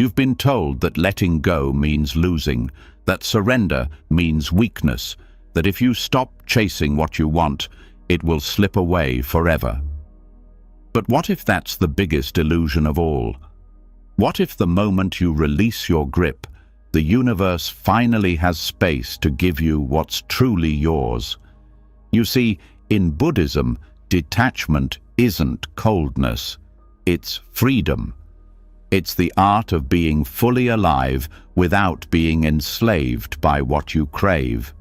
You've been told that letting go means losing, that surrender means weakness, that if you stop chasing what you want, it will slip away forever. But what if that's the biggest illusion of all? What if the moment you release your grip, the universe finally has space to give you what's truly yours? You see, in Buddhism, detachment isn't coldness, it's freedom. It's the art of being fully alive without being enslaved by what you crave.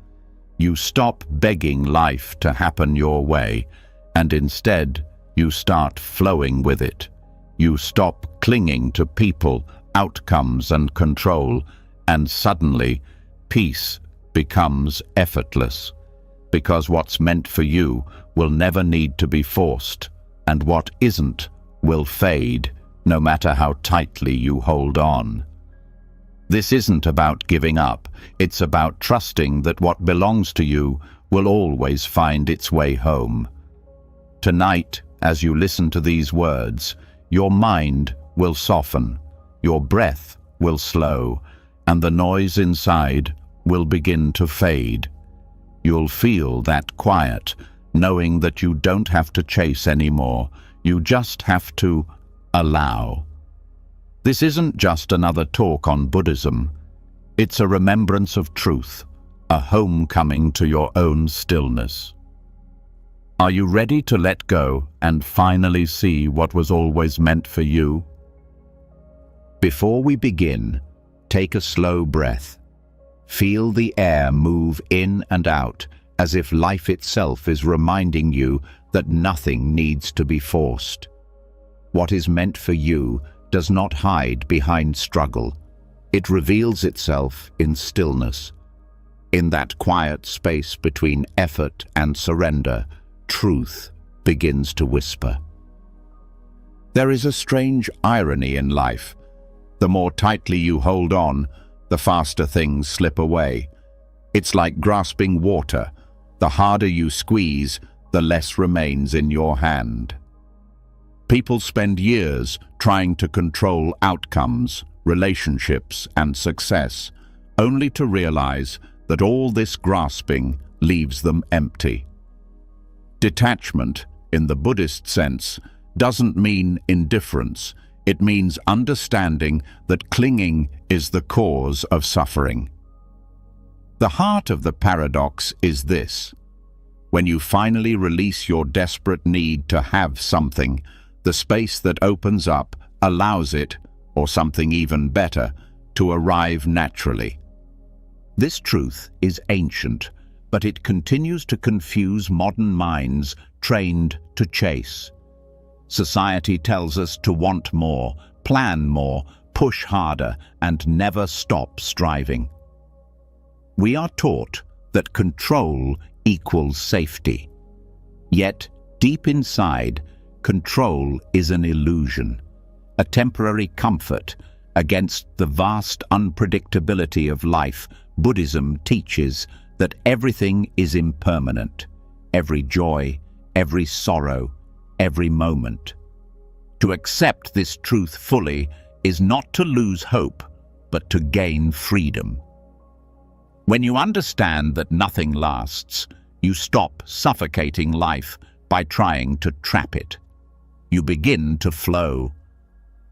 You stop begging life to happen your way, and instead you start flowing with it. You stop clinging to people, outcomes, and control, and suddenly peace becomes effortless. Because what's meant for you will never need to be forced, and what isn't will fade, no matter how tightly you hold on. This isn't about giving up, it's about trusting that what belongs to you will always find its way home. Tonight, as you listen to these words, your mind will soften, your breath will slow, and the noise inside will begin to fade. You'll feel that quiet, knowing that you don't have to chase anymore, you just have to allow. This isn't just another talk on Buddhism. It's a remembrance of truth, a homecoming to your own stillness. Are you ready to let go and finally see what was always meant for you? Before we begin, take a slow breath. Feel the air move in and out, as if life itself is reminding you that nothing needs to be forced. What is meant for you does not hide behind struggle. It reveals itself in stillness. In that quiet space between effort and surrender, truth begins to whisper. There is a strange irony in life. The more tightly you hold on, the faster things slip away. It's like grasping water. The harder you squeeze, the less remains in your hand. People spend years trying to control outcomes, relationships, and success, only to realize that all this grasping leaves them empty. Detachment, in the Buddhist sense, doesn't mean indifference. It means understanding that clinging is the cause of suffering. The heart of the paradox is this: when you finally release your desperate need to have something, the space that opens up allows it, or something even better, to arrive naturally. This truth is ancient, but it continues to confuse modern minds trained to chase. Society tells us to want more, plan more, push harder, and never stop striving. We are taught that control equals safety. Yet, deep inside, control is an illusion, a temporary comfort against the vast unpredictability of life. Buddhism teaches that everything is impermanent, every joy, every sorrow, every moment. To accept this truth fully is not to lose hope, but to gain freedom. When you understand that nothing lasts, you stop suffocating life by trying to trap it. You begin to flow.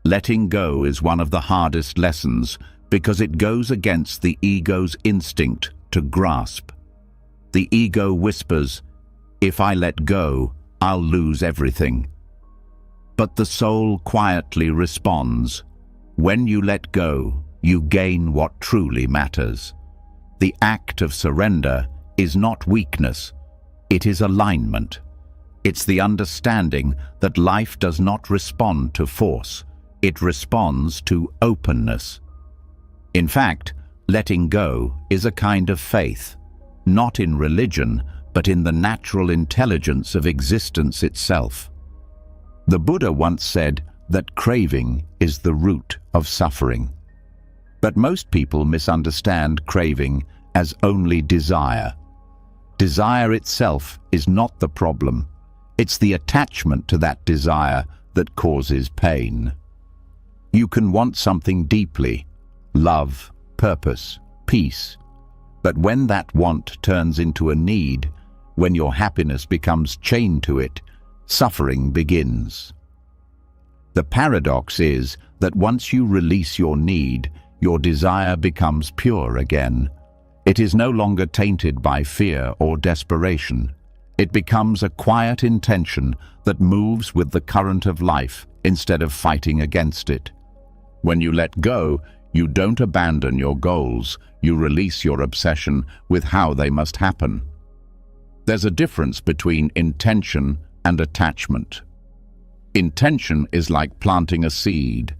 Letting go is one of the hardest lessons because it goes against the ego's instinct to grasp. The ego whispers, "If I let go, I'll lose everything." But the soul quietly responds, "When you let go, you gain what truly matters." The act of surrender is not weakness, it is alignment. It's the understanding that life does not respond to force, it responds to openness. In fact, letting go is a kind of faith, not in religion, but in the natural intelligence of existence itself. The Buddha once said that craving is the root of suffering. But most people misunderstand craving as only desire. Desire itself is not the problem. It's the attachment to that desire that causes pain. You can want something deeply, love, purpose, peace. But when that want turns into a need, when your happiness becomes chained to it, suffering begins. The paradox is that once you release your need, your desire becomes pure again. It is no longer tainted by fear or desperation. It becomes a quiet intention that moves with the current of life instead of fighting against it. When you let go, you don't abandon your goals, you release your obsession with how they must happen. There's a difference between intention and attachment. Intention is like planting a seed.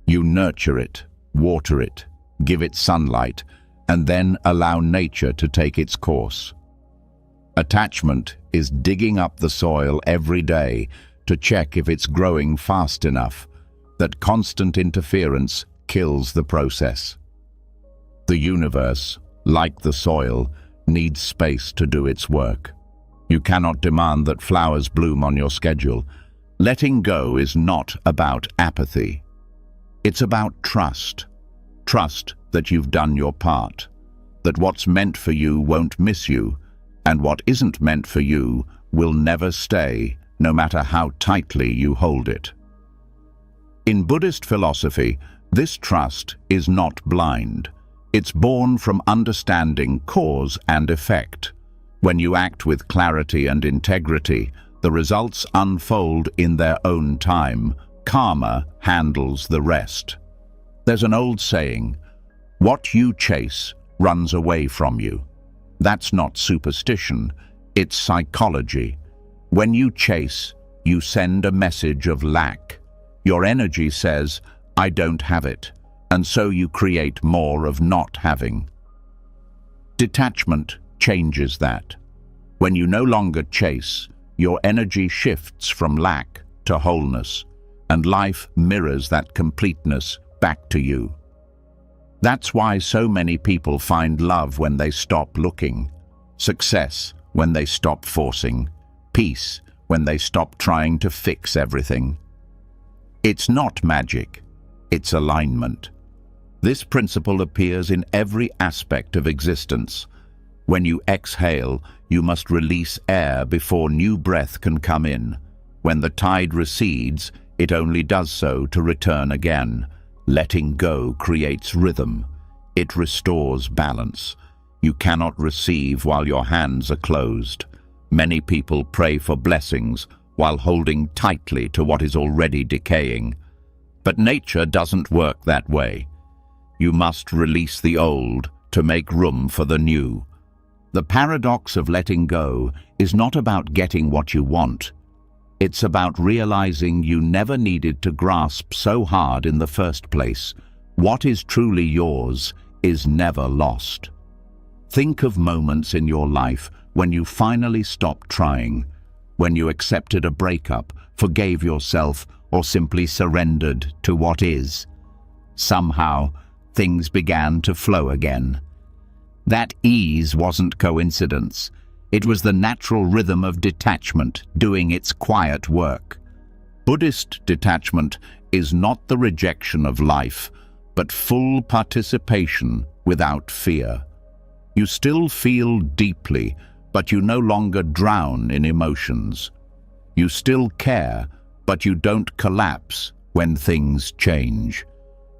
You nurture it, water it, give it sunlight, and then allow nature to take its course. Attachment is digging up the soil every day to check if it's growing fast enough. That constant interference kills the process. The universe, like the soil, needs space to do its work. You cannot demand that flowers bloom on your schedule. Letting go is not about apathy. It's about trust. Trust that you've done your part, that what's meant for you won't miss you, and what isn't meant for you will never stay, no matter how tightly you hold it. In Buddhist philosophy, this trust is not blind. It's born from understanding cause and effect. When you act with clarity and integrity, the results unfold in their own time. Karma handles the rest. There's an old saying, "What you chase runs away from you." That's not superstition, it's psychology. When you chase, you send a message of lack. Your energy says, "I don't have it," and so you create more of not having. Detachment changes that. When you no longer chase, your energy shifts from lack to wholeness, and life mirrors that completeness back to you. That's why so many people find love when they stop looking, success when they stop forcing, peace when they stop trying to fix everything. It's not magic, it's alignment. This principle appears in every aspect of existence. When you exhale, you must release air before new breath can come in. When the tide recedes, it only does so to return again. Letting go creates rhythm. It restores balance. You cannot receive while your hands are closed. Many people pray for blessings while holding tightly to what is already decaying. But nature doesn't work that way. You must release the old to make room for the new. The paradox of letting go is not about getting what you want. It's about realizing you never needed to grasp so hard in the first place. What is truly yours is never lost. Think of moments in your life when you finally stopped trying, when you accepted a breakup, forgave yourself, or simply surrendered to what is. Somehow, things began to flow again. That ease wasn't coincidence. It was the natural rhythm of detachment doing its quiet work. Buddhist detachment is not the rejection of life, but full participation without fear. You still feel deeply, but you no longer drown in emotions. You still care, but you don't collapse when things change.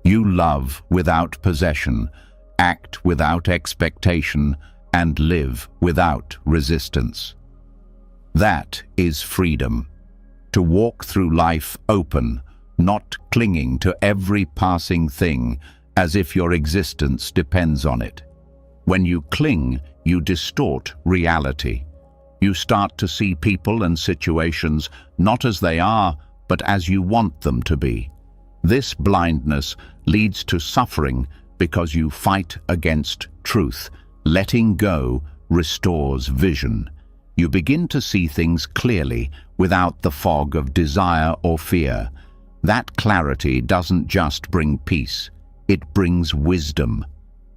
You love without possession, act without expectation, and live without resistance. That is freedom. To walk through life open, not clinging to every passing thing as if your existence depends on it. When you cling, you distort reality. You start to see people and situations not as they are, but as you want them to be. This blindness leads to suffering because you fight against truth. Letting go restores vision. You begin to see things clearly without the fog of desire or fear. That clarity doesn't just bring peace, it brings wisdom.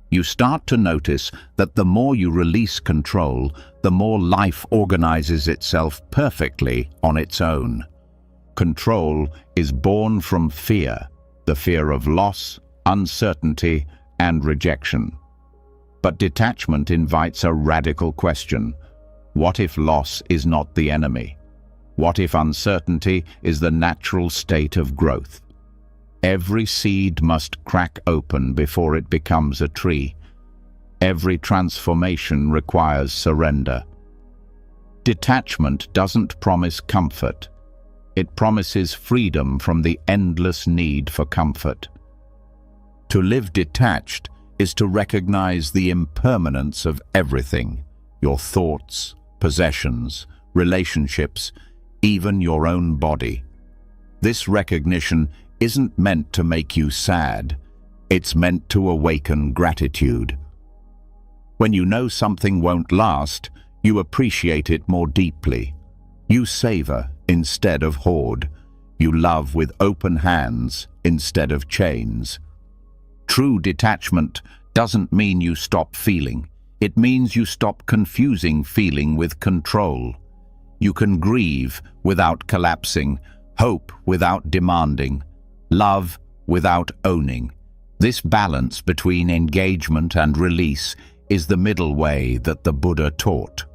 You start to notice that the more you release control, the more life organizes itself perfectly on its own. Control is born from fear. the fear of loss, uncertainty, and rejection. But detachment invites a radical question. What if loss is not the enemy? What if uncertainty is the natural state of growth? Every seed must crack open before it becomes a tree. Every transformation requires surrender. Detachment doesn't promise comfort. It promises freedom from the endless need for comfort. To live detached is to recognize the impermanence of everything: your thoughts, possessions, relationships, even your own body. This recognition isn't meant to make you sad. It's meant to awaken gratitude. When you know something won't last, you appreciate it more deeply. You savor instead of hoard. You love with open hands instead of chains. True detachment doesn't mean you stop feeling. It means you stop confusing feeling with control. You can grieve without collapsing, hope without demanding, love without owning. This balance between engagement and release is the middle way that the Buddha taught.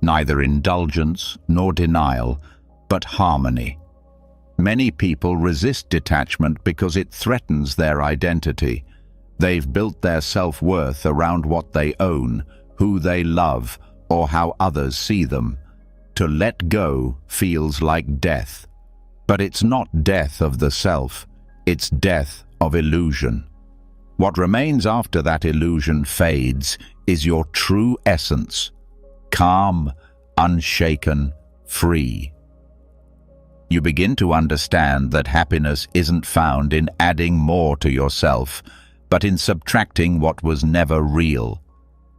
Neither indulgence nor denial, but harmony. Many people resist detachment because it threatens their identity. They've built their self-worth around what they own, who they love, or how others see them. To let go feels like death. But it's not death of the self, it's death of illusion. What remains after that illusion fades is your true essence, calm, unshaken, free. You begin to understand that happiness isn't found in adding more to yourself, but in subtracting what was never real.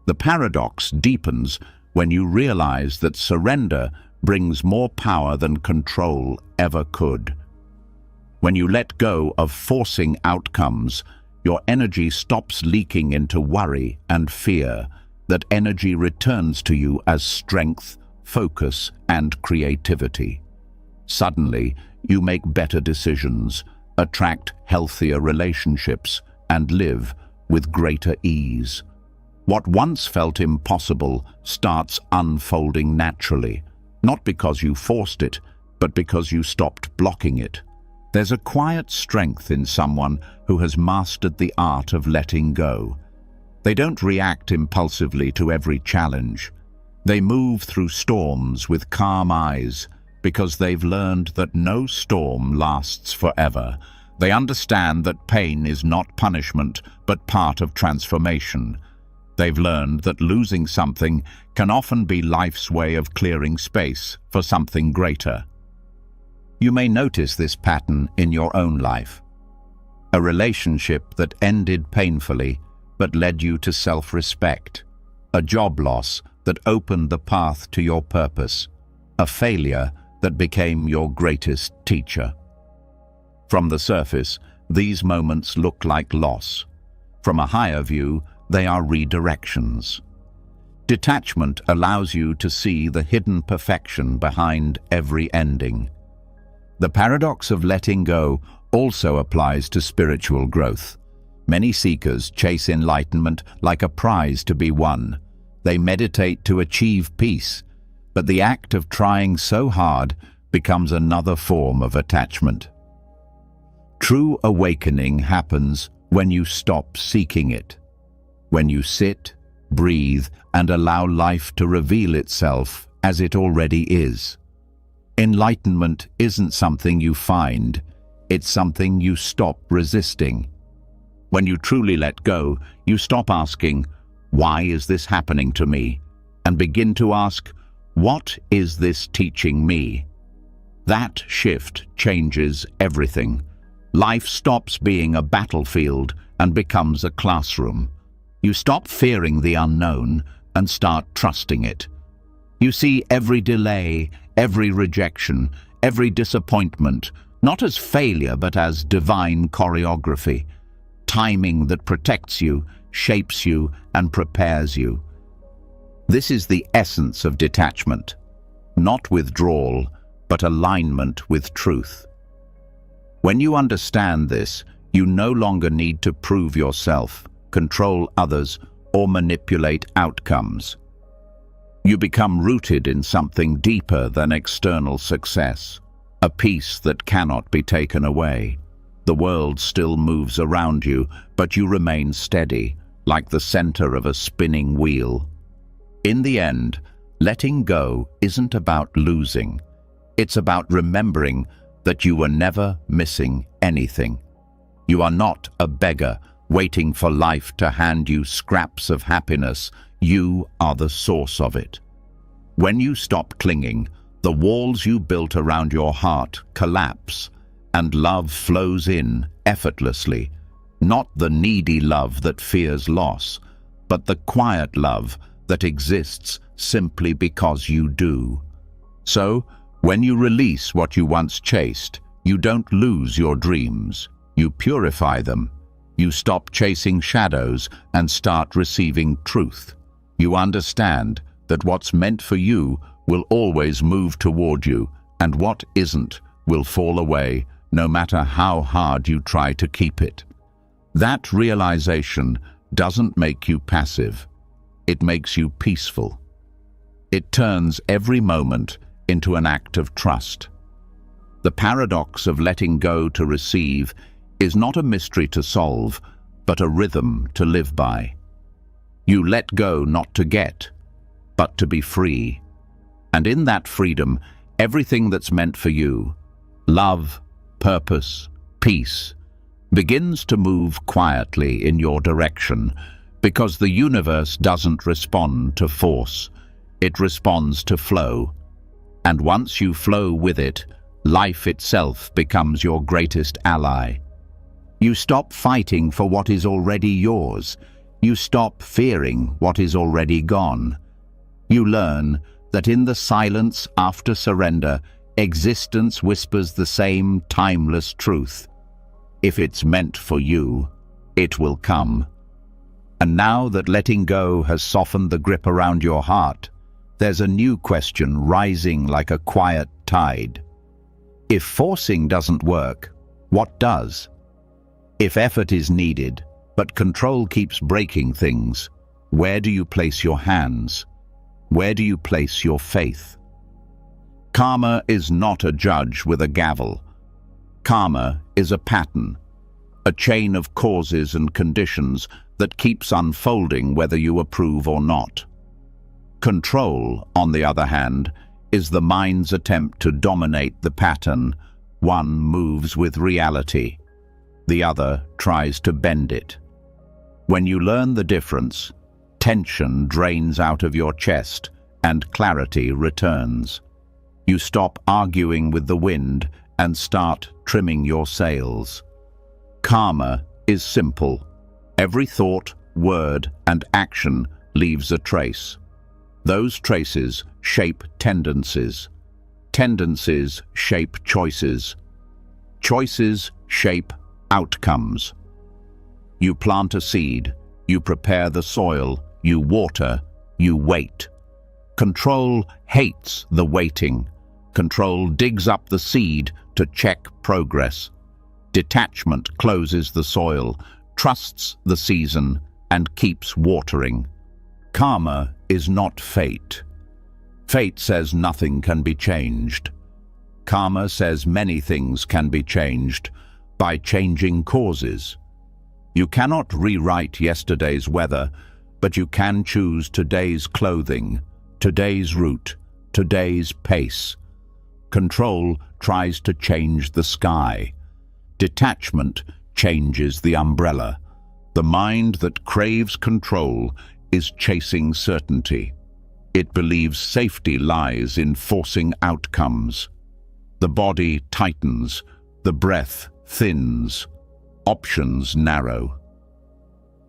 The paradox deepens when you realize that surrender brings more power than control ever could. When you let go of forcing outcomes, your energy stops leaking into worry and fear. That energy returns to you as strength, focus, and creativity. Suddenly, you make better decisions, attract healthier relationships, and live with greater ease. What once felt impossible starts unfolding naturally, not because you forced it, but because you stopped blocking it. There's a quiet strength in someone who has mastered the art of letting go. They don't react impulsively to every challenge. They move through storms with calm eyes because they've learned that no storm lasts forever. They understand that pain is not punishment, but part of transformation. They've learned that losing something can often be life's way of clearing space for something greater. You may notice this pattern in your own life. A relationship that ended painfully but led you to self-respect. A job loss that opened the path to your purpose. A failure that became your greatest teacher. From the surface, these moments look like loss. From a higher view, they are redirections. Detachment allows you to see the hidden perfection behind every ending. The paradox of letting go also applies to spiritual growth. Many seekers chase enlightenment like a prize to be won. They meditate to achieve peace, but the act of trying so hard becomes another form of attachment. True awakening happens when you stop seeking it, when you sit, breathe, and allow life to reveal itself as it already is. Enlightenment isn't something you find, it's something you stop resisting. When you truly let go, you stop asking, "Why is this happening to me?" and begin to ask, "What is this teaching me?" That shift changes everything. Life stops being a battlefield and becomes a classroom. You stop fearing the unknown and start trusting it. You see every delay, every rejection, every disappointment, not as failure but as divine choreography, timing that protects you, shapes you, and prepares you. This is the essence of detachment, not withdrawal, but alignment with truth. When you understand this, You no longer need to prove yourself, control others, or manipulate outcomes. You become rooted in something deeper than external success, a peace that cannot be taken away. The world still moves around you, but you remain steady, like the center of a spinning wheel. In the end, letting go isn't about losing. It's about remembering that you were never missing anything. You are not a beggar waiting for life to hand you scraps of happiness. You are the source of it. When you stop clinging, the walls you built around your heart collapse, and love flows in effortlessly. Not the needy love that fears loss, but the quiet love that exists simply because you do. So, when you release what you once chased, you don't lose your dreams. You purify them. You stop chasing shadows and start receiving truth. You understand that what's meant for you will always move toward you, and what isn't will fall away, no matter how hard you try to keep it. That realization doesn't make you passive. It makes you peaceful. It turns every moment into an act of trust. The paradox of letting go to receive is not a mystery to solve, but a rhythm to live by. You let go not to get, but to be free. And in that freedom, everything that's meant for you, love, purpose, peace, begins to move quietly in your direction, because the universe doesn't respond to force, it responds to flow. And once you flow with it, life itself becomes your greatest ally. You stop fighting for what is already yours. You stop fearing what is already gone. You learn that in the silence after surrender, existence whispers the same timeless truth. If it's meant for you, it will come. And now that letting go has softened the grip around your heart, there's a new question rising like a quiet tide. If forcing doesn't work, what does? If effort is needed, but control keeps breaking things, where do you place your hands? Where do you place your faith? Karma is not a judge with a gavel. Karma is a pattern, a chain of causes and conditions that keeps unfolding whether you approve or not. Control, on the other hand, is the mind's attempt to dominate the pattern. One moves with reality. The other tries to bend it. When you learn the difference, tension drains out of your chest and clarity returns. You stop arguing with the wind and start trimming your sails. Karma is simple. Every thought, word, and action leaves a trace. Those traces shape tendencies. Tendencies shape choices. Choices shape outcomes. You plant a seed, you prepare the soil, you water, you wait. Control hates the waiting. Control digs up the seed to check progress. Detachment closes the soil, trusts the season, and keeps watering. Karma is not fate. Fate says nothing can be changed. Karma says many things can be changed by changing causes. You cannot rewrite yesterday's weather, but you can choose today's clothing, today's route, today's pace. Control tries to change the sky. Detachment changes the umbrella. The mind that craves control is chasing certainty. It believes safety lies in forcing outcomes. The body tightens, the breath thins, options narrow.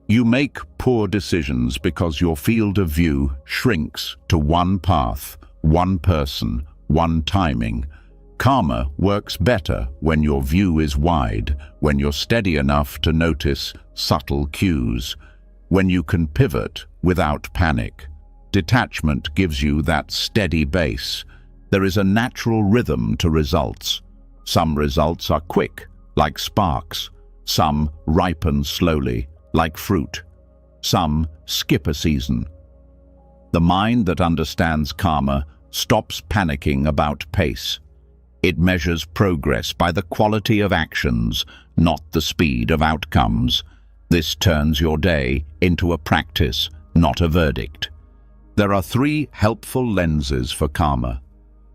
You make poor decisions because your field of view shrinks to one path, one person, one timing. Karma works better when your view is wide, when you're steady enough to notice subtle cues, when you can pivot without panic. Detachment gives you that steady base. There is a natural rhythm to results. Some results are quick, like sparks. Some ripen slowly, like fruit. Some skip a season. The mind that understands karma stops panicking about pace. It measures progress by the quality of actions, not the speed of outcomes. This turns your day into a practice, not a verdict. There are 3 helpful lenses for karma.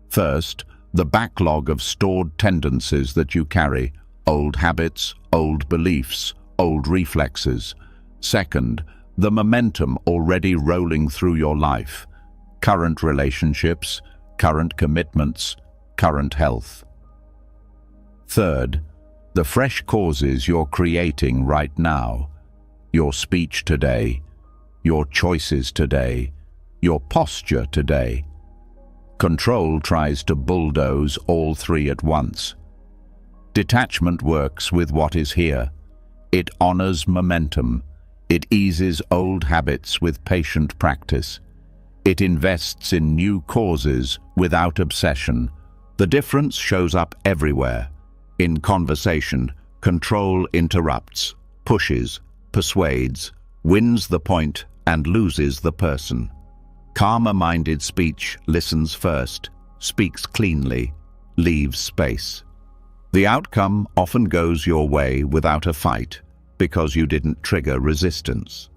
First, the backlog of stored tendencies that you carry, old habits, old beliefs, old reflexes. Second, the momentum already rolling through your life, current relationships, current commitments, current health. Third, the fresh causes you're creating right now, your speech today, your choices today, your posture today. Control tries to bulldoze all 3 at once. Detachment works with what is here. It honors momentum. It eases old habits with patient practice. It invests in new causes without obsession. The difference shows up everywhere. In conversation, control interrupts, pushes, persuades, wins the point, and loses the person. Karma-minded speech listens first, speaks cleanly, leaves space. The outcome often goes your way without a fight because you didn't trigger resistance.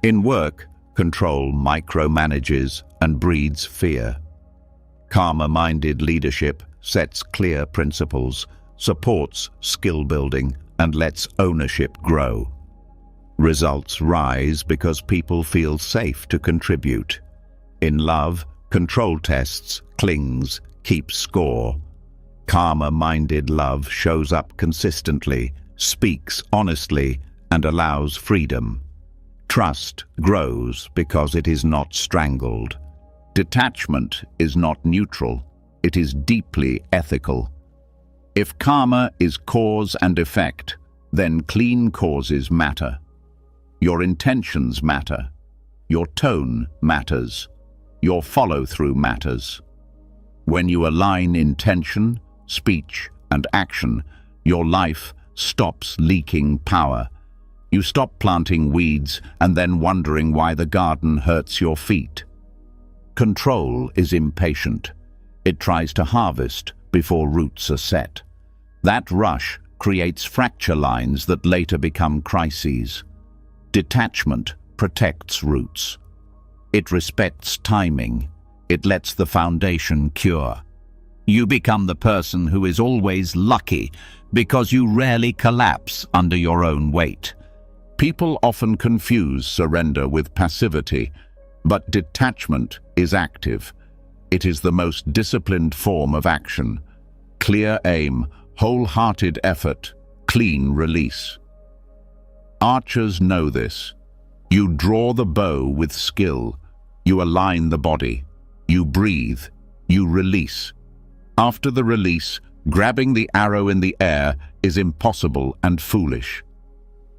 In work, control micromanages and breeds fear. Karma-minded leadership sets clear principles, supports skill building, and lets ownership grow. Results rise because people feel safe to contribute. In love, control tests, clings, keeps score. Karma-minded love shows up consistently, speaks honestly, and allows freedom. Trust grows because it is not strangled. Detachment is not neutral, it is deeply ethical. If karma is cause and effect, then clean causes matter. Your intentions matter. Your tone matters. Your follow-through matters. When you align intention, speech, and action, your life stops leaking power. You stop planting weeds and then wondering why the garden hurts your feet. Control is impatient. It tries to harvest before roots are set. That rush creates fracture lines that later become crises. Detachment protects roots. It respects timing. It lets the foundation cure. You become the person who is always lucky because you rarely collapse under your own weight. People often confuse surrender with passivity, but detachment is active. It is the most disciplined form of action. Clear aim, wholehearted effort, clean release. Archers know this. You draw the bow with skill. You align the body. You breathe. You release. After the release, grabbing the arrow in the air is impossible and foolish.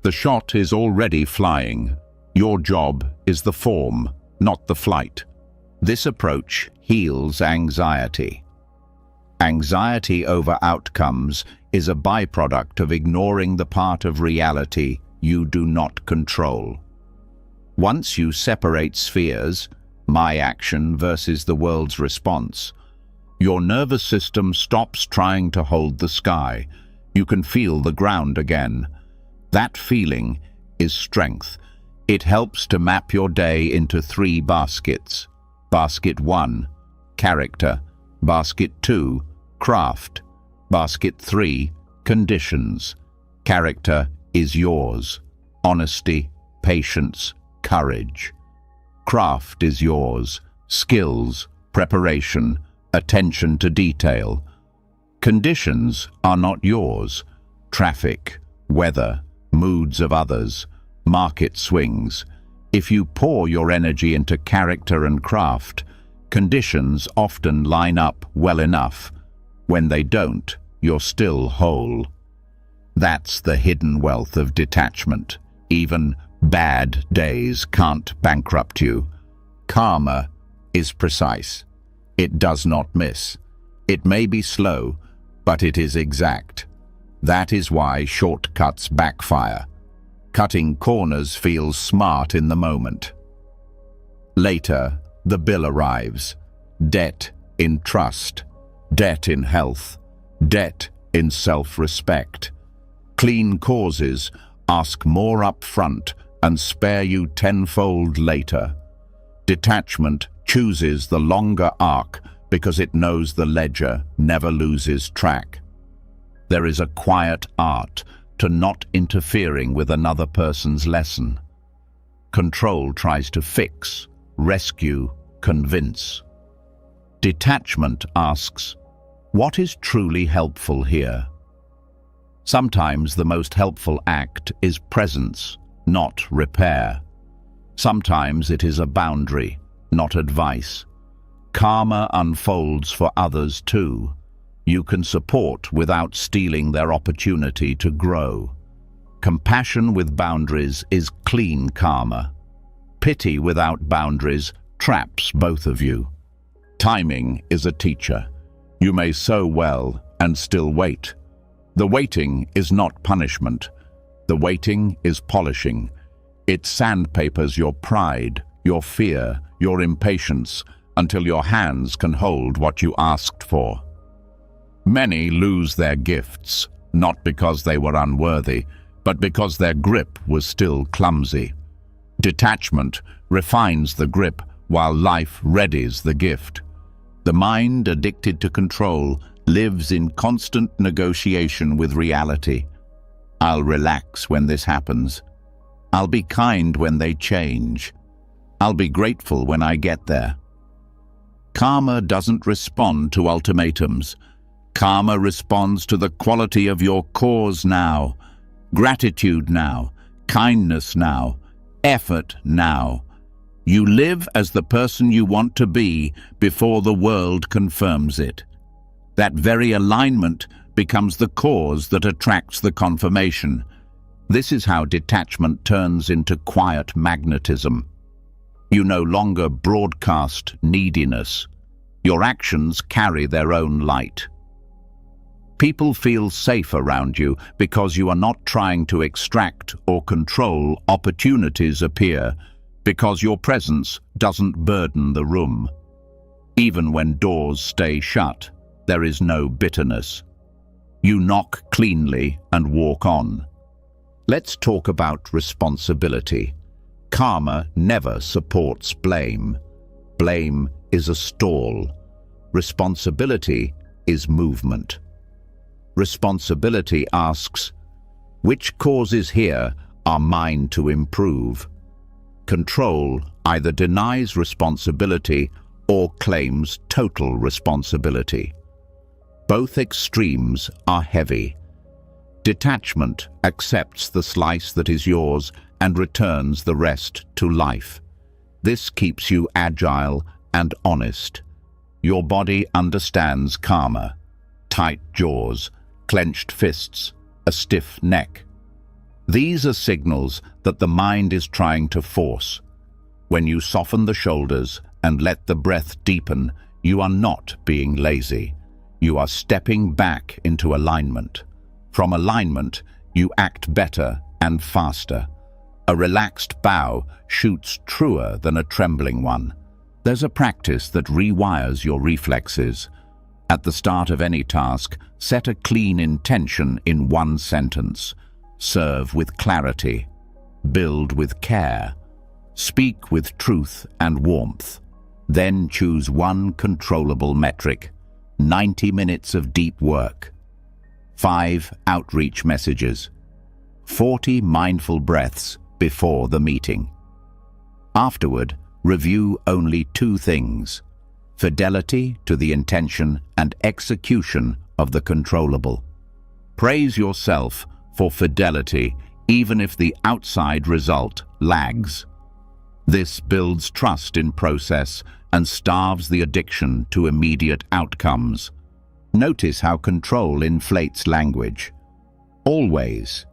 The shot is already flying. Your job is the form, not the flight. This approach heals anxiety. Anxiety over outcomes is a byproduct of ignoring the part of reality you do not control. Once you separate spheres, my action versus the world's response, your nervous system stops trying to hold the sky. You can feel the ground again. That feeling is strength. It helps to map your day into 3 baskets. Basket 1, character. Basket 2, craft. Basket 3, conditions. Character is yours. Honesty, patience, courage. Craft is yours. Skills, preparation, attention to detail. Conditions are not yours. Traffic, weather, moods of others, market swings. If you pour your energy into character and craft, conditions often line up well enough. When they don't, you're still whole. That's the hidden wealth of detachment. Even bad days can't bankrupt you. Karma is precise. It does not miss. It may be slow, but it is exact. That is why shortcuts backfire. Cutting corners feels smart in the moment. Later, the bill arrives. Debt in trust, debt in health, debt in self-respect. Clean causes ask more up front and spare you tenfold later. Detachment chooses the longer arc because it knows the ledger never loses track. There is a quiet art to not interfering with another person's lesson. Control tries to fix, rescue, convince. Detachment asks, what is truly helpful here? Sometimes the most helpful act is presence, not repair. Sometimes it is a boundary, not advice. Karma unfolds for others too. You can support without stealing their opportunity to grow. Compassion with boundaries is clean karma. Pity without boundaries traps both of you. Timing is a teacher. You may sow well and still wait. The waiting is not punishment. The waiting is polishing. It sandpapers your pride, your fear, your impatience, until your hands can hold what you asked for. Many lose their gifts, not because they were unworthy, but because their grip was still clumsy. Detachment refines the grip while life readies the gift. The mind addicted to control lives in constant negotiation with reality. I'll relax when this happens. I'll be kind when they change. I'll be grateful when I get there. Karma doesn't respond to ultimatums. Karma responds to the quality of your cause now, gratitude now, kindness now, effort now. You live as the person you want to be before the world confirms it. That very alignment becomes the cause that attracts the confirmation. This is how detachment turns into quiet magnetism. You no longer broadcast neediness. Your actions carry their own light. People feel safe around you because you are not trying to extract or control. Opportunities appear because your presence doesn't burden the room. Even when doors stay shut, there is no bitterness. You knock cleanly and walk on. Let's talk about responsibility. Karma never supports blame. Blame is a stall. Responsibility is movement. Responsibility asks, which causes here are mine to improve? Control either denies responsibility or claims total responsibility. Both extremes are heavy. Detachment accepts the slice that is yours and returns the rest to life. This keeps you agile and honest. Your body understands karma. Tight jaws, clenched fists, a stiff neck. These are signals that the mind is trying to force. When you soften the shoulders and let the breath deepen, you are not being lazy. You are stepping back into alignment. From alignment, you act better and faster. A relaxed bow shoots truer than a trembling one. There's a practice that rewires your reflexes. At the start of any task, set a clean intention in one sentence. Serve with clarity. Build with care. Speak with truth and warmth. Then choose one controllable metric. 90 minutes of deep work. 5 outreach messages. 40 mindful breaths before the meeting. Afterward, review only 2 things: fidelity to the intention and execution of the controllable. Praise yourself for fidelity even if the outside result lags. This builds trust in process and starves the addiction to immediate outcomes. Notice how control inflates language. Always,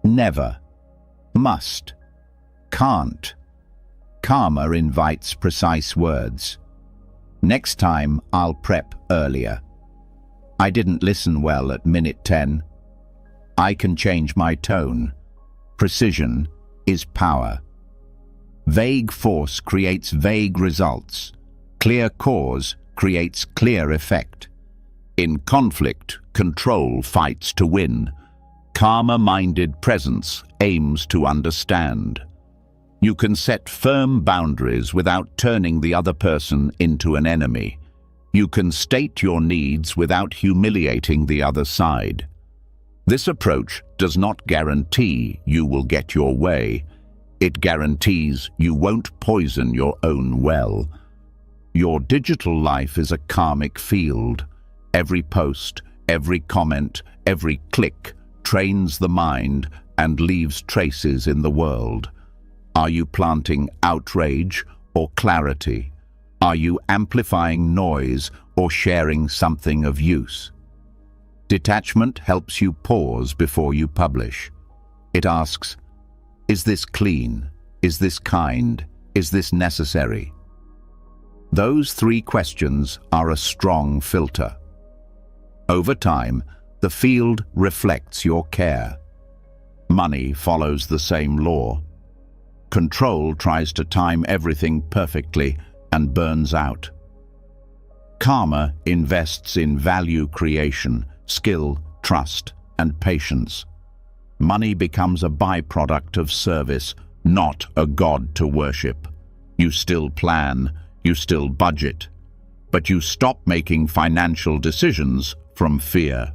never, must, can't. Karma invites precise words. Next time, I'll prep earlier. I didn't listen well at minute 10. I can change my tone. Precision is power. Vague force creates vague results. Clear cause creates clear effect. In conflict, control fights to win. Karma-minded presence aims to understand. You can set firm boundaries without turning the other person into an enemy. You can state your needs without humiliating the other side. This approach does not guarantee you will get your way. It guarantees you won't poison your own well. Your digital life is a karmic field. Every post, every comment, every click trains the mind and leaves traces in the world. Are you planting outrage or clarity? Are you amplifying noise or sharing something of use? Detachment helps you pause before you publish. It asks, is this clean? Is this kind? Is this necessary? Those three questions are a strong filter. Over time, the field reflects your care. Money follows the same law. Control tries to time everything perfectly and burns out. Karma invests in value creation, skill, trust, and patience. Money becomes a byproduct of service, not a god to worship. You still plan, you still budget, but you stop making financial decisions from fear.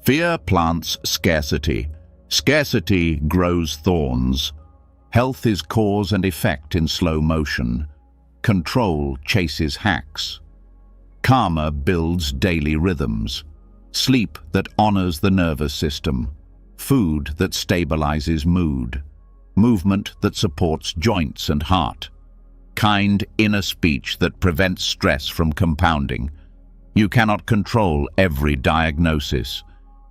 Fear plants scarcity. Scarcity grows thorns. Health is cause and effect in slow motion. Control chases hacks. Karma builds daily rhythms. Sleep that honors the nervous system. Food that stabilizes mood. Movement that supports joints and heart. Kind inner speech that prevents stress from compounding. You cannot control every diagnosis.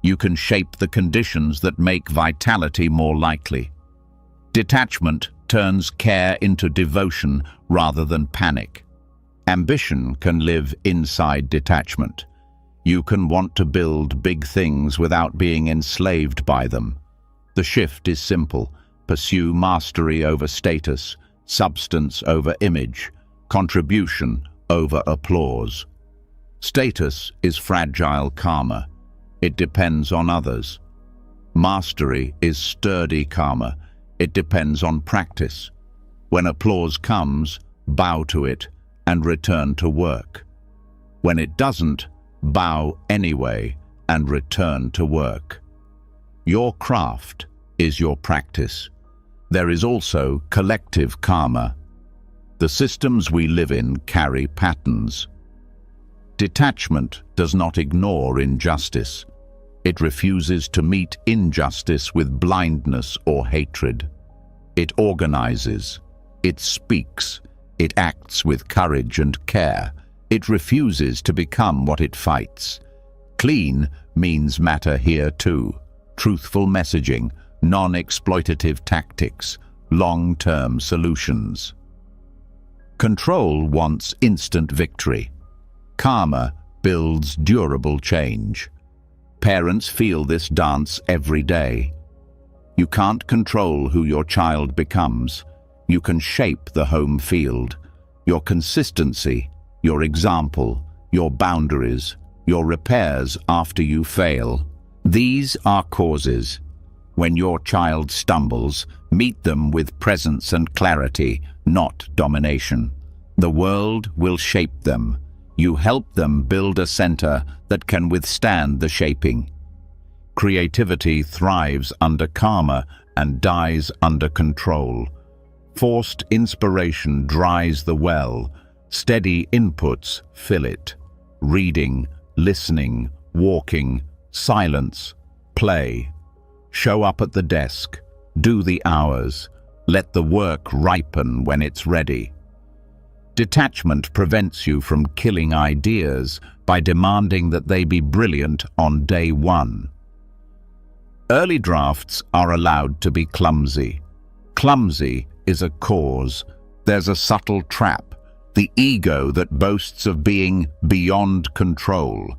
You can shape the conditions that make vitality more likely. Detachment turns care into devotion rather than panic. Ambition can live inside detachment. You can want to build big things without being enslaved by them. The shift is simple. Pursue mastery over status, substance over image, contribution over applause. Status is fragile karma. It depends on others. Mastery is sturdy karma. It depends on practice. When applause comes, bow to it and return to work. When it doesn't, bow anyway and return to work. Your craft is your practice. There is also collective karma. The systems we live in carry patterns. Detachment does not ignore injustice. It refuses to meet injustice with blindness or hatred. It organizes. It speaks. It acts with courage and care. It refuses to become what it fights. Clean means matter here too. Truthful messaging, non-exploitative tactics, long-term solutions. Control wants instant victory. Karma builds durable change. Parents feel this dance every day. You can't control who your child becomes. You can shape the home field. Your consistency, your example, your boundaries, your repairs after you fail. These are causes. When your child stumbles, meet them with presence and clarity, not domination. The world will shape them. You help them build a center that can withstand the shaping. Creativity thrives under karma and dies under control. Forced inspiration dries the well. Steady inputs fill it. Reading, listening, walking, silence, play. Show up at the desk. Do the hours. Let the work ripen when it's ready. Detachment prevents you from killing ideas by demanding that they be brilliant on day one. Early drafts are allowed to be clumsy. Clumsy is a cause. There's a subtle trap, the ego that boasts of being beyond control.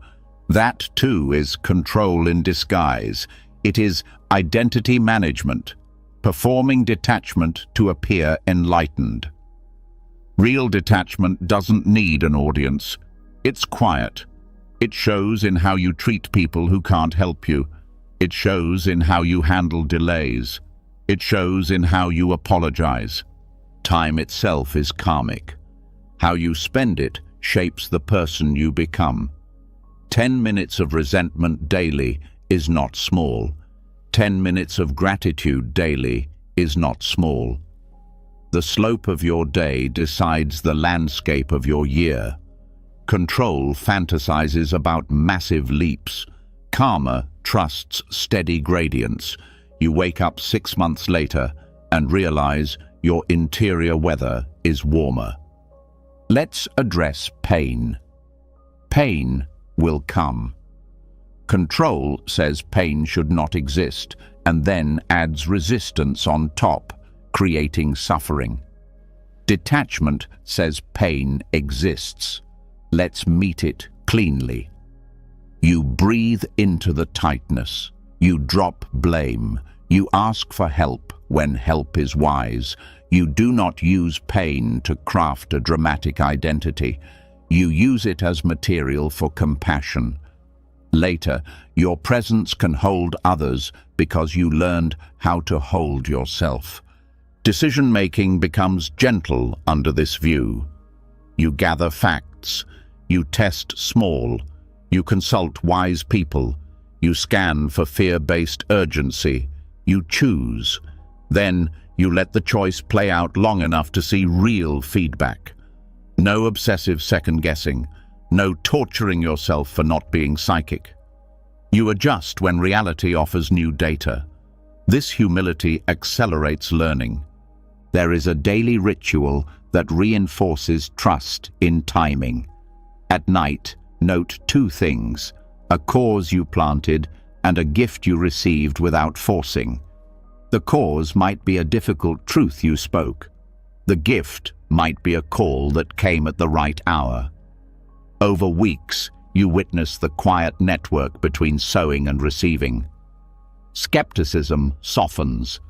That too is control in disguise. It is identity management, performing detachment to appear enlightened. Real detachment doesn't need an audience. It's quiet. It shows in how you treat people who can't help you. It shows in how you handle delays. It shows in how you apologize. Time itself is karmic. How you spend it shapes the person you become. 10 minutes of resentment daily is not small. 10 minutes of gratitude daily is not small. The slope of your day decides the landscape of your year. Control fantasizes about massive leaps. Karma trusts steady gradients. You wake up 6 months later and realize your interior weather is warmer. Let's address pain. Pain will come. Control says pain should not exist and then adds resistance on top, creating suffering. Detachment says pain exists. Let's meet it cleanly. You breathe into the tightness. You drop blame. You ask for help when help is wise. You do not use pain to craft a dramatic identity. You use it as material for compassion. Later, your presence can hold others because you learned how to hold yourself. Decision-making becomes gentle under this view. You gather facts. You test small. You consult wise people. You scan for fear-based urgency. You choose. Then you let the choice play out long enough to see real feedback. No obsessive second-guessing. No torturing yourself for not being psychic. You adjust when reality offers new data. This humility accelerates learning. There is a daily ritual that reinforces trust in timing. At night, note 2 things: a cause you planted and a gift you received without forcing. The cause might be a difficult truth you spoke. The gift might be a call that came at the right hour. Over weeks, you witness the quiet network between sowing and receiving. Skepticism softens.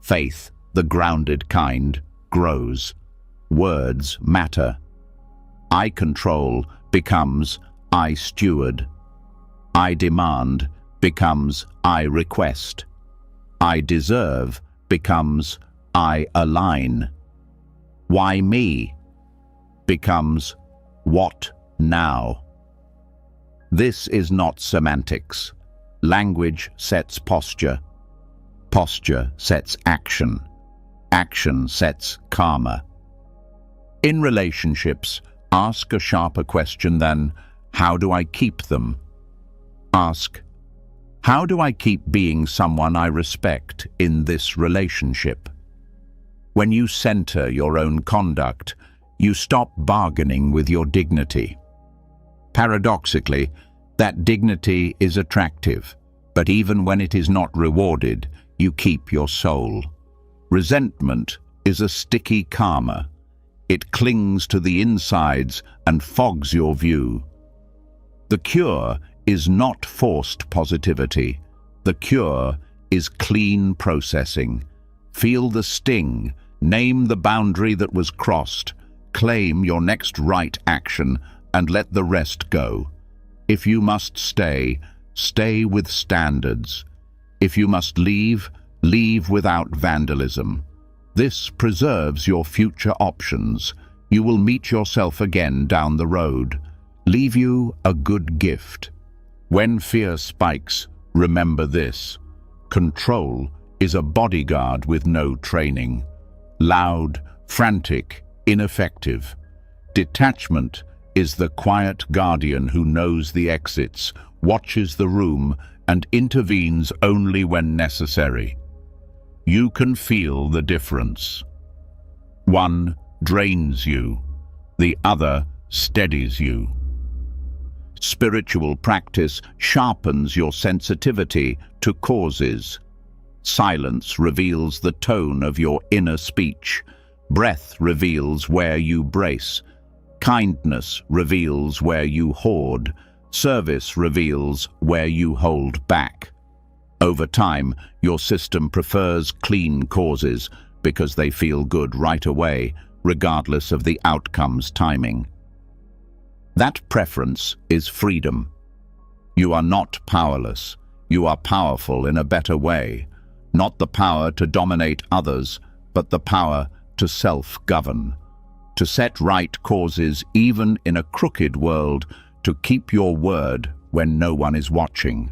Faith, the grounded kind, grows. Words matter. I control becomes I steward. I demand becomes I request. I deserve becomes I align. Why me becomes what now. This is not semantics. Language sets posture. Posture sets action. Action sets karma. In relationships, ask a sharper question than, how do I keep them? Ask, how do I keep being someone I respect in this relationship? When you center your own conduct, you stop bargaining with your dignity. Paradoxically, that dignity is attractive, but even when it is not rewarded, you keep your soul. Resentment is a sticky karma. It clings to the insides and fogs your view. The cure is not forced positivity. The cure is clean processing. Feel the sting, name the boundary that was crossed, claim your next right action, and let the rest go. If you must stay, stay with standards. If you must leave, leave without vandalism. This preserves your future options. You will meet yourself again down the road. Leave you a good gift. When fear spikes, remember this. Control is a bodyguard with no training. Loud, frantic, ineffective. Detachment is the quiet guardian who knows the exits, watches the room, and intervenes only when necessary. You can feel the difference. One drains you, the other steadies you. Spiritual practice sharpens your sensitivity to causes. Silence reveals the tone of your inner speech. Breath reveals where you brace. Kindness reveals where you hoard. Service reveals where you hold back. Over time, your system prefers clean causes because they feel good right away, regardless of the outcome's timing. That preference is freedom. You are not powerless. You are powerful in a better way. Not the power to dominate others, but the power to self-govern. To set right causes even in a crooked world, to keep your word when no one is watching.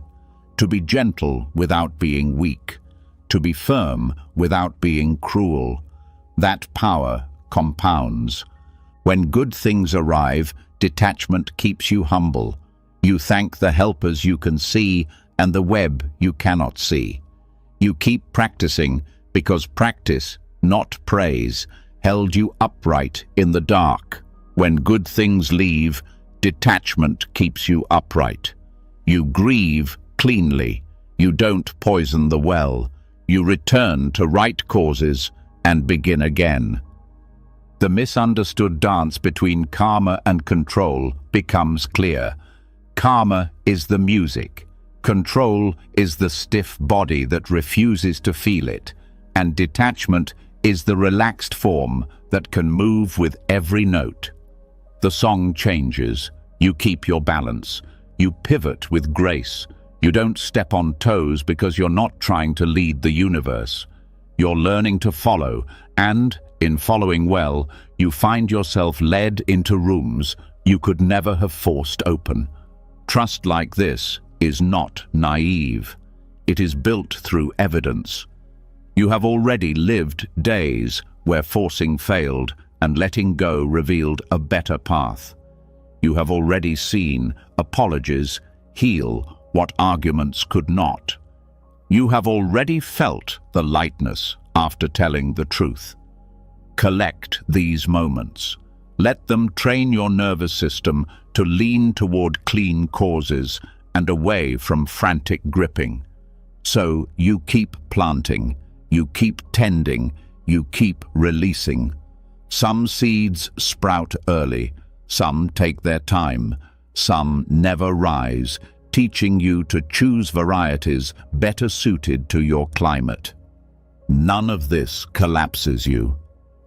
To be gentle without being weak. To be firm without being cruel. That power compounds. When good things arrive, detachment keeps you humble. You thank the helpers you can see and the web you cannot see. You keep practicing because practice, not praise, held you upright in the dark. When good things leave, detachment keeps you upright. You grieve cleanly. You don't poison the well. You return to right causes and begin again. The misunderstood dance between karma and control becomes clear. Karma is the music. Control is the stiff body that refuses to feel it. And detachment is the relaxed form that can move with every note. The song changes. You keep your balance. You pivot with grace. You don't step on toes because you're not trying to lead the universe. You're learning to follow, and, in following well, you find yourself led into rooms you could never have forced open. Trust like this is not naive. It is built through evidence. You have already lived days where forcing failed and letting go revealed a better path. You have already seen apologies heal what arguments could not. You have already felt the lightness after telling the truth. Collect these moments. Let them train your nervous system to lean toward clean causes and away from frantic gripping. So you keep planting, you keep tending, you keep releasing. Some seeds sprout early, some take their time, some never rise, teaching you to choose varieties better suited to your climate. None of this collapses you.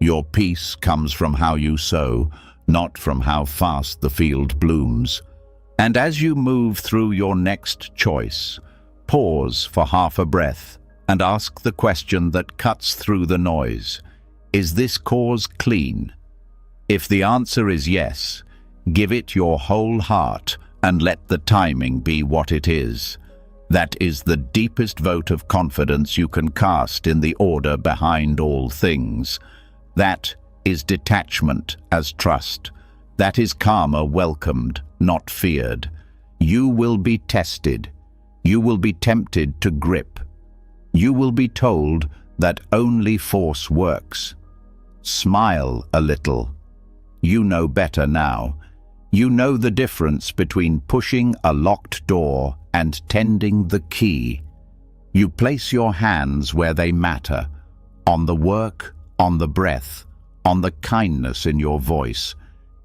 Your peace comes from how you sow, not from how fast the field blooms. And as you move through your next choice, pause for half a breath and ask the question that cuts through the noise. Is this cause clean? If the answer is yes, give it your whole heart and let the timing be what it is. That is the deepest vote of confidence you can cast in the order behind all things. That is detachment as trust. That is karma welcomed, not feared. You will be tested. You will be tempted to grip. You will be told that only force works. Smile a little. You know better now. You know the difference between pushing a locked door and tending the key. You place your hands where they matter, on the work, on the breath, on the kindness in your voice,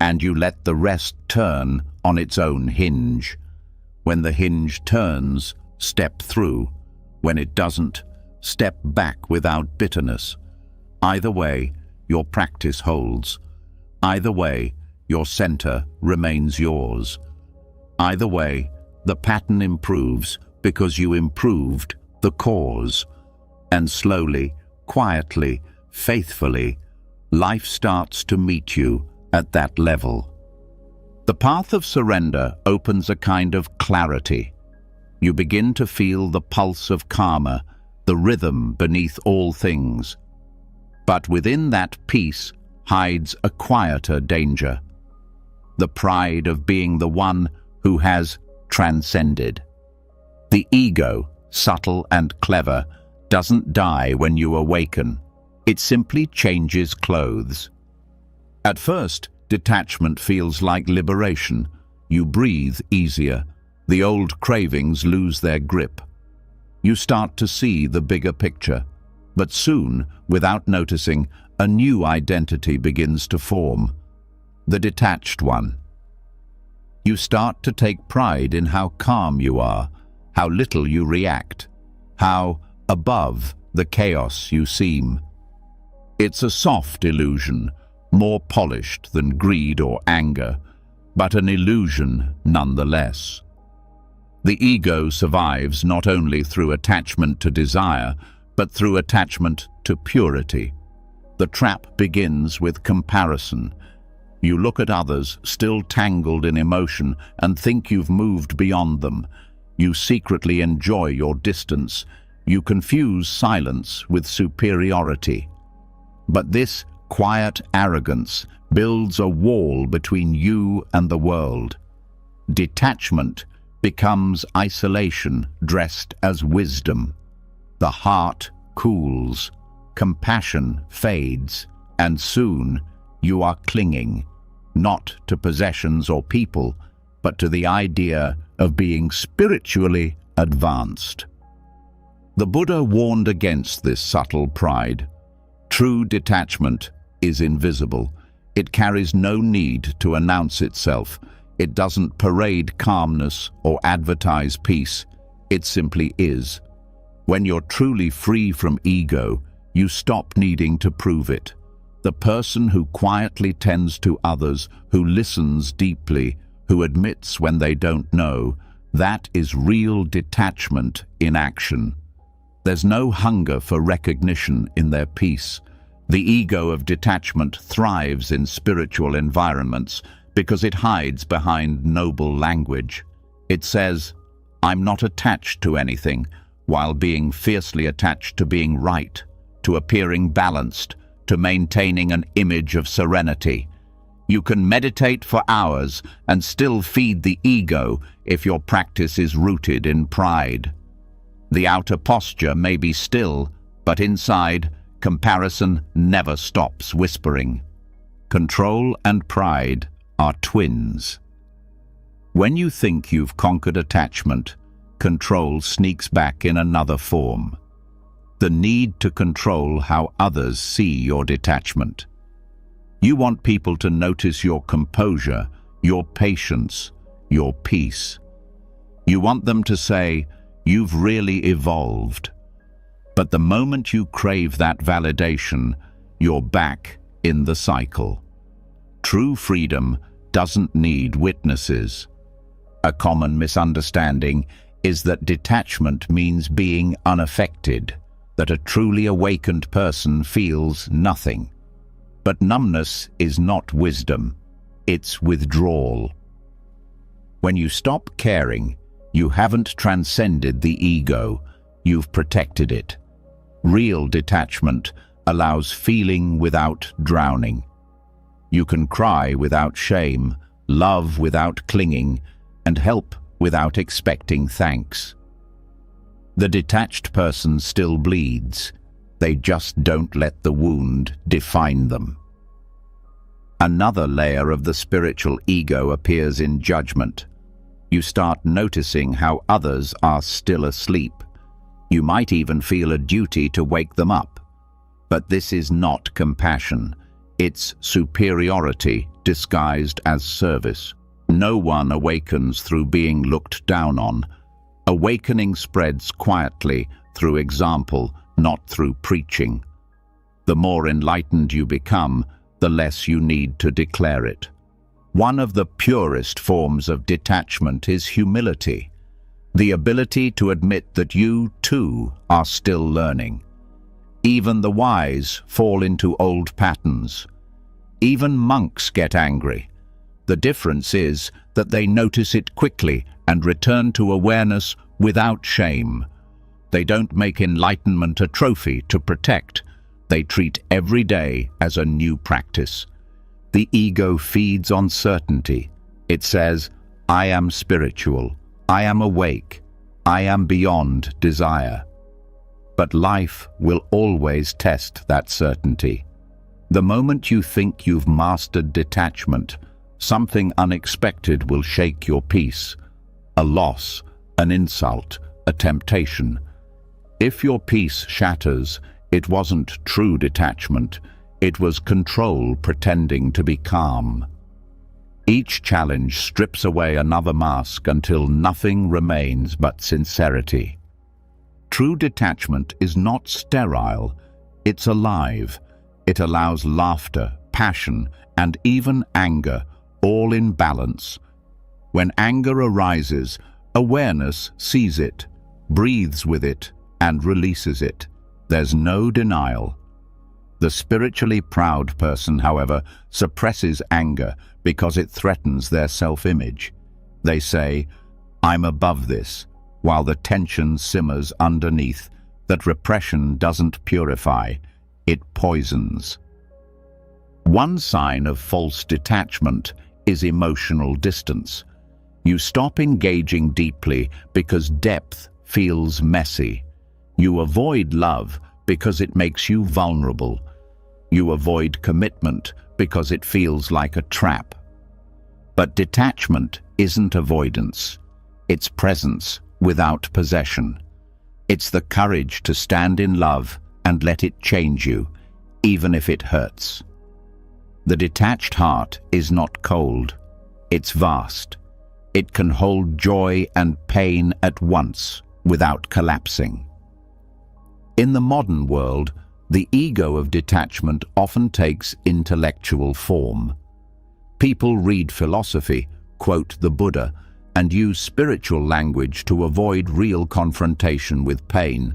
and you let the rest turn on its own hinge. When the hinge turns, step through. When it doesn't, step back without bitterness. Either way, your practice holds. Either way, your center remains yours. Either way, the pattern improves because you improved the cause. And slowly, quietly, faithfully, life starts to meet you at that level. The path of surrender opens a kind of clarity. You begin to feel the pulse of karma, the rhythm beneath all things. But within that peace hides a quieter danger. The pride of being the one who has transcended. The ego, subtle and clever, doesn't die when you awaken. It simply changes clothes. At first, detachment feels like liberation. You breathe easier. The old cravings lose their grip. You start to see the bigger picture. But soon, without noticing, a new identity begins to form. The detached one. You start to take pride in how calm you are, how little you react, how above the chaos you seem. It's a soft illusion, more polished than greed or anger, but an illusion nonetheless. The ego survives not only through attachment to desire, but through attachment to purity. The trap begins with comparison. You look at others, still tangled in emotion, and think you've moved beyond them. You secretly enjoy your distance. You confuse silence with superiority. But this quiet arrogance builds a wall between you and the world. Detachment becomes isolation dressed as wisdom. The heart cools, compassion fades, and soon you are clinging, not to possessions or people, but to the idea of being spiritually advanced. The Buddha warned against this subtle pride. True detachment is invisible. It carries no need to announce itself. It doesn't parade calmness or advertise peace. It simply is. When you're truly free from ego, you stop needing to prove it. The person who quietly tends to others, who listens deeply, who admits when they don't know, that is real detachment in action. There's no hunger for recognition in their peace. The ego of detachment thrives in spiritual environments because it hides behind noble language. It says, "I'm not attached to anything," while being fiercely attached to being right, to appearing balanced, to maintaining an image of serenity. You can meditate for hours and still feed the ego if your practice is rooted in pride. The outer posture may be still, but inside, comparison never stops whispering. Control and pride are twins. When you think you've conquered attachment, control sneaks back in another form. The need to control how others see your detachment. You want people to notice your composure, your patience, your peace. You want them to say, "You've really evolved." But the moment you crave that validation, you're back in the cycle. True freedom doesn't need witnesses. A common misunderstanding is that detachment means being unaffected, that a truly awakened person feels nothing. But numbness is not wisdom, it's withdrawal. When you stop caring, you haven't transcended the ego, you've protected it. Real detachment allows feeling without drowning. You can cry without shame, love without clinging, and help without expecting thanks. The detached person still bleeds. They just don't let the wound define them. Another layer of the spiritual ego appears in judgment. You start noticing how others are still asleep. You might even feel a duty to wake them up. But this is not compassion. It's superiority disguised as service. No one awakens through being looked down on. Awakening spreads quietly through example, not through preaching. The more enlightened you become, the less you need to declare it. One of the purest forms of detachment is humility, the ability to admit that you, too, are still learning. Even the wise fall into old patterns. Even monks get angry. The difference is that they notice it quickly and return to awareness without shame. They don't make enlightenment a trophy to protect. They treat every day as a new practice. The ego feeds on certainty. It says, "I am spiritual, I am awake, I am beyond desire." But life will always test that certainty. The moment you think you've mastered detachment, something unexpected will shake your peace. A loss, an insult, a temptation. If your peace shatters, it wasn't true detachment. It was control pretending to be calm. Each challenge strips away another mask until nothing remains but sincerity. True detachment is not sterile, it's alive. It allows laughter, passion, and even anger, all in balance. When anger arises, awareness sees it, breathes with it, and releases it. There's no denial. The spiritually proud person, however, suppresses anger because it threatens their self-image. They say, "I'm above this," while the tension simmers underneath. That repression doesn't purify, it poisons. One sign of false detachment is emotional distance. You stop engaging deeply because depth feels messy. You avoid love because it makes you vulnerable. You avoid commitment because it feels like a trap. But detachment isn't avoidance. It's presence without possession. It's the courage to stand in love and let it change you, even if it hurts. The detached heart is not cold. It's vast. It can hold joy and pain at once without collapsing. In the modern world, the ego of detachment often takes intellectual form. People read philosophy, quote the Buddha, and use spiritual language to avoid real confrontation with pain.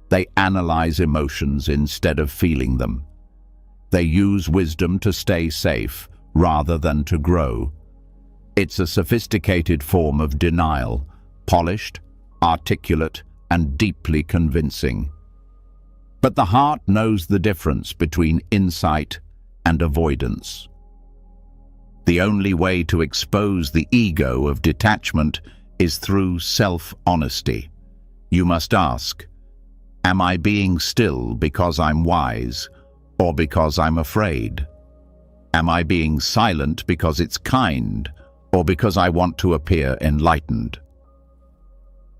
They analyze emotions instead of feeling them. They use wisdom to stay safe rather than to grow. It's a sophisticated form of denial, polished, articulate, and deeply convincing. But the heart knows the difference between insight and avoidance. The only way to expose the ego of detachment is through self-honesty. You must ask, am I being still because I'm wise or because I'm afraid? Am I being silent because it's kind or because I want to appear enlightened?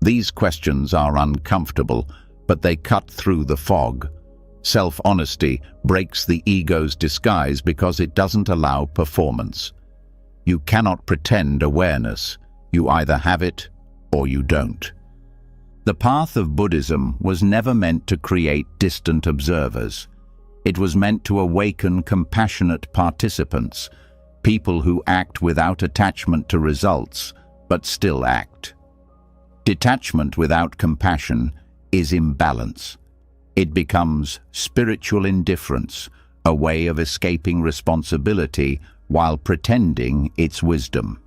These questions are uncomfortable, but they cut through the fog. Self-honesty breaks the ego's disguise because it doesn't allow performance. You cannot pretend awareness. You either have it or you don't. The path of Buddhism was never meant to create distant observers. It was meant to awaken compassionate participants, people who act without attachment to results, but still act. Detachment without compassion is imbalance. It becomes spiritual indifference, a way of escaping responsibility while pretending it's wisdom.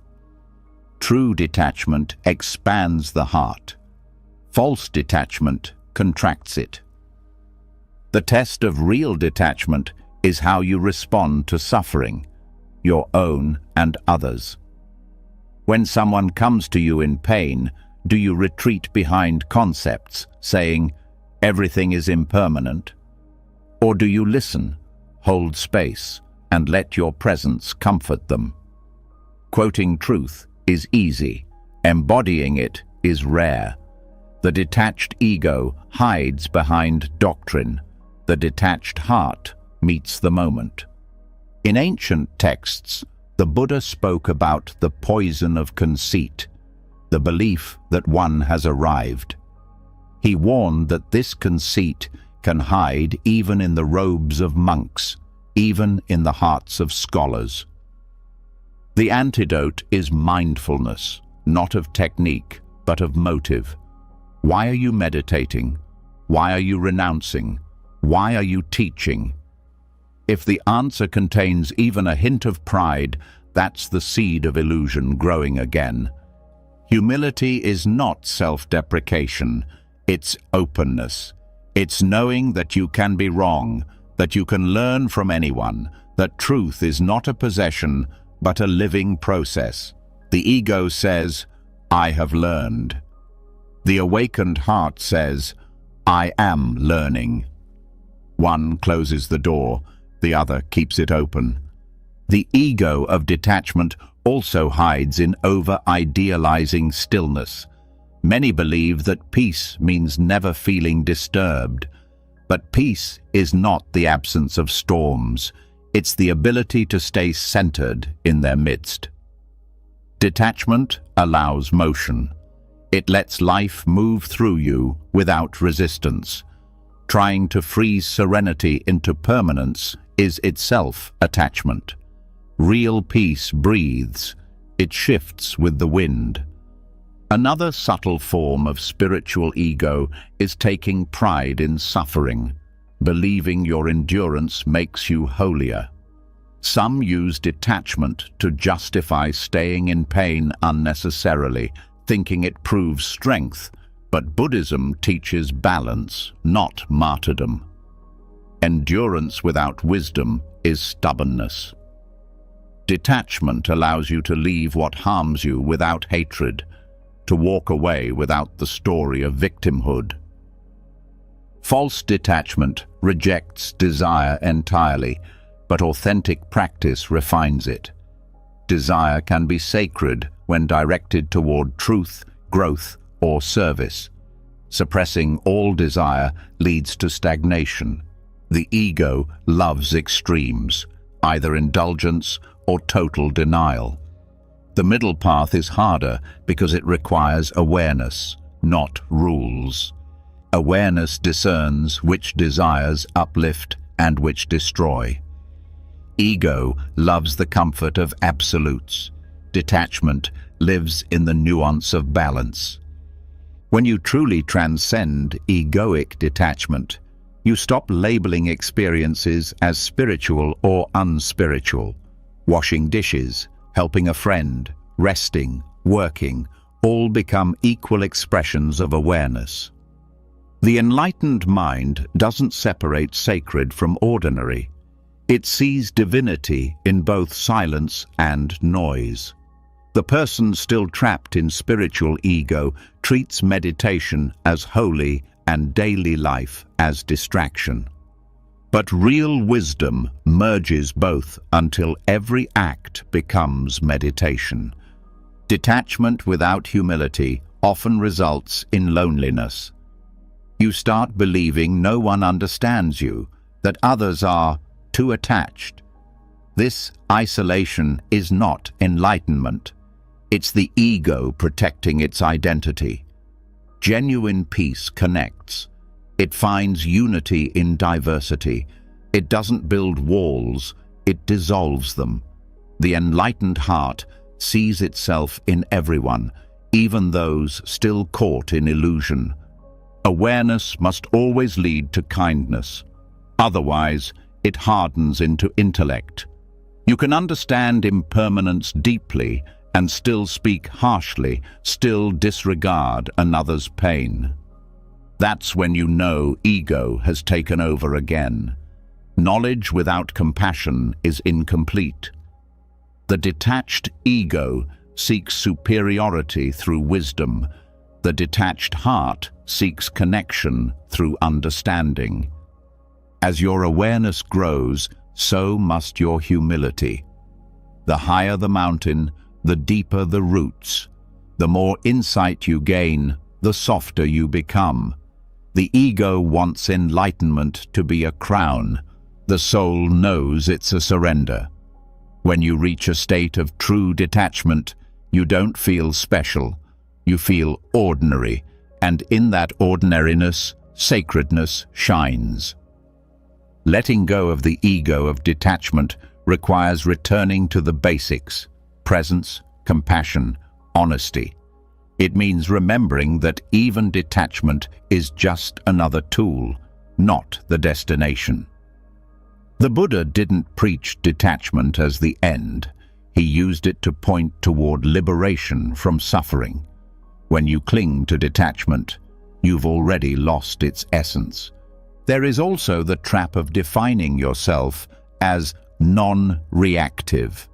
True detachment expands the heart. False detachment contracts it. The test of real detachment is how you respond to suffering, your own and others. When someone comes to you in pain, do you retreat behind concepts, saying, "Everything is impermanent"? Or do you listen, hold space, and let your presence comfort them? Quoting truth is easy. Embodying it is rare. The detached ego hides behind doctrine. The detached heart meets the moment. In ancient texts, the Buddha spoke about the poison of conceit, the belief that one has arrived. He warned that this conceit can hide even in the robes of monks, even in the hearts of scholars. The antidote is mindfulness, not of technique, but of motive. Why are you meditating? Why are you renouncing? Why are you teaching? If the answer contains even a hint of pride, that's the seed of illusion growing again. Humility is not self-deprecation, it's openness. It's knowing that you can be wrong, that you can learn from anyone, that truth is not a possession, but a living process. The ego says, "I have learned." The awakened heart says, "I am learning." One closes the door, the other keeps it open. The ego of detachment also hides in over-idealizing stillness. Many believe that peace means never feeling disturbed. But peace is not the absence of storms. It's the ability to stay centered in their midst. Detachment allows motion. It lets life move through you without resistance. Trying to freeze serenity into permanence is itself attachment. Real peace breathes. It shifts with the wind. Another subtle form of spiritual ego is taking pride in suffering, believing your endurance makes you holier. Some use detachment to justify staying in pain unnecessarily, thinking it proves strength, but Buddhism teaches balance, not martyrdom. Endurance without wisdom is stubbornness. Detachment allows you to leave what harms you without hatred, to walk away without the story of victimhood. False detachment rejects desire entirely, but authentic practice refines it. Desire can be sacred when directed toward truth, growth, or service. Suppressing all desire leads to stagnation. The ego loves extremes, either indulgence or total denial. The middle path is harder because it requires awareness, not rules. Awareness discerns which desires uplift and which destroy. Ego loves the comfort of absolutes. Detachment lives in the nuance of balance. When you truly transcend egoic detachment, you stop labeling experiences as spiritual or unspiritual. Washing dishes, helping a friend, resting, working, all become equal expressions of awareness. The enlightened mind doesn't separate sacred from ordinary. It sees divinity in both silence and noise. The person still trapped in spiritual ego treats meditation as holy and daily life as distraction. But real wisdom merges both until every act becomes meditation. Detachment without humility often results in loneliness. You start believing no one understands you, that others are too attached. This isolation is not enlightenment. It's the ego protecting its identity. Genuine peace connects. It finds unity in diversity. It doesn't build walls, it dissolves them. The enlightened heart sees itself in everyone, even those still caught in illusion. Awareness must always lead to kindness. Otherwise, it hardens into intellect. You can understand impermanence deeply and still speak harshly, still disregard another's pain. That's when you know ego has taken over again. Knowledge without compassion is incomplete. The detached ego seeks superiority through wisdom. The detached heart seeks connection through understanding. As your awareness grows, so must your humility. The higher the mountain, the deeper the roots. The more insight you gain, the softer you become. The ego wants enlightenment to be a crown. The soul knows it's a surrender. When you reach a state of true detachment, you don't feel special. You feel ordinary, and in that ordinariness, sacredness shines. Letting go of the ego of detachment requires returning to the basics: presence, compassion, honesty. It means remembering that even detachment is just another tool, not the destination. The Buddha didn't preach detachment as the end. He used it to point toward liberation from suffering. When you cling to detachment, you've already lost its essence. There is also the trap of defining yourself as non-reactive.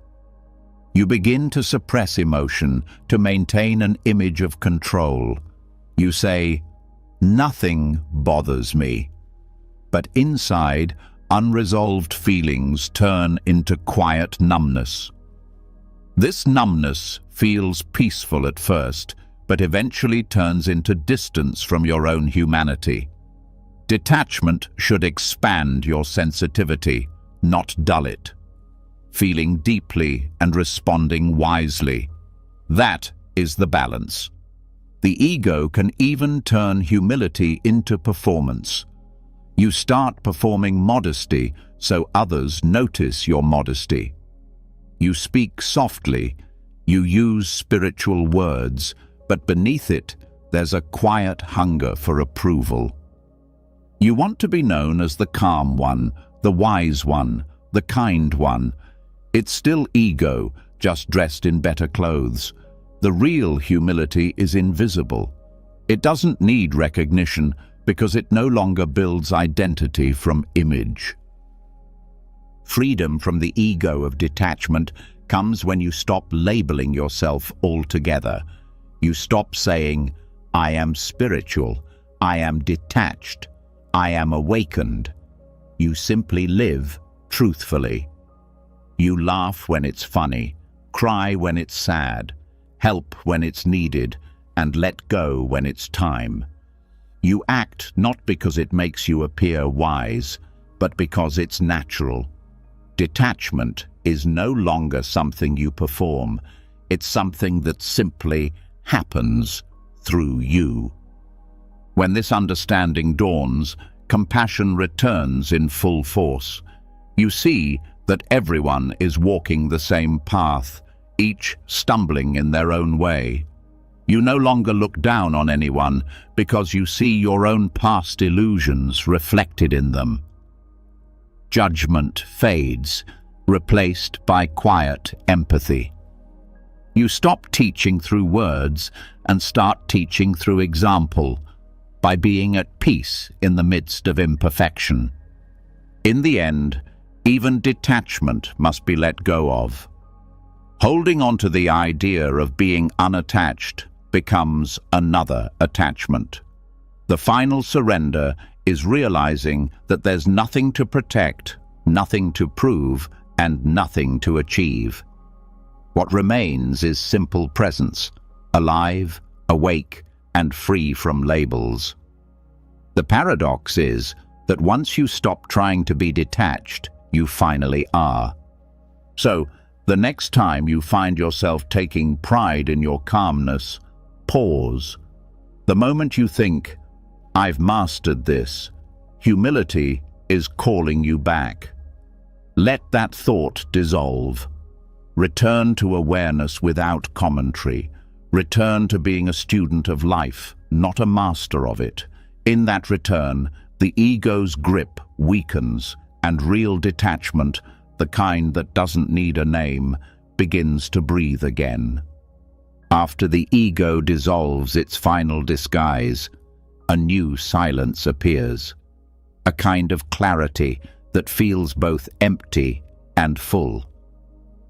You begin to suppress emotion to maintain an image of control. You say, "Nothing bothers me." But inside, unresolved feelings turn into quiet numbness. This numbness feels peaceful at first, but eventually turns into distance from your own humanity. Detachment should expand your sensitivity, not dull it. Feeling deeply and responding wisely. That is the balance. The ego can even turn humility into performance. You start performing modesty so others notice your modesty. You speak softly, you use spiritual words, but beneath it, there's a quiet hunger for approval. You want to be known as the calm one, the wise one, the kind one. It's still ego, just dressed in better clothes. The real humility is invisible. It doesn't need recognition because it no longer builds identity from image. Freedom from the ego of detachment comes when you stop labeling yourself altogether. You stop saying, "I am spiritual, I am detached, I am awakened." You simply live truthfully. You laugh when it's funny, cry when it's sad, help when it's needed, and let go when it's time. You act not because it makes you appear wise, but because it's natural. Detachment is no longer something you perform. It's something that simply happens through you. When this understanding dawns, compassion returns in full force. You see that everyone is walking the same path, each stumbling in their own way. You no longer look down on anyone because you see your own past illusions reflected in them. Judgment fades, replaced by quiet empathy. You stop teaching through words and start teaching through example, by being at peace in the midst of imperfection. In the end, even detachment must be let go of. Holding on to the idea of being unattached becomes another attachment. The final surrender is realizing that there's nothing to protect, nothing to prove, and nothing to achieve. What remains is simple presence, alive, awake, and free from labels. The paradox is that once you stop trying to be detached, you finally are. So, the next time you find yourself taking pride in your calmness, pause. The moment you think, "I've mastered this," humility is calling you back. Let that thought dissolve. Return to awareness without commentary. Return to being a student of life, not a master of it. In that return, the ego's grip weakens, and real detachment, the kind that doesn't need a name, begins to breathe again. After the ego dissolves its final disguise, a new silence appears, a kind of clarity that feels both empty and full.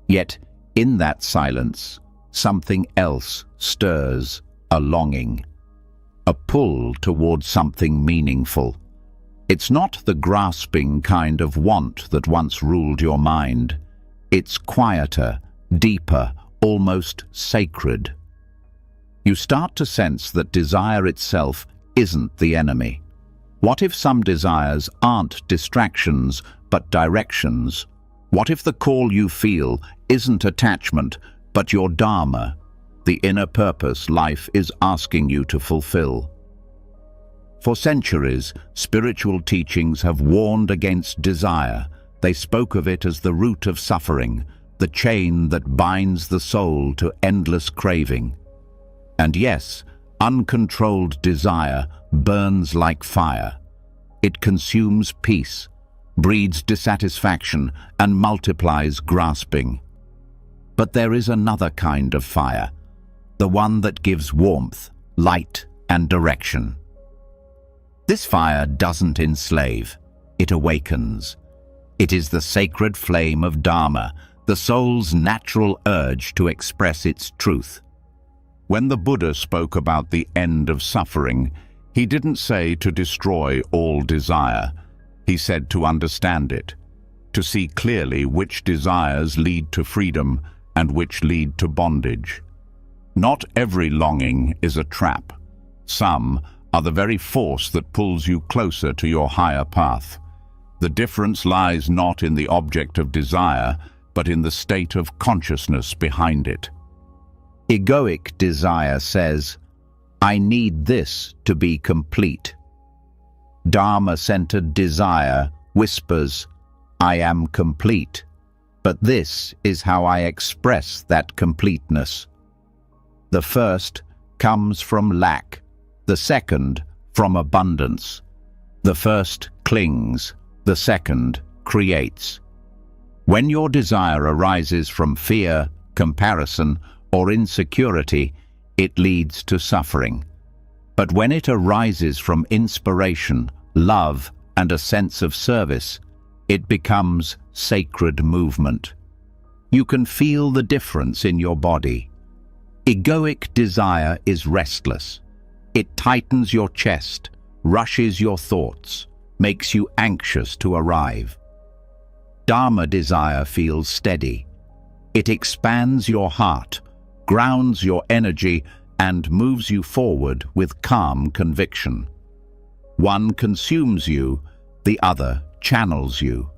Yet, in that silence, something else stirs, a longing, a pull towards something meaningful. It's not the grasping kind of want that once ruled your mind. It's quieter, deeper, almost sacred. You start to sense that desire itself isn't the enemy. What if some desires aren't distractions, but directions? What if the call you feel isn't attachment, but your dharma, the inner purpose life is asking you to fulfill? For centuries, spiritual teachings have warned against desire. They spoke of it as the root of suffering, the chain that binds the soul to endless craving. And yes, uncontrolled desire burns like fire. It consumes peace, breeds dissatisfaction, and multiplies grasping. But there is another kind of fire, the one that gives warmth, light, and direction. This fire doesn't enslave, it awakens. It is the sacred flame of Dharma, the soul's natural urge to express its truth. When the Buddha spoke about the end of suffering, he didn't say to destroy all desire. He said to understand it, to see clearly which desires lead to freedom and which lead to bondage. Not every longing is a trap. Some are the very force that pulls you closer to your higher path. The difference lies not in the object of desire, but in the state of consciousness behind it. Egoic desire says, I need this to be complete. Dharma-centered desire whispers, I am complete, but this is how I express that completeness. The first comes from lack, the second from abundance. The first clings, the second creates. When your desire arises from fear, comparison, or insecurity, it leads to suffering. But when it arises from inspiration, love, and a sense of service, it becomes sacred movement. You can feel the difference in your body. Egoic desire is restless. It tightens your chest, rushes your thoughts, makes you anxious to arrive. Dharma desire feels steady. It expands your heart, grounds your energy, and moves you forward with calm conviction. One consumes you, the other channels you.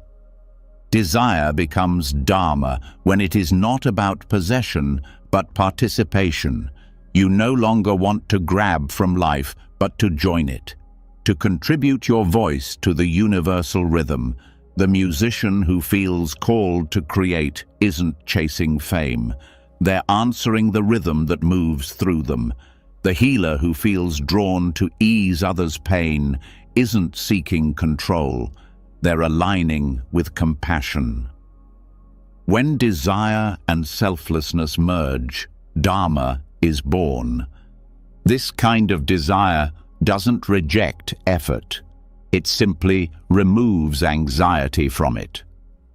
Desire becomes Dharma when it is not about possession, but participation. You no longer want to grab from life, but to join it. To contribute your voice to the universal rhythm. The musician who feels called to create isn't chasing fame. They're answering the rhythm that moves through them. The healer who feels drawn to ease others' pain isn't seeking control. They're aligning with compassion. When desire and selflessness merge, Dharma is born. This kind of desire doesn't reject effort. It simply removes anxiety from it.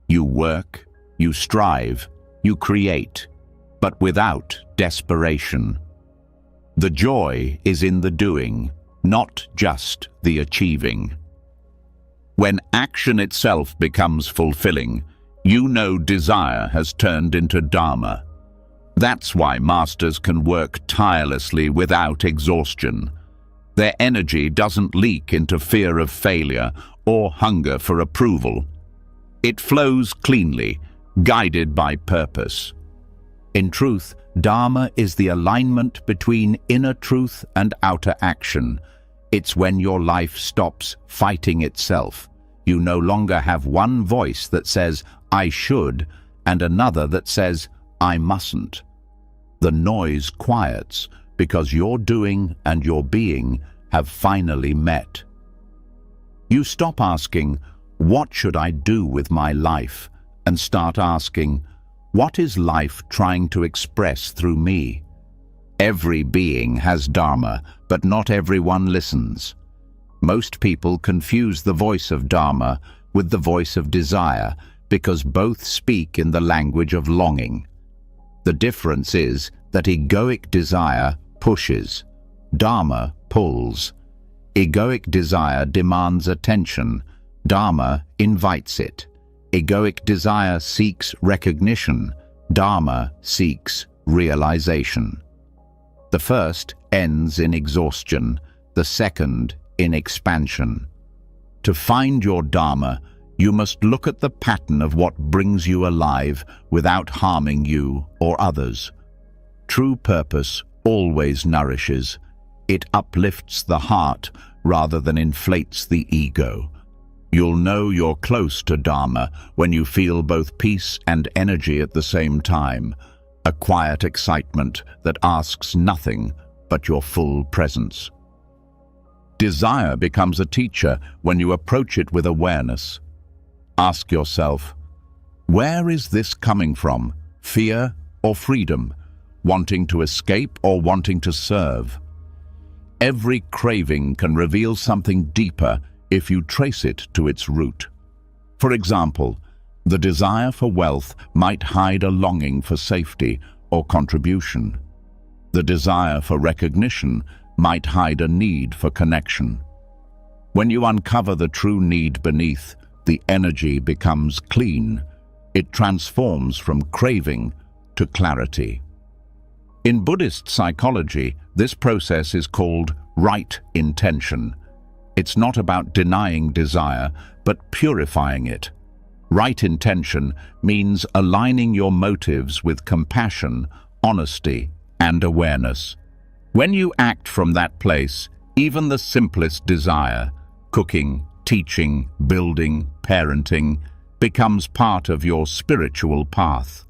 You work, you strive, you create, but without desperation. The joy is in the doing, not just the achieving. When action itself becomes fulfilling, you know desire has turned into Dharma. That's why masters can work tirelessly without exhaustion. Their energy doesn't leak into fear of failure or hunger for approval. It flows cleanly, guided by purpose. In truth, Dharma is the alignment between inner truth and outer action. It's when your life stops fighting itself. You no longer have one voice that says, I should, and another that says, I mustn't. The noise quiets because your doing and your being have finally met. You stop asking, what should I do with my life? And start asking, what is life trying to express through me? Every being has Dharma, but not everyone listens. Most people confuse the voice of Dharma with the voice of desire because both speak in the language of longing. The difference is that egoic desire pushes, Dharma pulls. Egoic desire demands attention, Dharma invites it. Egoic desire seeks recognition, Dharma seeks realization. The first ends in exhaustion, the second in expansion. To find your Dharma, you must look at the pattern of what brings you alive without harming you or others. True purpose always nourishes. It uplifts the heart rather than inflates the ego. You'll know you're close to Dharma when you feel both peace and energy at the same time, a quiet excitement that asks nothing but your full presence. Desire becomes a teacher when you approach it with awareness. Ask yourself, where is this coming from? Fear or freedom? Wanting to escape or wanting to serve? Every craving can reveal something deeper if you trace it to its root. For example, the desire for wealth might hide a longing for safety or contribution. The desire for recognition might hide a need for connection. When you uncover the true need beneath, the energy becomes clean. It transforms from craving to clarity. In Buddhist psychology, this process is called right intention. It's not about denying desire, but purifying it. Right intention means aligning your motives with compassion, honesty, and awareness. When you act from that place, even the simplest desire, cooking, teaching, building, parenting, becomes part of your spiritual path.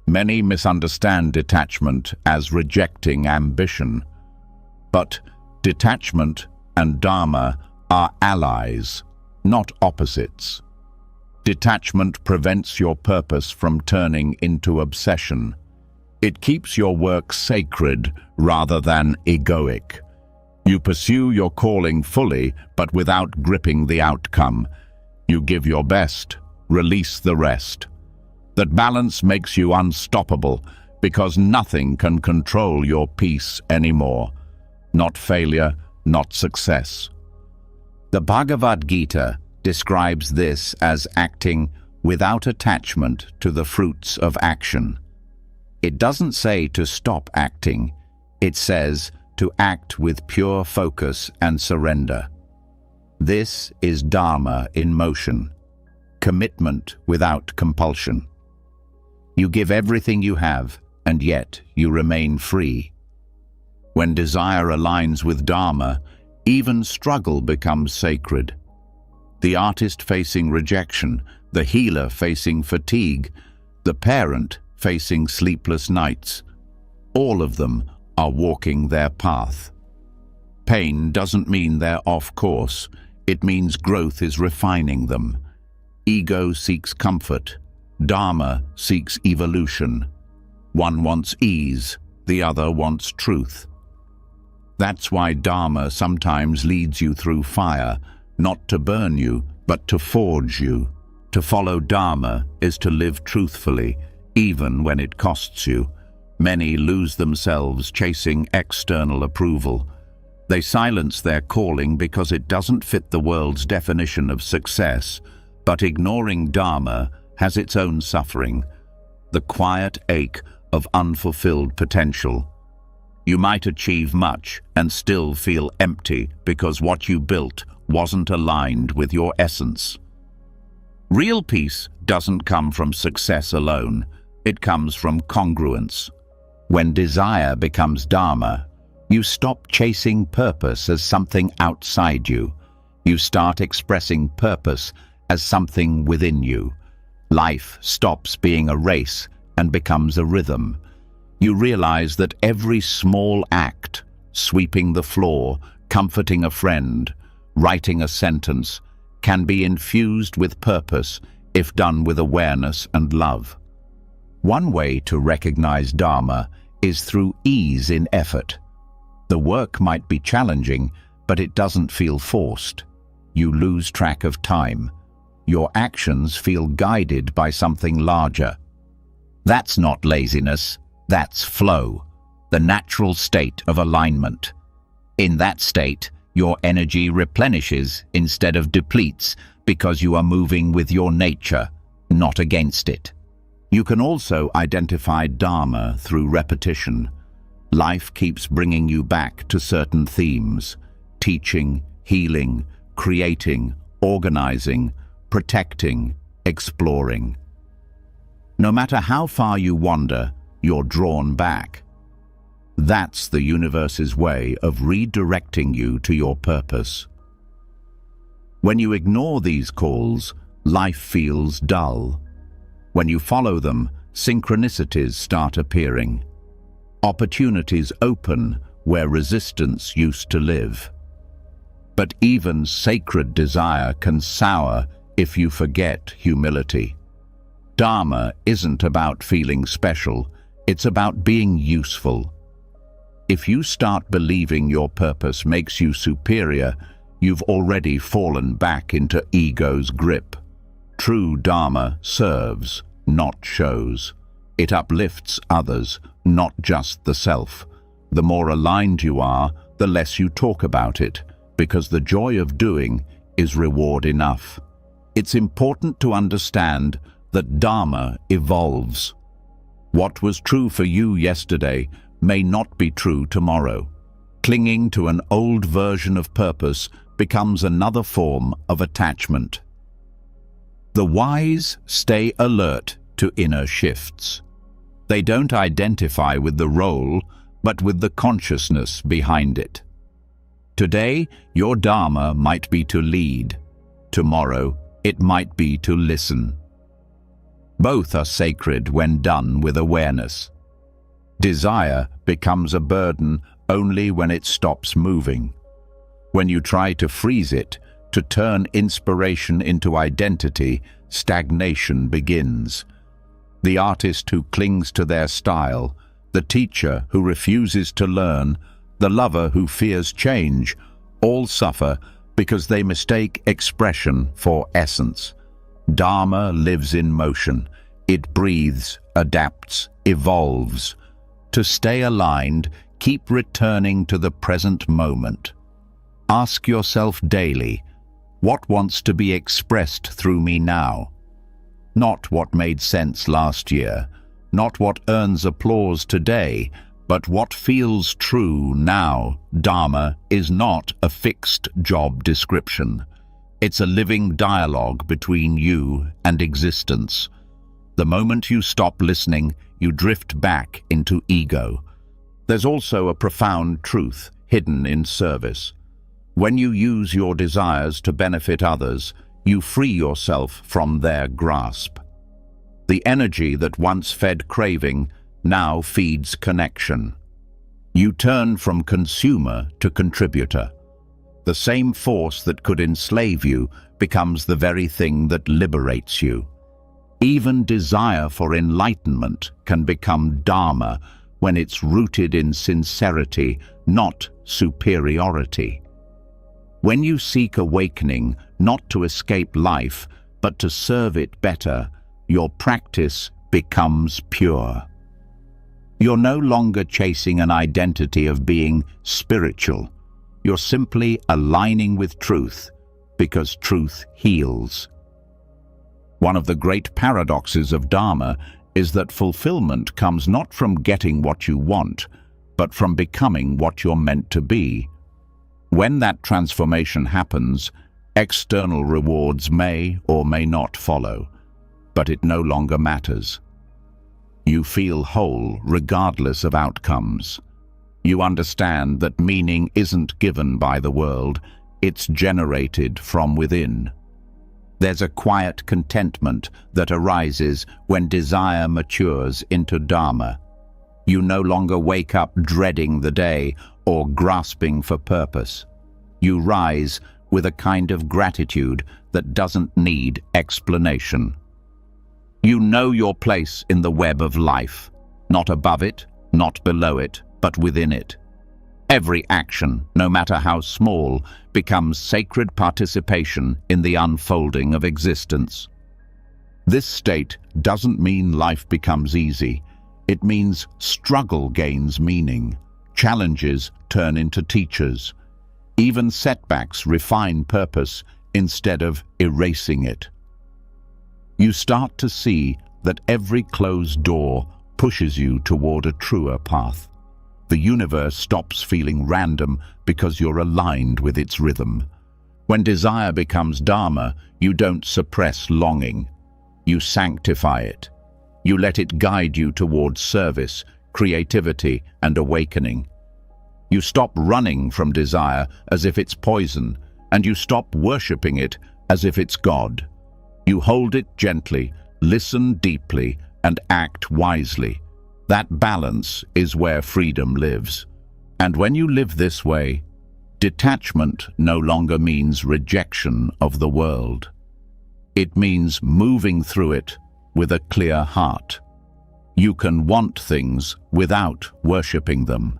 Many misunderstand detachment as rejecting ambition, but detachment and Dharma are allies, not opposites. Detachment prevents your purpose from turning into obsession. It keeps your work sacred rather than egoic. You pursue your calling fully, but without gripping the outcome. You give your best, release the rest. That balance makes you unstoppable, because nothing can control your peace anymore. Not failure, not success. The Bhagavad Gita describes this as acting without attachment to the fruits of action. It doesn't say to stop acting, it says to act with pure focus and surrender. This is Dharma in motion, commitment without compulsion. You give everything you have, and yet you remain free. When desire aligns with Dharma, even struggle becomes sacred. The artist facing rejection, the healer facing fatigue, the parent facing sleepless nights, all of them are walking their path. Pain doesn't mean they're off course, it means growth is refining them. Ego seeks comfort, Dharma seeks evolution. One wants ease, the other wants truth. That's why Dharma sometimes leads you through fire, not to burn you, but to forge you. To follow Dharma is to live truthfully, even when it costs you. Many lose themselves chasing external approval. They silence their calling because it doesn't fit the world's definition of success, but ignoring Dharma has its own suffering, the quiet ache of unfulfilled potential. You might achieve much and still feel empty because what you built wasn't aligned with your essence. Real peace doesn't come from success alone, it comes from congruence. When desire becomes Dharma, you stop chasing purpose as something outside you. You start expressing purpose as something within you. Life stops being a race and becomes a rhythm. You realize that every small act, sweeping the floor, comforting a friend, writing a sentence, can be infused with purpose if done with awareness and love. One way to recognize Dharma is through ease in effort. The work might be challenging, but it doesn't feel forced. You lose track of time. Your actions feel guided by something larger. That's not laziness, that's flow, the natural state of alignment. In that state, your energy replenishes instead of depletes because you are moving with your nature, not against it. You can also identify Dharma through repetition. Life keeps bringing you back to certain themes: teaching, healing, creating, organizing, protecting, exploring. No matter how far you wander, you're drawn back. That's the universe's way of redirecting you to your purpose. When you ignore these calls, life feels dull. When you follow them, synchronicities start appearing. Opportunities open where resistance used to live. But even sacred desire can sour if you forget humility. Dharma isn't about feeling special, it's about being useful. If you start believing your purpose makes you superior, you've already fallen back into ego's grip. True Dharma serves, not shows. It uplifts others, not just the self. The more aligned you are, the less you talk about it, because the joy of doing is reward enough. It's important to understand that Dharma evolves. What was true for you yesterday may not be true tomorrow. Clinging to an old version of purpose becomes another form of attachment. The wise stay alert to inner shifts. They don't identify with the role, but with the consciousness behind it. Today, your Dharma might be to lead. Tomorrow, it might be to listen. Both are sacred when done with awareness. Desire becomes a burden only when it stops moving. When you try to freeze it, to turn inspiration into identity, stagnation begins. The artist who clings to their style, the teacher who refuses to learn, the lover who fears change, all suffer because they mistake expression for essence. Dharma lives in motion. It breathes, adapts, evolves. To stay aligned, keep returning to the present moment. Ask yourself daily, what wants to be expressed through me now? Not what made sense last year, not what earns applause today, but what feels true now. Dharma is not a fixed job description. It's a living dialogue between you and existence. The moment you stop listening, you drift back into ego. There's also a profound truth hidden in service. When you use your desires to benefit others, you free yourself from their grasp. The energy that once fed craving now feeds connection. You turn from consumer to contributor. The same force that could enslave you becomes the very thing that liberates you. Even desire for enlightenment can become Dharma when it's rooted in sincerity, not superiority. When you seek awakening, not to escape life, but to serve it better, your practice becomes pure. You're no longer chasing an identity of being spiritual. You're simply aligning with truth, because truth heals. One of the great paradoxes of Dharma is that fulfillment comes not from getting what you want, but from becoming what you're meant to be. When that transformation happens, external rewards may or may not follow, but it no longer matters. You feel whole regardless of outcomes. You understand that meaning isn't given by the world, it's generated from within. There's a quiet contentment that arises when desire matures into Dharma. You no longer wake up dreading the day or grasping for purpose. You rise with a kind of gratitude that doesn't need explanation. You know your place in the web of life, not above it, not below it, but within it. Every action, no matter how small, becomes sacred participation in the unfolding of existence. This state doesn't mean life becomes easy. It means struggle gains meaning. Challenges turn into teachers. Even setbacks refine purpose instead of erasing it. You start to see that every closed door pushes you toward a truer path. The universe stops feeling random because you're aligned with its rhythm. When desire becomes Dharma, you don't suppress longing. You sanctify it. You let it guide you towards service, creativity, and awakening. You stop running from desire as if it's poison, and you stop worshipping it as if it's God. You hold it gently, listen deeply, and act wisely. That balance is where freedom lives. And when you live this way, detachment no longer means rejection of the world. It means moving through it with a clear heart. You can want things without worshipping them.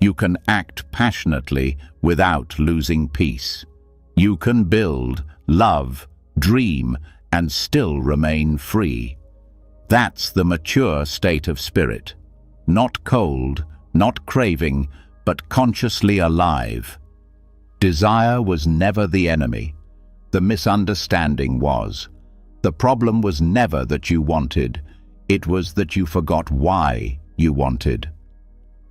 You can act passionately without losing peace. You can build, love, dream, and still remain free. That's the mature state of spirit. Not cold, not craving, but consciously alive. Desire was never the enemy. The misunderstanding was. The problem was never that you wanted. It was that you forgot why you wanted.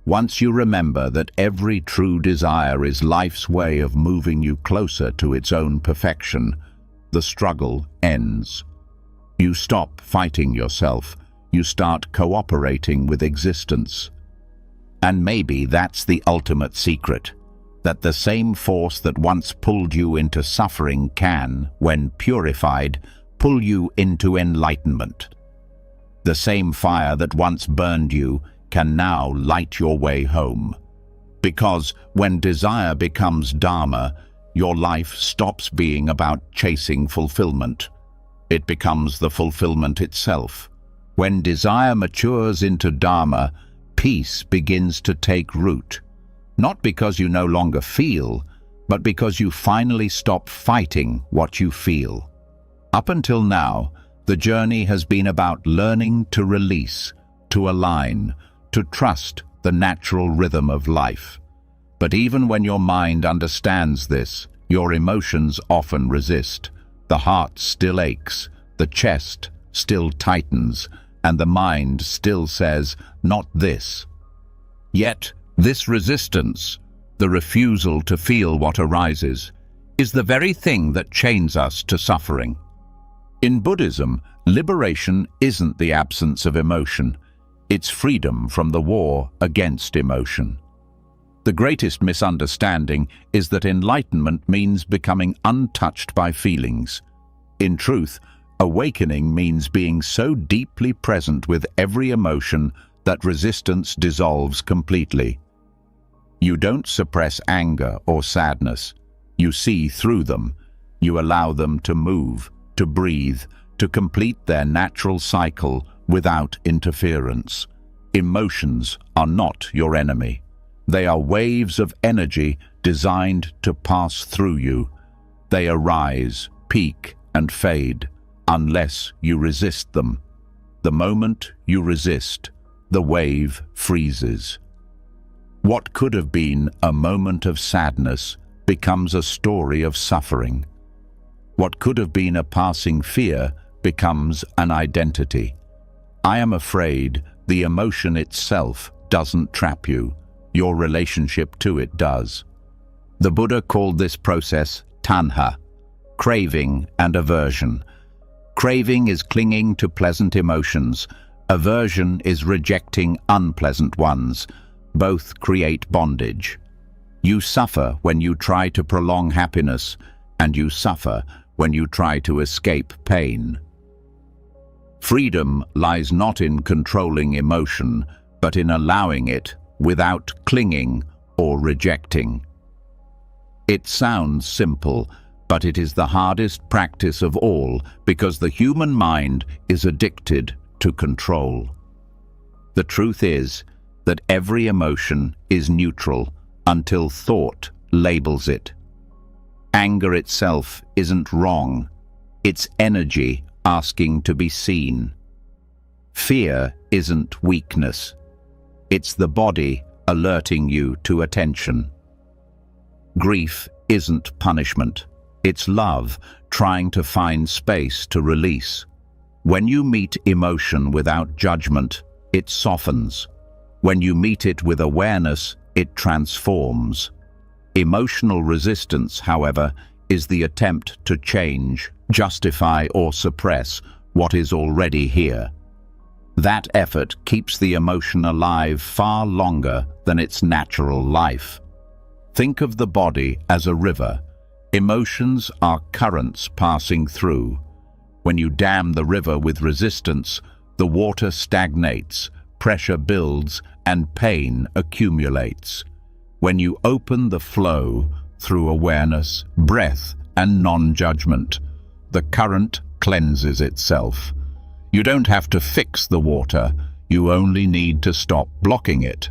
Once you remember that every true desire is life's way of moving you closer to its own perfection, the struggle ends. You stop fighting yourself. you start cooperating with existence. And maybe that's the ultimate secret, that the same force that once pulled you into suffering can, when purified, pull you into enlightenment. The same fire that once burned you can now light your way home. Because when desire becomes Dharma, your life stops being about chasing fulfillment. It becomes the fulfillment itself. When desire matures into Dharma, peace begins to take root. Not because you no longer feel, but because you finally stop fighting what you feel. Up until now, the journey has been about learning to release, to align, to trust the natural rhythm of life. But even when your mind understands this, your emotions often resist. The heart still aches, the chest still tightens, and the mind still says, "Not this." Yet, this resistance, the refusal to feel what arises, is the very thing that chains us to suffering. In Buddhism, liberation isn't the absence of emotion, it's freedom from the war against emotion. The greatest misunderstanding is that enlightenment means becoming untouched by feelings. In truth, awakening means being so deeply present with every emotion that resistance dissolves completely. You don't suppress anger or sadness. You see through them. You allow them to move, to breathe, to complete their natural cycle without interference. Emotions are not your enemy. They are waves of energy designed to pass through you. They arise, peak, and fade, unless you resist them. The moment you resist, the wave freezes. What could have been a moment of sadness becomes a story of suffering. What could have been a passing fear becomes an identity. I am afraid the emotion itself doesn't trap you. Your relationship to it does. The Buddha called this process tanha, craving and aversion. Craving is clinging to pleasant emotions. Aversion is rejecting unpleasant ones. Both create bondage. You suffer when you try to prolong happiness, and you suffer when you try to escape pain. Freedom lies not in controlling emotion, but in allowing it without clinging or rejecting. It sounds simple, but it is the hardest practice of all because the human mind is addicted to control. The truth is that every emotion is neutral until thought labels it. Anger itself isn't wrong. It's energy asking to be seen. Fear isn't weakness. It's the body alerting you to attention. Grief isn't punishment. It's love trying to find space to release. When you meet emotion without judgment, it softens. When you meet it with awareness, it transforms. Emotional resistance, however, is the attempt to change, justify, or suppress what is already here. That effort keeps the emotion alive far longer than its natural life. Think of the body as a river. Emotions are currents passing through. When you dam the river with resistance, the water stagnates, pressure builds, and pain accumulates. When you open the flow through awareness, breath, and non-judgment, the current cleanses itself. You don't have to fix the water, you only need to stop blocking it.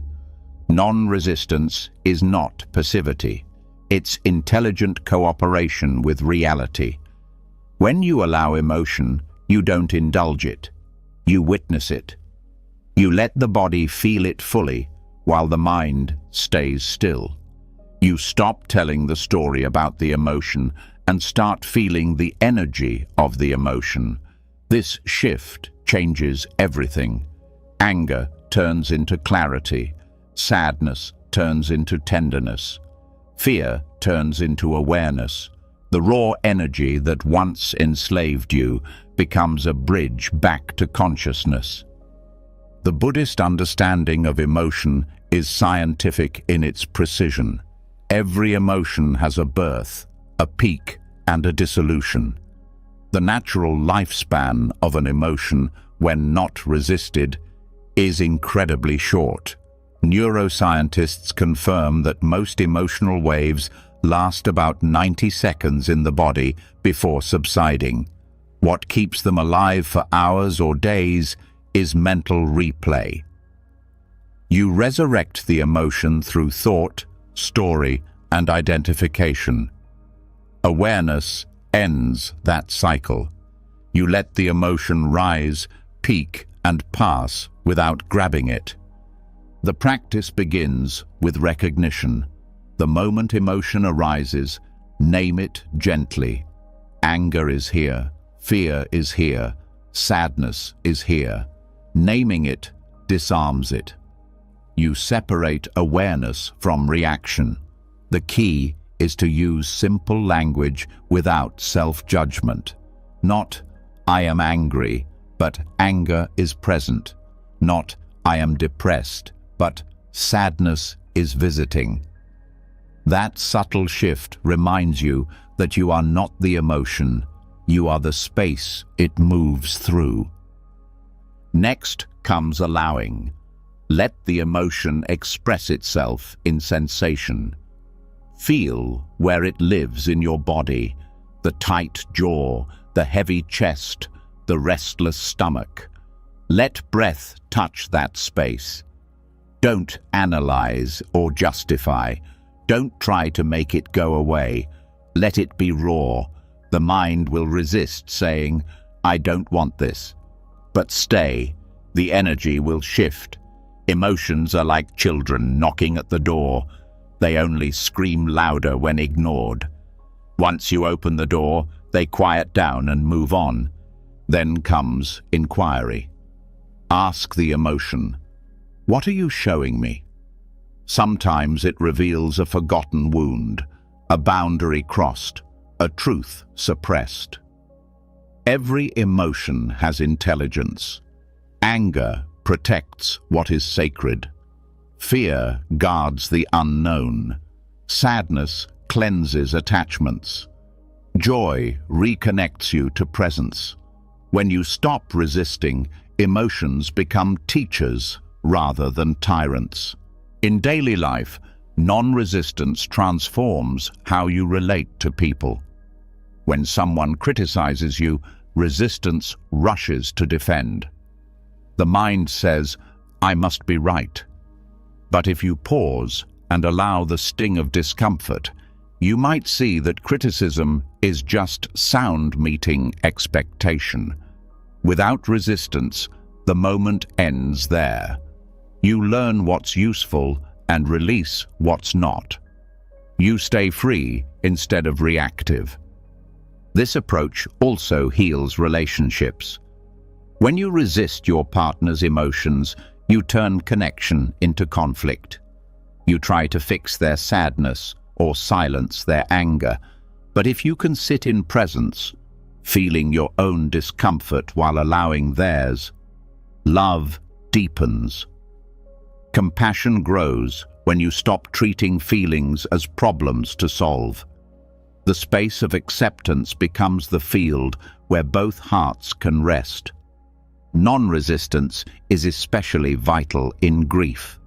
Non-resistance is not passivity. It's intelligent cooperation with reality. When you allow emotion, you don't indulge it. You witness it. You let the body feel it fully, while the mind stays still. You stop telling the story about the emotion and start feeling the energy of the emotion. This shift changes everything. Anger turns into clarity. Sadness turns into tenderness. Fear turns into awareness. The raw energy that once enslaved you becomes a bridge back to consciousness. The Buddhist understanding of emotion is scientific in its precision. Every emotion has a birth, a peak, and a dissolution. The natural lifespan of an emotion, when not resisted, is incredibly short. Neuroscientists confirm that most emotional waves last about 90 seconds in the body before subsiding. What keeps them alive for hours or days is mental replay. You resurrect the emotion through thought, story, and identification. Awareness ends that cycle. You let the emotion rise, peak, and pass without grabbing it. The practice begins with recognition. The moment emotion arises, name it gently. Anger is here, fear is here, sadness is here. Naming it disarms it. You separate awareness from reaction. The key is to use simple language without self-judgment. Not, "I am angry," but "anger is present." Not, "I am depressed," but "sadness is visiting." That subtle shift reminds you that you are not the emotion, you are the space it moves through. Next comes allowing. Let the emotion express itself in sensation. Feel where it lives in your body, the tight jaw, the heavy chest, the restless stomach. Let breath touch that space. Don't analyze or justify. Don't try to make it go away. Let it be raw. The mind will resist, saying, "I don't want this." But stay. The energy will shift. Emotions are like children knocking at the door. They only scream louder when ignored. Once you open the door, they quiet down and move on. Then comes inquiry. Ask the emotion, "What are you showing me?" Sometimes it reveals a forgotten wound, a boundary crossed, a truth suppressed. Every emotion has intelligence. Anger protects what is sacred. Fear guards the unknown. Sadness cleanses attachments. Joy reconnects you to presence. When you stop resisting, emotions become teachers rather than tyrants. In daily life, non-resistance transforms how you relate to people. When someone criticizes you, resistance rushes to defend. The mind says, "I must be right." But if you pause and allow the sting of discomfort, you might see that criticism is just sound meeting expectation. Without resistance, the moment ends there. You learn what's useful and release what's not. You stay free instead of reactive. This approach also heals relationships. When you resist your partner's emotions, you turn connection into conflict. You try to fix their sadness or silence their anger. But if you can sit in presence, feeling your own discomfort while allowing theirs, love deepens. Compassion grows when you stop treating feelings as problems to solve. The space of acceptance becomes the field where both hearts can rest. Non-resistance is especially vital in grief.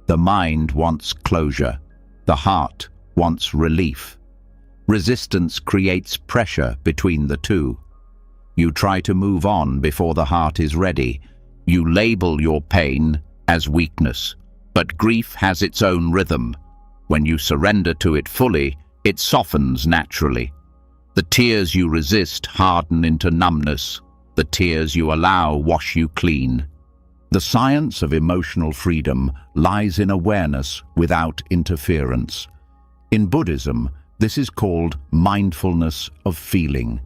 The mind wants closure. The heart wants relief. Resistance creates pressure between the two. You try to move on before the heart is ready. You label your pain as weakness. But grief has its own rhythm. When you surrender to it fully, it softens naturally. The tears you resist harden into numbness. The tears you allow wash you clean. The science of emotional freedom lies in awareness without interference. In Buddhism, this is called mindfulness of feeling.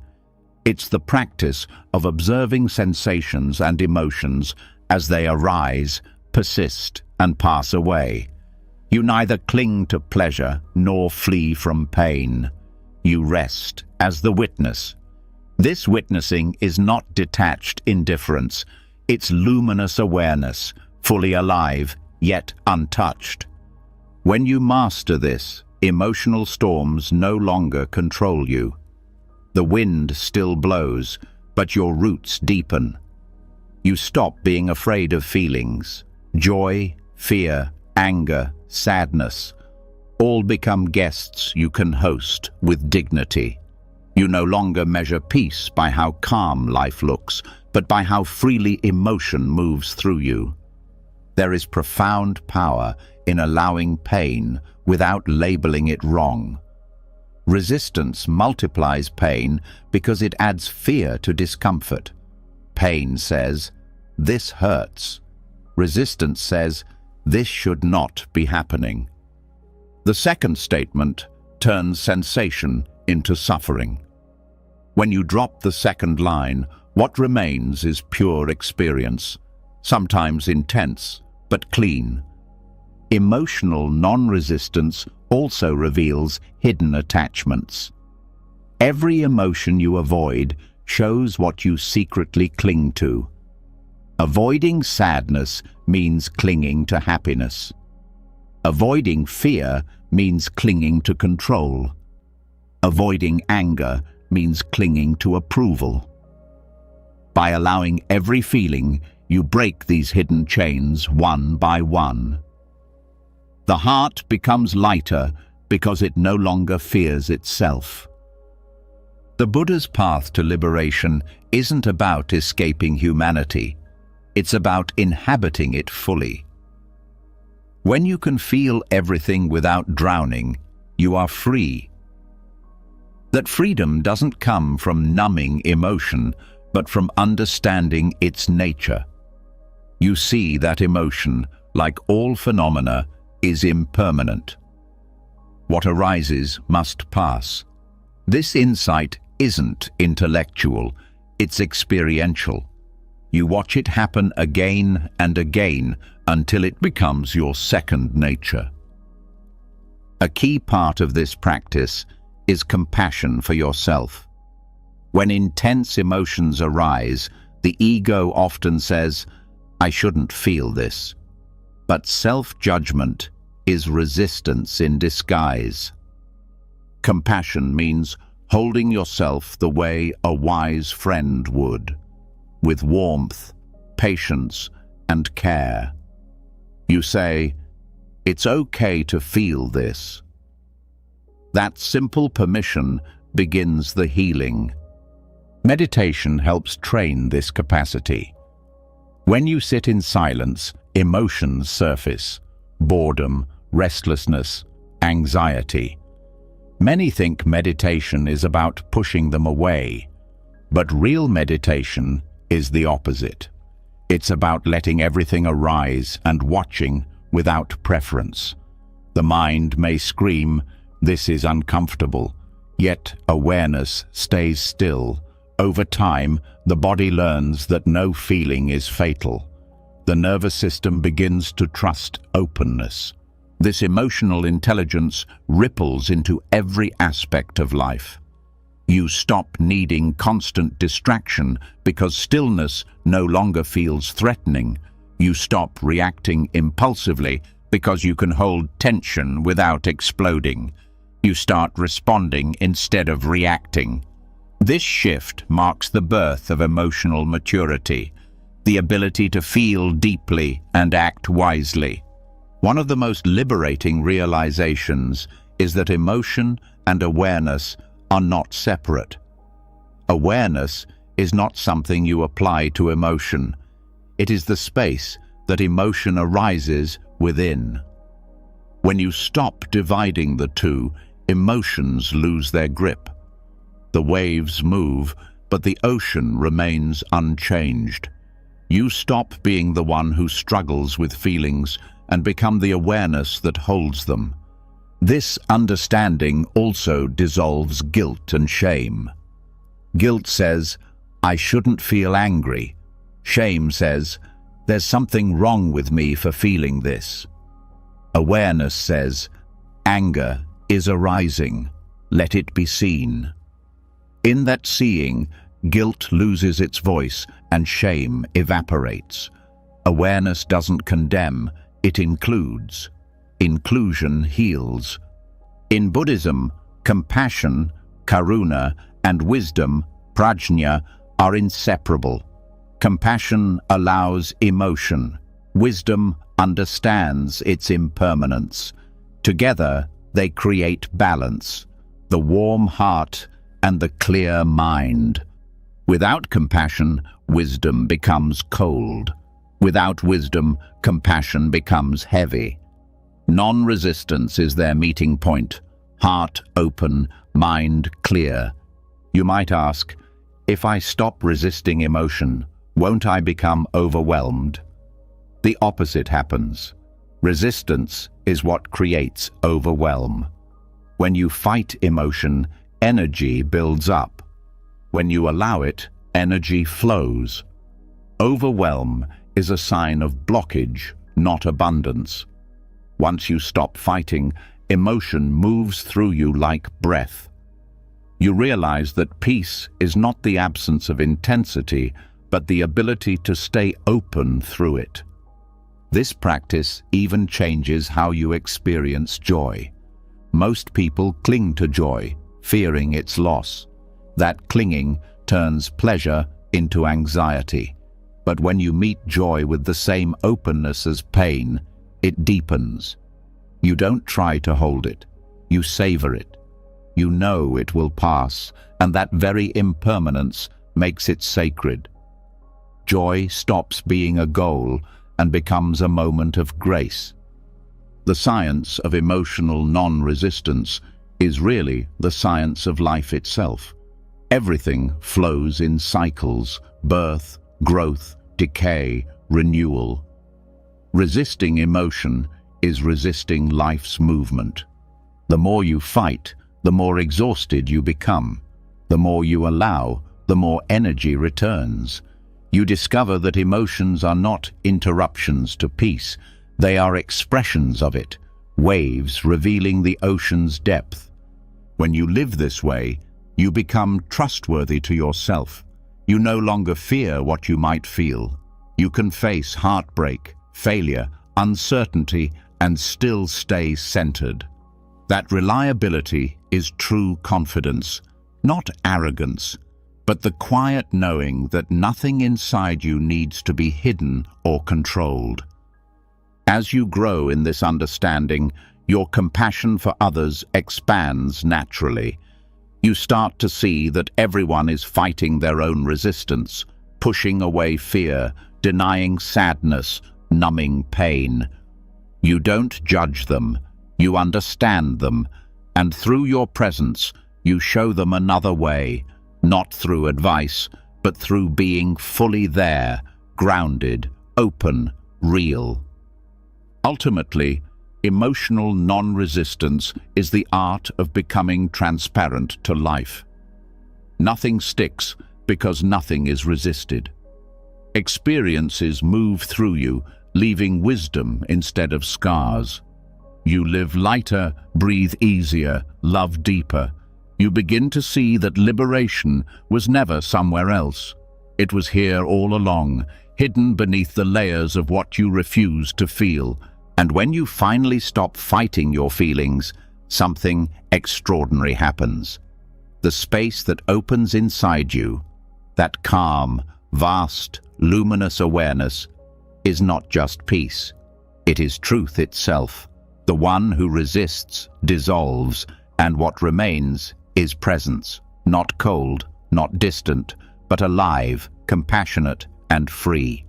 It's the practice of observing sensations and emotions as they arise, persist, and pass away. You neither cling to pleasure nor flee from pain. You rest as the witness. This witnessing is not detached indifference. It's luminous awareness, fully alive, yet untouched. When you master this, emotional storms no longer control you. The wind still blows, but your roots deepen. You stop being afraid of feelings. Joy, fear, anger, sadness, all become guests you can host with dignity. You no longer measure peace by how calm life looks, but by how freely emotion moves through you. There is profound power in allowing pain without labeling it wrong. Resistance multiplies pain because it adds fear to discomfort. Pain says, "This hurts." Resistance says, "This should not be happening." The second statement turns sensation into suffering. When you drop the second line, what remains is pure experience, sometimes intense, but clean. Emotional non-resistance also reveals hidden attachments. Every emotion you avoid shows what you secretly cling to. Avoiding sadness means clinging to happiness. Avoiding fear means clinging to control. Avoiding anger means clinging to approval. By allowing every feeling, you break these hidden chains one by one. The heart becomes lighter because it no longer fears itself. The Buddha's path to liberation isn't about escaping humanity. It's about inhabiting it fully. When you can feel everything without drowning, you are free. That freedom doesn't come from numbing emotion, but from understanding its nature. You see that emotion, like all phenomena, is impermanent. What arises must pass. This insight isn't intellectual, it's experiential. You watch it happen again and again until it becomes your second nature. A key part of this practice is compassion for yourself. When intense emotions arise, the ego often says, "I shouldn't feel this." But self-judgment is resistance in disguise. Compassion means holding yourself the way a wise friend would, with warmth, patience, and care. You say, "It's okay to feel this." That simple permission begins the healing. Meditation helps train this capacity. When you sit in silence, emotions surface: boredom, restlessness, anxiety. Many think meditation is about pushing them away, but real meditation is the opposite. It's about letting everything arise and watching without preference. The mind may scream, "This is uncomfortable," yet awareness stays still. Over time, the body learns that no feeling is fatal. The nervous system begins to trust openness. This emotional intelligence ripples into every aspect of life. You stop needing constant distraction because stillness no longer feels threatening. You stop reacting impulsively because you can hold tension without exploding. You start responding instead of reacting. This shift marks the birth of emotional maturity, the ability to feel deeply and act wisely. One of the most liberating realizations is that emotion and awareness are not separate. Awareness is not something you apply to emotion. It is the space that emotion arises within. When you stop dividing the two, emotions lose their grip. The waves move, but the ocean remains unchanged. You stop being the one who struggles with feelings and become the awareness that holds them. This understanding also dissolves guilt and shame. Guilt says, "I shouldn't feel angry." Shame says, "There's something wrong with me for feeling this." Awareness says, "Anger is arising. Let it be seen." In that seeing, guilt loses its voice and shame evaporates. Awareness doesn't condemn, it includes. Inclusion heals. In Buddhism, compassion, karuna, and wisdom, prajna, are inseparable. Compassion allows emotion. Wisdom understands its impermanence. Together, they create balance, the warm heart and the clear mind. Without compassion, wisdom becomes cold. Without wisdom, compassion becomes heavy. Non-resistance is their meeting point. Heart open, mind clear. You might ask, if I stop resisting emotion, won't I become overwhelmed? The opposite happens. Resistance is what creates overwhelm. When you fight emotion, energy builds up. When you allow it, energy flows. Overwhelm is a sign of blockage, not abundance. Once you stop fighting, emotion moves through you like breath. You realize that peace is not the absence of intensity, but the ability to stay open through it. This practice even changes how you experience joy. Most people cling to joy, fearing its loss. That clinging turns pleasure into anxiety. But when you meet joy with the same openness as pain, it deepens. You don't try to hold it. You savor it. You know it will pass, and that very impermanence makes it sacred. Joy stops being a goal and becomes a moment of grace. The science of emotional non-resistance is really the science of life itself. Everything flows in cycles: birth, growth, decay, renewal. Resisting emotion is resisting life's movement. The more you fight, the more exhausted you become. The more you allow, the more energy returns. You discover that emotions are not interruptions to peace. They are expressions of it, waves revealing the ocean's depth. When you live this way, you become trustworthy to yourself. You no longer fear what you might feel. You can face heartbreak, failure, uncertainty, and still stay centered. That reliability is true confidence, not arrogance, but the quiet knowing that nothing inside you needs to be hidden or controlled. As you grow in this understanding, your compassion for others expands naturally. You start to see that everyone is fighting their own resistance, pushing away fear, denying sadness, numbing pain. You don't judge them, you understand them, and through your presence, you show them another way, not through advice, but through being fully there, grounded, open, real. Ultimately, emotional non-resistance is the art of becoming transparent to life. Nothing sticks because nothing is resisted. Experiences move through you, leaving wisdom instead of scars. You live lighter, breathe easier, love deeper. You begin to see that liberation was never somewhere else. It was here all along, hidden beneath the layers of what you refused to feel. And when you finally stop fighting your feelings, something extraordinary happens. The space that opens inside you, that calm, vast, luminous awareness, is not just peace. It is truth itself. The one who resists dissolves, and what remains is presence, not cold, not distant, but alive, compassionate, and free.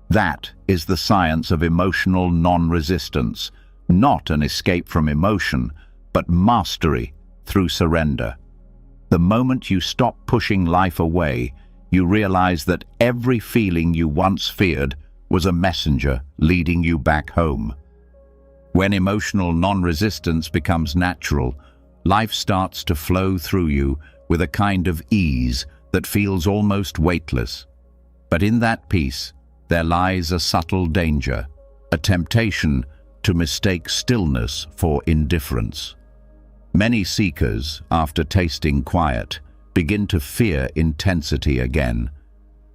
That is the science of emotional non-resistance, not an escape from emotion, but mastery through surrender. The moment you stop pushing life away, you realize that every feeling you once feared was a messenger leading you back home. When emotional non-resistance becomes natural, life starts to flow through you with a kind of ease that feels almost weightless. But in that peace, there lies a subtle danger, a temptation to mistake stillness for indifference. Many seekers, after tasting quiet, begin to fear intensity again.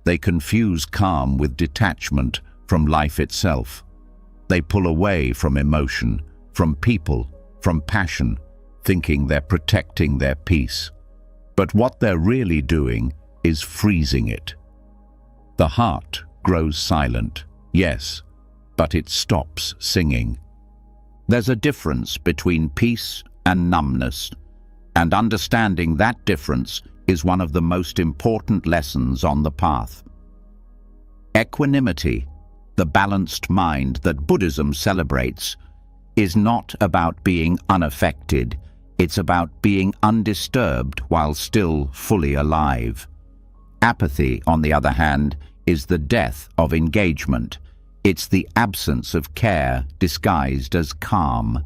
They confuse calm with detachment from life itself. They pull away from emotion, from people, from passion, thinking they're protecting their peace. But what they're really doing is freezing it. The heart grows silent, yes, but it stops singing. There's a difference between peace and numbness, and understanding that difference is one of the most important lessons on the path. Equanimity, the balanced mind that Buddhism celebrates, is not about being unaffected. It's about being undisturbed while still fully alive. Apathy, on the other hand, is the death of engagement. It's the absence of care disguised as calm.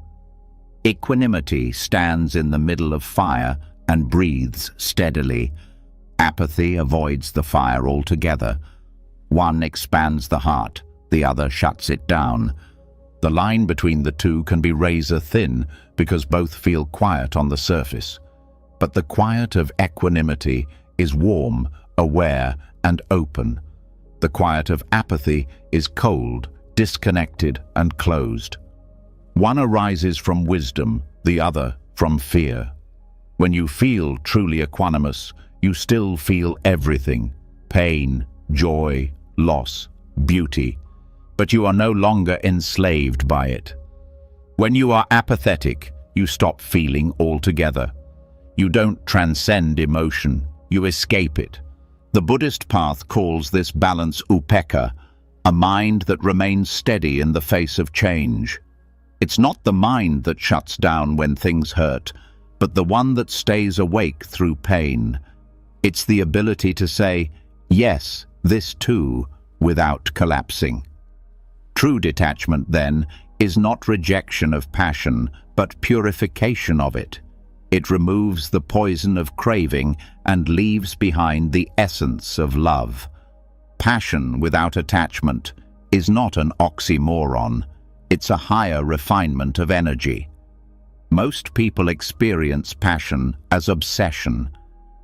Equanimity stands in the middle of fire and breathes steadily. Apathy avoids the fire altogether. One expands the heart, the other shuts it down. The line between the two can be razor thin because both feel quiet on the surface. But the quiet of equanimity is warm, aware, and open. The quiet of apathy is cold, disconnected, and closed. One arises from wisdom, the other from fear. When you feel truly equanimous, you still feel everything: pain, joy, loss, beauty. But you are no longer enslaved by it. When you are apathetic, you stop feeling altogether. You don't transcend emotion, you escape it. The Buddhist path calls this balance upekkha, a mind that remains steady in the face of change. It's not the mind that shuts down when things hurt, but the one that stays awake through pain. It's the ability to say, yes, this too, without collapsing. True detachment, then, is not rejection of passion, but purification of it. It removes the poison of craving and leaves behind the essence of love. Passion without attachment is not an oxymoron. It's a higher refinement of energy. Most people experience passion as obsession,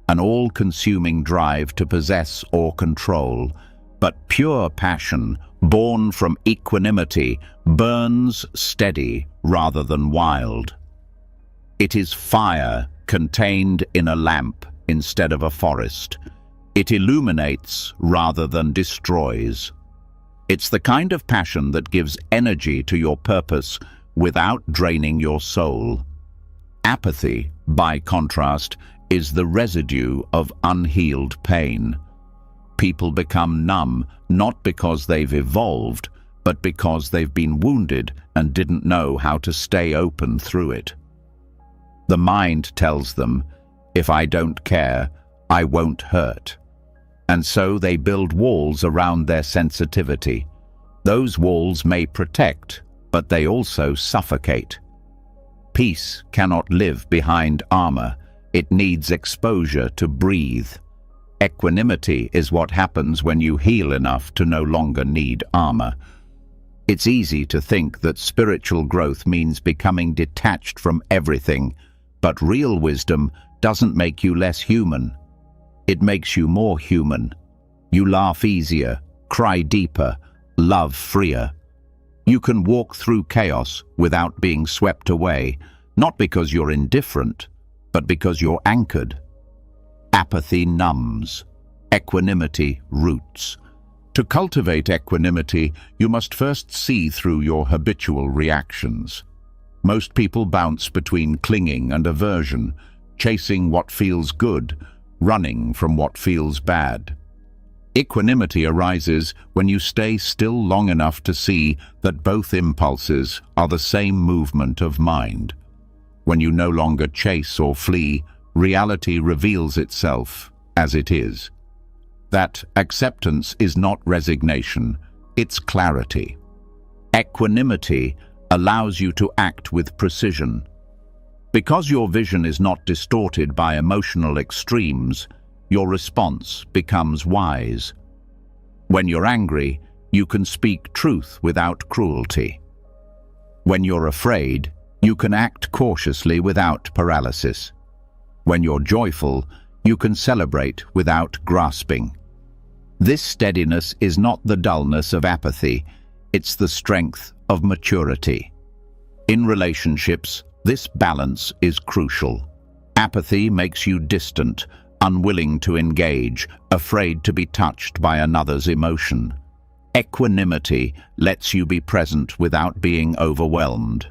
an all-consuming drive to possess or control. But pure passion, born from equanimity, burns steady rather than wild. It is fire contained in a lamp instead of a forest. It illuminates rather than destroys. It's the kind of passion that gives energy to your purpose without draining your soul. Apathy, by contrast, is the residue of unhealed pain. People become numb not because they've evolved, but because they've been wounded and didn't know how to stay open through it. The mind tells them, if I don't care, I won't hurt. And so they build walls around their sensitivity. Those walls may protect, but they also suffocate. Peace cannot live behind armor. It needs exposure to breathe. Equanimity is what happens when you heal enough to no longer need armor. It's easy to think that spiritual growth means becoming detached from everything, but real wisdom doesn't make you less human. It makes you more human. You laugh easier, cry deeper, love freer. You can walk through chaos without being swept away, not because you're indifferent, but because you're anchored. Apathy numbs. Equanimity roots. To cultivate equanimity, you must first see through your habitual reactions. Most people bounce between clinging and aversion, chasing what feels good, running from what feels bad. Equanimity arises when you stay still long enough to see that both impulses are the same movement of mind. When you no longer chase or flee, reality reveals itself as it is. That acceptance is not resignation, it's clarity. Equanimity allows you to act with precision. Because your vision is not distorted by emotional extremes, your response becomes wise. When you're angry, you can speak truth without cruelty. When you're afraid, you can act cautiously without paralysis. When you're joyful, You can celebrate without grasping. This steadiness is not the dullness of apathy, it's the strength of maturity. In relationships, this balance is crucial. Apathy makes you distant, unwilling to engage, afraid to be touched by another's emotion. Equanimity lets you be present without being overwhelmed.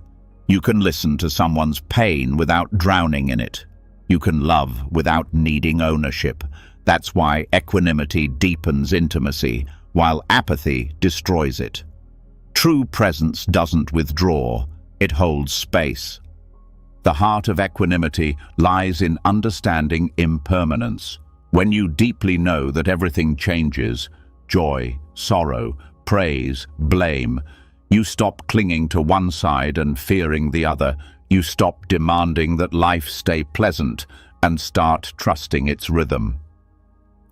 You can listen to someone's pain without drowning in it. You can love without needing ownership. That's why equanimity deepens intimacy, while apathy destroys it. True presence doesn't withdraw, it holds space. The heart of equanimity lies in understanding impermanence. When you deeply know that everything changes, joy, sorrow, praise, blame, you stop clinging to one side and fearing the other. You stop demanding that life stay pleasant and start trusting its rhythm.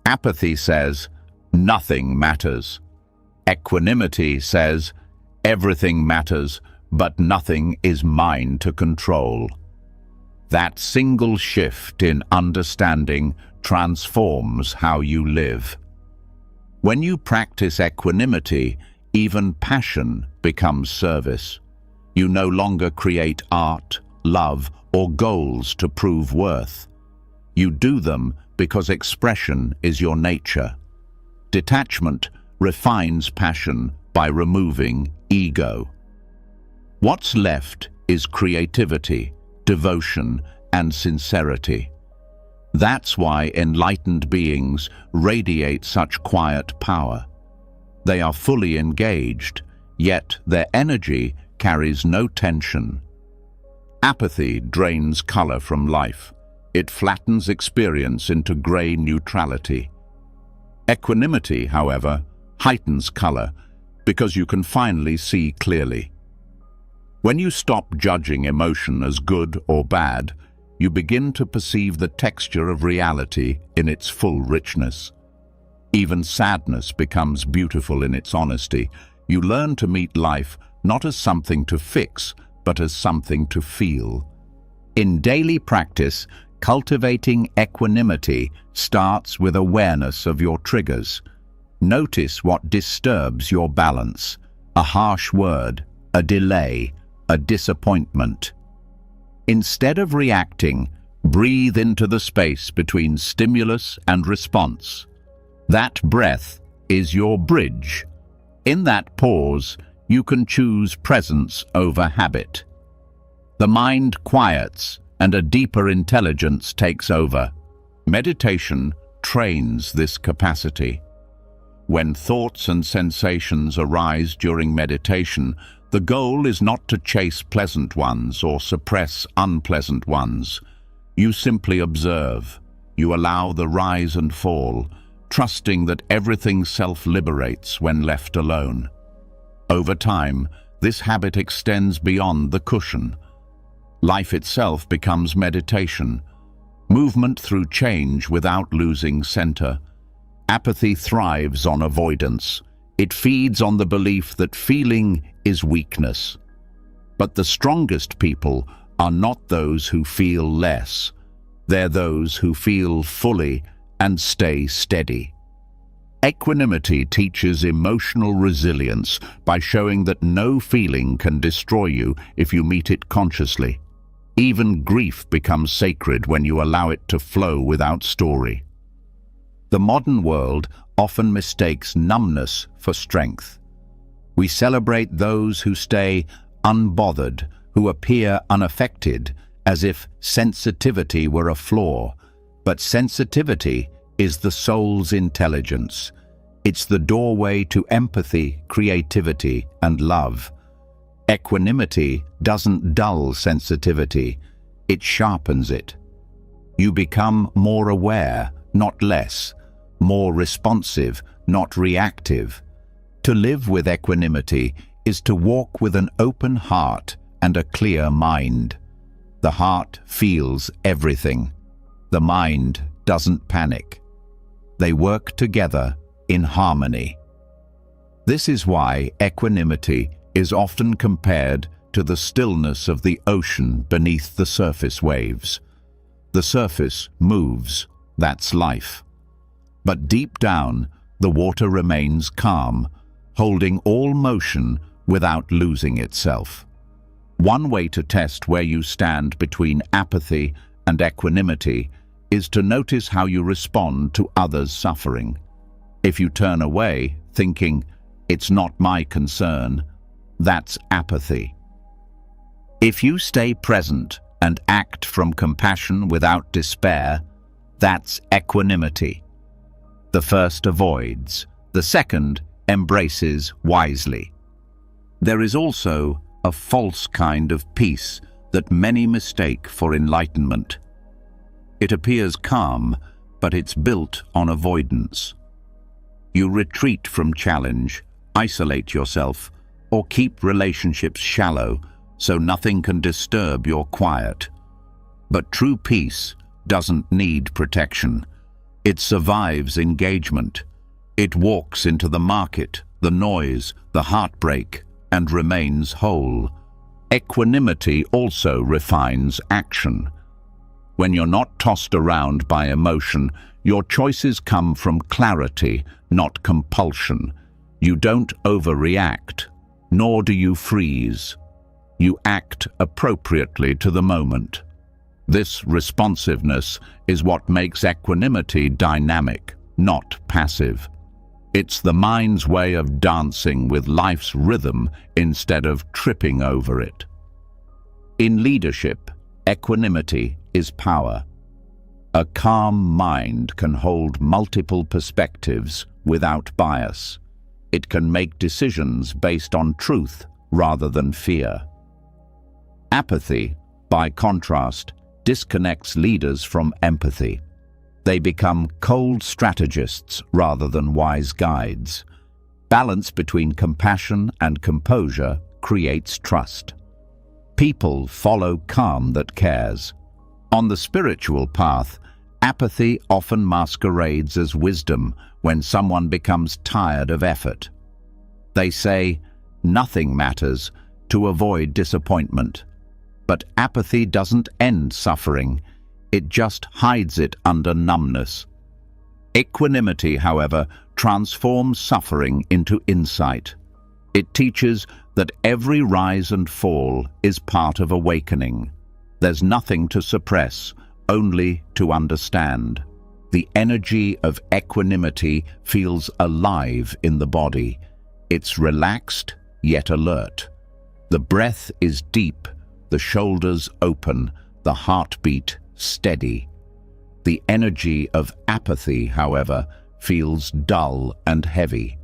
Apathy says, nothing matters. Equanimity says, everything matters, but nothing is mine to control. That single shift in understanding transforms how you live. When you practice equanimity, even passion becomes service. You no longer create art, love, or goals to prove worth. You do them because expression is your nature. Detachment refines passion by removing ego. What's left is creativity, devotion, and sincerity. That's why enlightened beings radiate such quiet power. They are fully engaged, yet their energy carries no tension. Apathy drains color from life. It flattens experience into gray neutrality. Equanimity, however, heightens color because you can finally see clearly. When you stop judging emotion as good or bad, you begin to perceive the texture of reality in its full richness. Even sadness becomes beautiful in its honesty. You learn to meet life not as something to fix, but as something to feel. In daily practice, cultivating equanimity starts with awareness of your triggers. Notice what disturbs your balance: a harsh word, a delay, a disappointment. Instead of reacting, breathe into the space between stimulus and response. That breath is your bridge. In that pause, you can choose presence over habit. The mind quiets and a deeper intelligence takes over. Meditation trains this capacity. When thoughts and sensations arise during meditation, the goal is not to chase pleasant ones or suppress unpleasant ones. You simply observe. You allow the rise and fall, trusting that everything self-liberates when left alone. Over time, this habit extends beyond the cushion. Life itself becomes meditation, movement through change without losing center. Apathy thrives on avoidance. It feeds on the belief that feeling is weakness. But the strongest people are not those who feel less. They're those who feel fully and stay steady. Equanimity teaches emotional resilience by showing that no feeling can destroy you if you meet it consciously. Even grief becomes sacred when you allow it to flow without story. The modern world often mistakes numbness for strength. We celebrate those who stay unbothered, who appear unaffected, as if sensitivity were a flaw. But sensitivity is the soul's intelligence. It's the doorway to empathy, creativity, and love. Equanimity doesn't dull sensitivity, it sharpens it. You become more aware, not less, more responsive, not reactive. To live with equanimity is to walk with an open heart and a clear mind. The heart feels everything. The mind doesn't panic. They work together in harmony. This is why equanimity is often compared to the stillness of the ocean beneath the surface waves. The surface moves, That's life. But deep down, the water remains calm, holding all motion without losing itself. One way to test where you stand between apathy and equanimity is to notice how you respond to others' suffering. If you turn away, thinking, "It's not my concern," that's apathy. If you stay present and act from compassion without despair, that's equanimity. The first avoids, the second embraces wisely. There is also a false kind of peace that many mistake for enlightenment. It appears calm, but it's built on avoidance. You retreat from challenge, isolate yourself, or keep relationships shallow so nothing can disturb your quiet. But true peace doesn't need protection. It survives engagement. It walks into the market, the noise, the heartbreak, and remains whole. Equanimity also refines action. When you're not tossed around by emotion, your choices come from clarity, not compulsion. You don't overreact, nor do you freeze. You act appropriately to the moment. This responsiveness is what makes equanimity dynamic, not passive. It's the mind's way of dancing with life's rhythm instead of tripping over it. In leadership, equanimity is power. A calm mind can hold multiple perspectives without bias. It can make decisions based on truth rather than fear. Apathy, by contrast, disconnects leaders from empathy. They become cold strategists rather than wise guides. Balance between compassion and composure creates trust. People follow calm that cares. On the spiritual path, apathy often masquerades as wisdom when someone becomes tired of effort. They say, "Nothing matters," to avoid disappointment. But apathy doesn't end suffering. It just hides it under numbness. Equanimity, however, transforms suffering into insight. It teaches that every rise and fall is part of awakening. There's nothing to suppress, only to understand. The energy of equanimity feels alive in the body. It's relaxed, yet alert. The breath is deep, the shoulders open, the heartbeat steady. The energy of apathy, however, feels dull and heavy.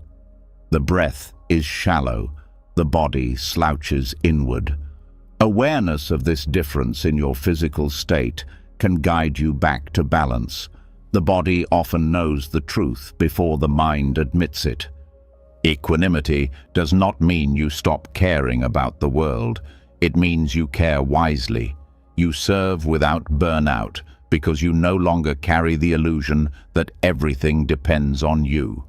The breath is shallow, the body slouches inward. Awareness of this difference in your physical state can guide you back to balance. The body often knows the truth before the mind admits it. Equanimity does not mean you stop caring about the world. It means you care wisely. You serve without burnout because you no longer carry the illusion that everything depends on you.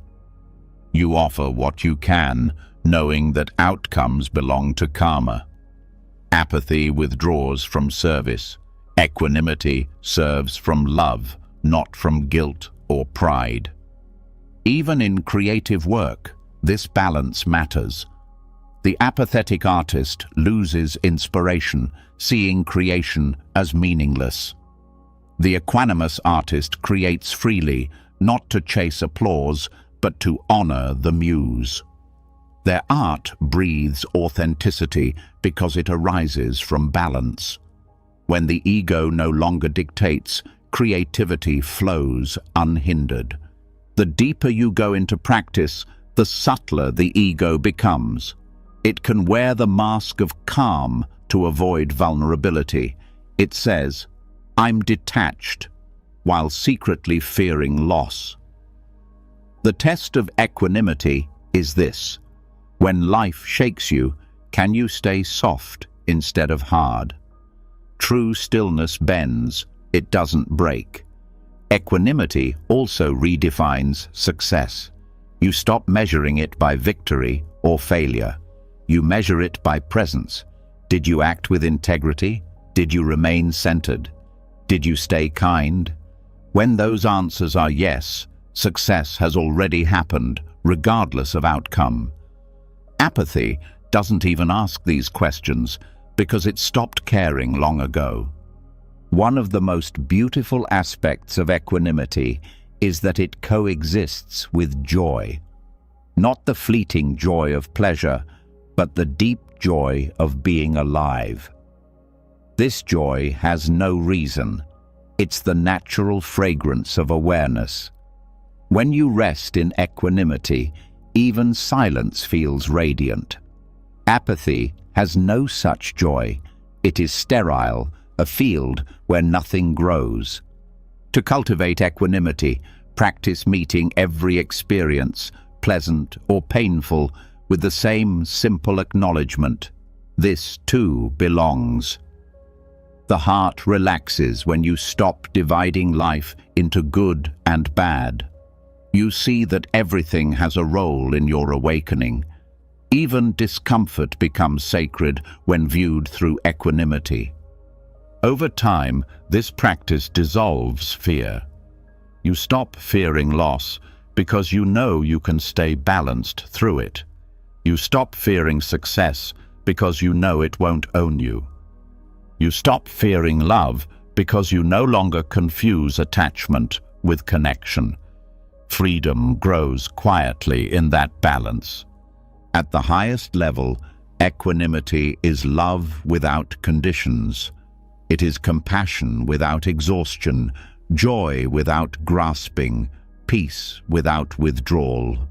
You offer what you can, knowing that outcomes belong to karma. Apathy withdraws from service. Equanimity serves from love, not from guilt or pride. Even in creative work, this balance matters. The apathetic artist loses inspiration, seeing creation as meaningless. The equanimous artist creates freely, not to chase applause, but to honor the muse. Their art breathes authenticity because it arises from balance. When the ego no longer dictates, creativity flows unhindered. The deeper you go into practice, the subtler the ego becomes. It can wear the mask of calm to avoid vulnerability. It says, "I'm detached," while secretly fearing loss. The test of equanimity is this: when life shakes you, can you stay soft instead of hard? True stillness bends, it doesn't break. Equanimity also redefines success. You stop measuring it by victory or failure. You measure it by presence. Did you act with integrity? Did you remain centered? Did you stay kind? When those answers are yes, success has already happened, regardless of outcome. Apathy doesn't even ask these questions because it stopped caring long ago. One of the most beautiful aspects of equanimity is that it coexists with joy. Not the fleeting joy of pleasure, but the deep joy of being alive. This joy has no reason. It's the natural fragrance of awareness. When you rest in equanimity, even silence feels radiant. Apathy has no such joy. It is sterile, a field where nothing grows. To cultivate equanimity, practice meeting every experience, pleasant or painful, with the same simple acknowledgement. This too belongs. The heart relaxes when you stop dividing life into good and bad. You see that everything has a role in your awakening. Even discomfort becomes sacred when viewed through equanimity. Over time, this practice dissolves fear. You stop fearing loss because you know you can stay balanced through it. You stop fearing success because you know it won't own you. You stop fearing love because you no longer confuse attachment with connection. Freedom grows quietly in that balance. At the highest level, equanimity is love without conditions. It is compassion without exhaustion, joy without grasping, peace without withdrawal.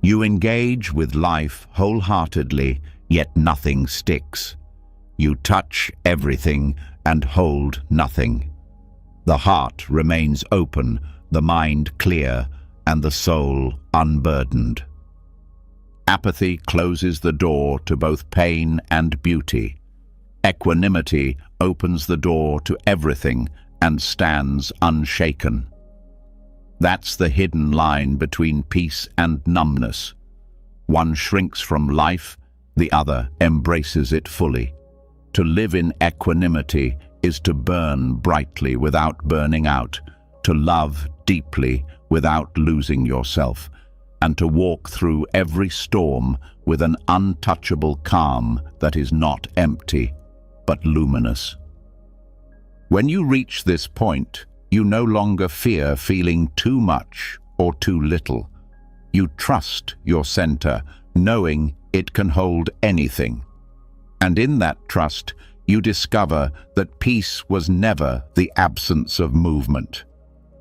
You engage with life wholeheartedly, yet nothing sticks. You touch everything and hold nothing. The heart remains open, the mind clear, and the soul unburdened. Apathy closes the door to both pain and beauty. Equanimity opens the door to everything and stands unshaken. That's the hidden line between peace and numbness. One shrinks from life, the other embraces it fully. To live in equanimity is to burn brightly without burning out, to love deeply without losing yourself, and to walk through every storm with an untouchable calm that is not empty, but luminous. When you reach this point, you no longer fear feeling too much or too little. You trust your center, knowing it can hold anything. And in that trust, you discover that peace was never the absence of movement.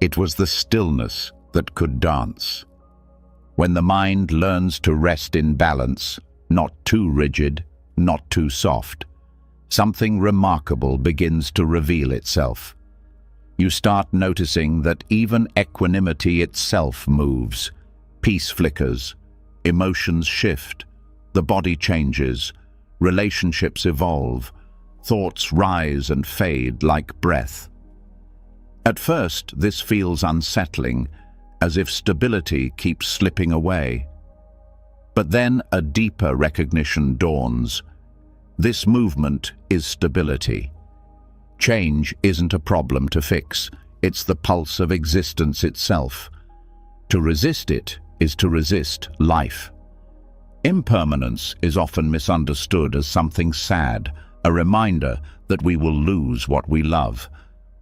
It was the stillness that could dance. When the mind learns to rest in balance, not too rigid, not too soft, something remarkable begins to reveal itself. You start noticing that even equanimity itself moves. Peace flickers, emotions shift, the body changes, relationships evolve, thoughts rise and fade like breath. At first, this feels unsettling, as if stability keeps slipping away. But then a deeper recognition dawns. This movement is stability. Change isn't a problem to fix, it's the pulse of existence itself. To resist it is to resist life. Impermanence is often misunderstood as something sad, a reminder that we will lose what we love.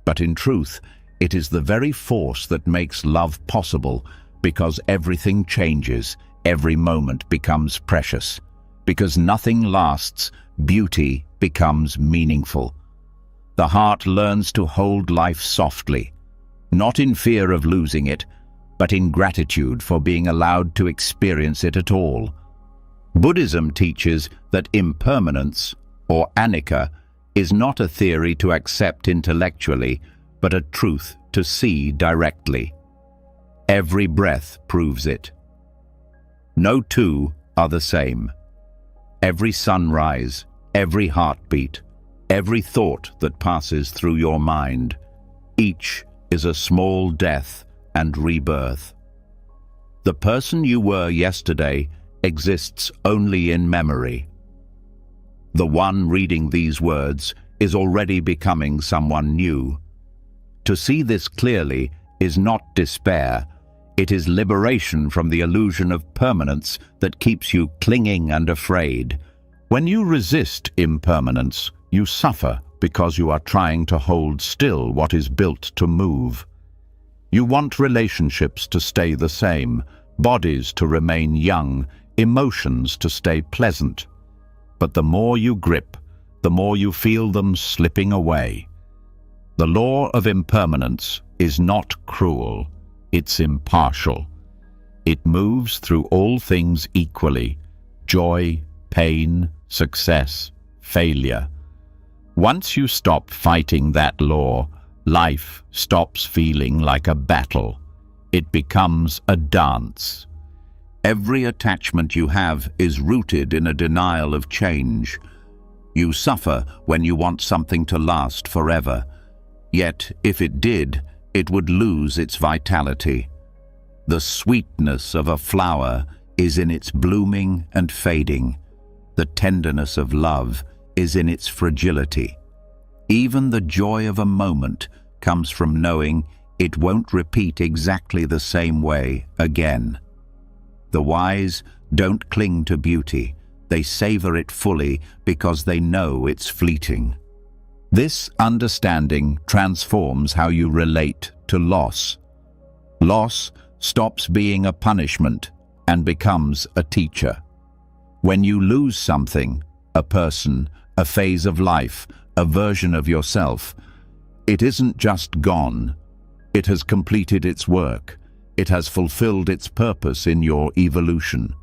But in truth, it is the very force that makes love possible, because everything changes, every moment becomes precious. Because nothing lasts, beauty becomes meaningful. The heart learns to hold life softly, not in fear of losing it, but in gratitude for being allowed to experience it at all. Buddhism teaches that impermanence, or anicca, is not a theory to accept intellectually, but a truth to see directly. Every breath proves it. No two are the same. Every sunrise, every heartbeat, every thought that passes through your mind, each is a small death and rebirth. The person you were yesterday exists only in memory. The one reading these words is already becoming someone new. To see this clearly is not despair. It is liberation from the illusion of permanence that keeps you clinging and afraid. When you resist impermanence, you suffer because you are trying to hold still what is built to move. You want relationships to stay the same, bodies to remain young, emotions to stay pleasant. But the more you grip, the more you feel them slipping away. The law of impermanence is not cruel, it's impartial. It moves through all things equally: joy, pain, success, failure. Once you stop fighting that law, life stops feeling like a battle. It becomes a dance. Every attachment you have is rooted in a denial of change. You suffer when you want something to last forever. Yet, if it did, it would lose its vitality. The sweetness of a flower is in its blooming and fading. The tenderness of love is in its fragility. Even the joy of a moment comes from knowing it won't repeat exactly the same way again. The wise don't cling to beauty. They savor it fully because they know it's fleeting. This understanding transforms how you relate to loss. Loss stops being a punishment and becomes a teacher. When you lose something, a person, a phase of life, a version of yourself, it isn't just gone. It has completed its work. It has fulfilled its purpose in your evolution.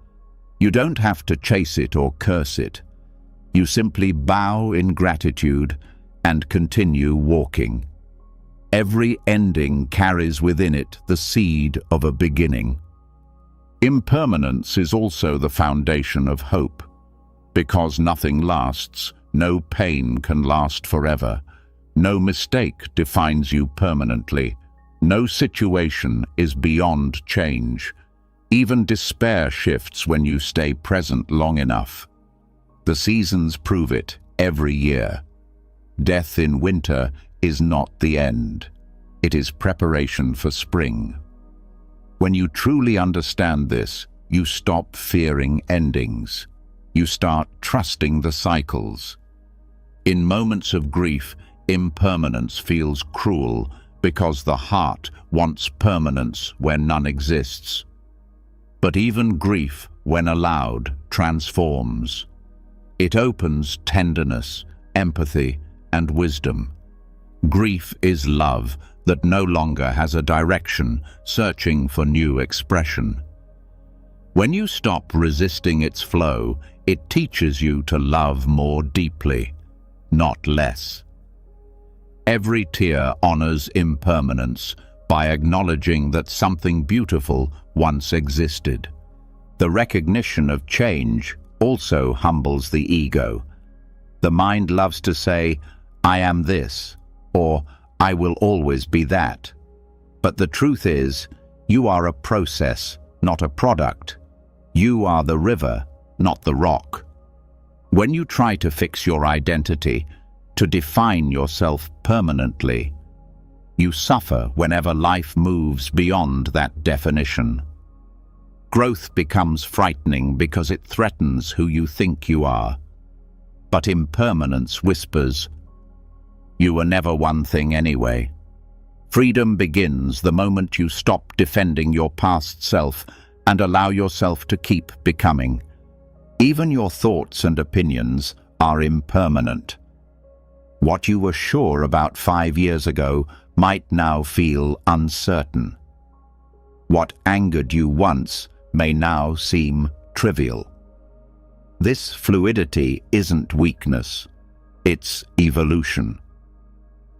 You don't have to chase it or curse it. You simply bow in gratitude and continue walking. Every ending carries within it the seed of a beginning. Impermanence is also the foundation of hope. Because nothing lasts, no pain can last forever. No mistake defines you permanently. No situation is beyond change. Even despair shifts when you stay present long enough. The seasons prove it every year. Death in winter is not the end. It is preparation for spring. When you truly understand this, you stop fearing endings. You start trusting the cycles. In moments of grief, impermanence feels cruel because the heart wants permanence where none exists. But even grief, when allowed, transforms. It opens tenderness, empathy, and wisdom. Grief is love that no longer has a direction, searching for new expression. When you stop resisting its flow, it teaches you to love more deeply, not less. Every tear honors impermanence by acknowledging that something beautiful once existed. The recognition of change also humbles the ego. The mind loves to say, "I am this," or "I will always be that." But the truth is, you are a process, not a product. You are the river, not the rock. When you try to fix your identity, to define yourself permanently, you suffer whenever life moves beyond that definition. Growth becomes frightening because it threatens who you think you are. But impermanence whispers, "You were never one thing anyway." Freedom begins the moment you stop defending your past self and allow yourself to keep becoming. Even your thoughts and opinions are impermanent. What you were sure about 5 years ago might now feel uncertain. What angered you once may now seem trivial. This fluidity isn't weakness, it's evolution.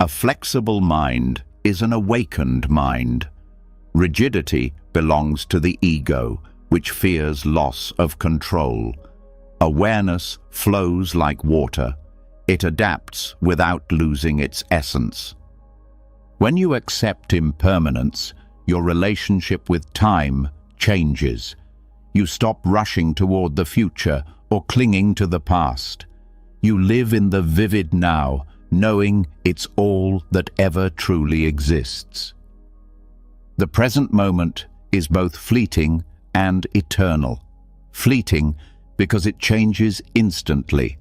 A flexible mind is an awakened mind. Rigidity belongs to the ego, which fears loss of control. Awareness flows like water. It adapts without losing its essence. When you accept impermanence, your relationship with time changes. You stop rushing toward the future or clinging to the past. You live in the vivid now, knowing it's all that ever truly exists. The present moment is both fleeting and eternal. Fleeting because it changes instantly.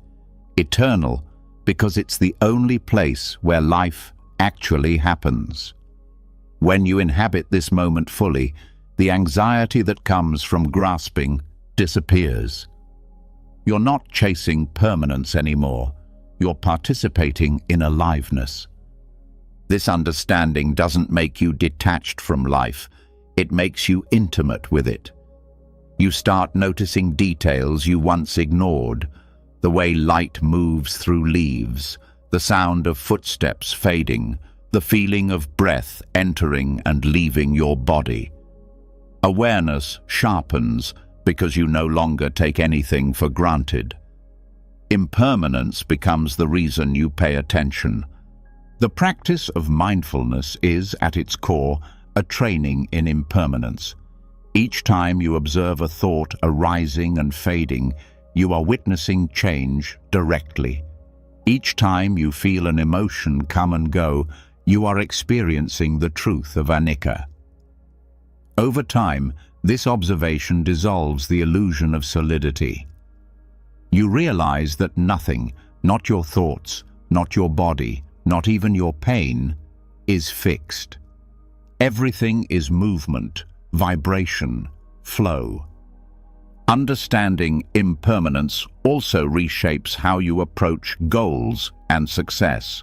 Eternal because it's the only place where life actually happens. When you inhabit this moment fully, the anxiety that comes from grasping disappears. You're not chasing permanence anymore. You're participating in aliveness. This understanding doesn't make you detached from life. It makes you intimate with it. You start noticing details you once ignored, the way light moves through leaves, the sound of footsteps fading, the feeling of breath entering and leaving your body. Awareness sharpens because you no longer take anything for granted. Impermanence becomes the reason you pay attention. The practice of mindfulness is, at its core, a training in impermanence. Each time you observe a thought arising and fading, you are witnessing change directly. Each time you feel an emotion come and go, you are experiencing the truth of anicca. Over time, this observation dissolves the illusion of solidity. You realize that nothing, not your thoughts, not your body, not even your pain, is fixed. Everything is movement, vibration, flow. Understanding impermanence also reshapes how you approach goals and success.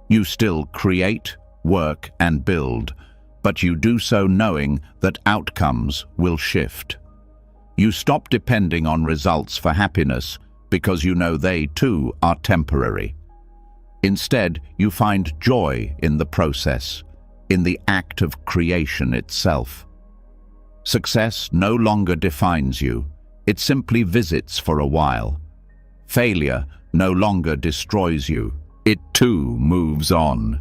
You still create, work, and build, but you do so knowing that outcomes will shift. You stop depending on results for happiness because you know they too are temporary. Instead, you find joy in the process, in the act of creation itself. Success no longer defines you, it simply visits for a while. Failure no longer destroys you, it too moves on.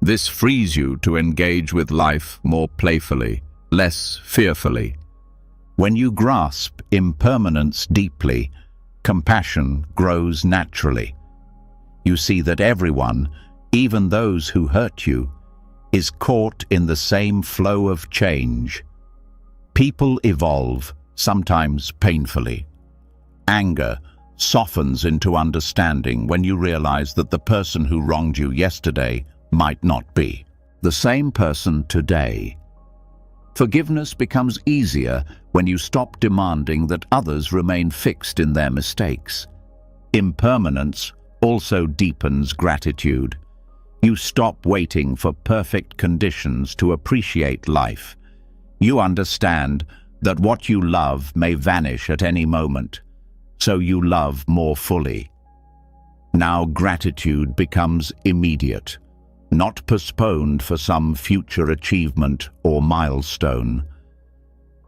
This frees you to engage with life more playfully, less fearfully. When you grasp impermanence deeply, compassion grows naturally. You see that everyone, even those who hurt you, is caught in the same flow of change. People evolve, sometimes painfully. Anger softens into understanding when you realize that the person who wronged you yesterday might not be the same person today. Forgiveness becomes easier when you stop demanding that others remain fixed in their mistakes. Impermanence also deepens gratitude. You stop waiting for perfect conditions to appreciate life. You understand that what you love may vanish at any moment, so you love more fully. Now gratitude becomes immediate, not postponed for some future achievement or milestone.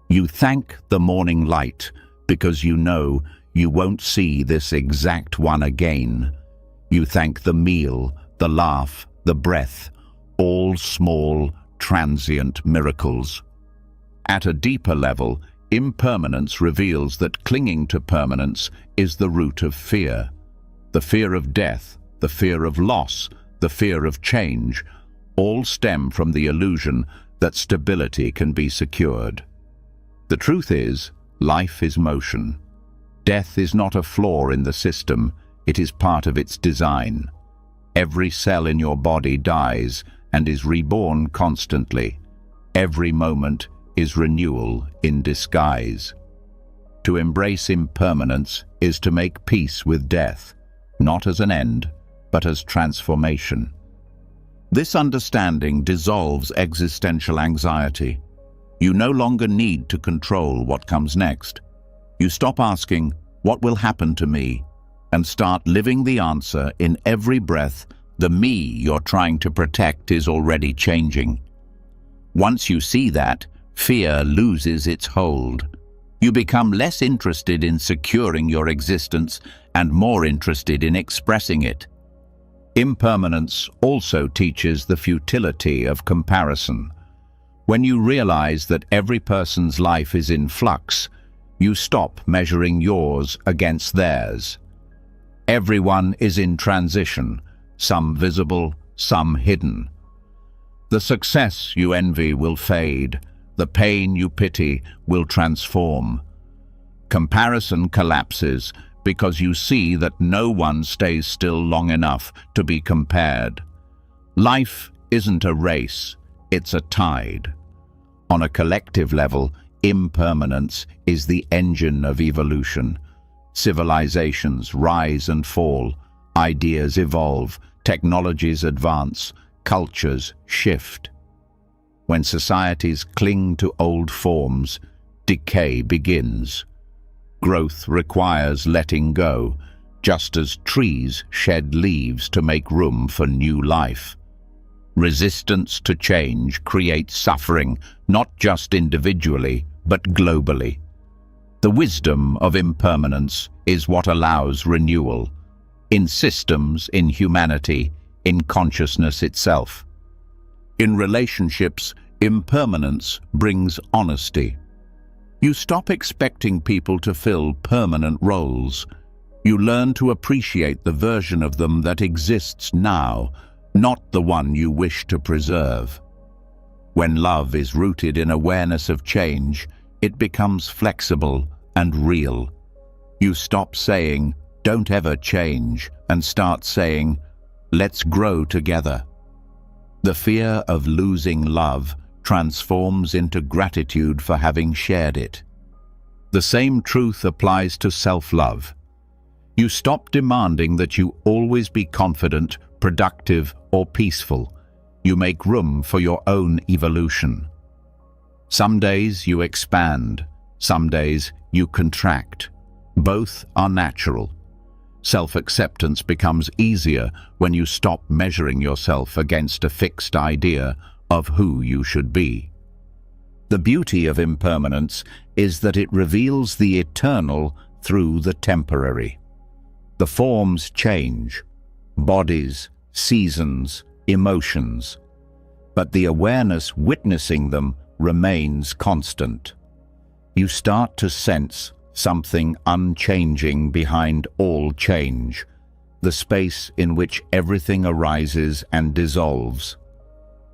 You thank the morning light because you know you won't see this exact one again. You thank the meal, the laugh, the breath, all small, transient miracles. At a deeper level, impermanence reveals that clinging to permanence is the root of fear. The fear of death, the fear of loss, the fear of change, all stem from the illusion that stability can be secured. The truth is, life is motion. Death is not a flaw in the system, it is part of its design. Every cell in your body dies and is reborn constantly. Every moment is renewal in disguise. To embrace impermanence is to make peace with death, not as an end, but as transformation. This understanding dissolves existential anxiety. You no longer need to control what comes next. You stop asking, "What will happen to me?" and start living the answer in every breath. The me you're trying to protect is already changing. Once you see that, fear loses its hold. You become less interested in securing your existence and more interested in expressing it. Impermanence also teaches the futility of comparison. When you realize that every person's life is in flux, you stop measuring yours against theirs. Everyone is in transition. some visible, some hidden. The success you envy will fade, the pain you pity will transform. Comparison collapses because you see that no one stays still long enough to be compared. Life isn't a race, it's a tide. On a collective level, impermanence is the engine of evolution. Civilizations rise and fall, ideas evolve, technologies advance, cultures shift. When societies cling to old forms, decay begins. Growth requires letting go, just as trees shed leaves to make room for new life. Resistance to change creates suffering, not just individually, but globally. The wisdom of impermanence is what allows renewal, in systems, in humanity, in consciousness itself. In relationships, impermanence brings honesty. You stop expecting people to fill permanent roles. You learn to appreciate the version of them that exists now, not the one you wish to preserve. When love is rooted in awareness of change, it becomes flexible and real. You stop saying, "Don't ever change," and start saying, "Let's grow together." The fear of losing love transforms into gratitude for having shared it. The same truth applies to self-love. You stop demanding that you always be confident, productive, or peaceful. You make room for your own evolution. Some days you expand, some days you contract. Both are natural. Self-acceptance becomes easier when you stop measuring yourself against a fixed idea of who you should be. The beauty of impermanence is that it reveals the eternal through the temporary. The forms change, bodies, seasons, emotions, but the awareness witnessing them remains constant. You start to sense something unchanging behind all change, the space in which everything arises and dissolves.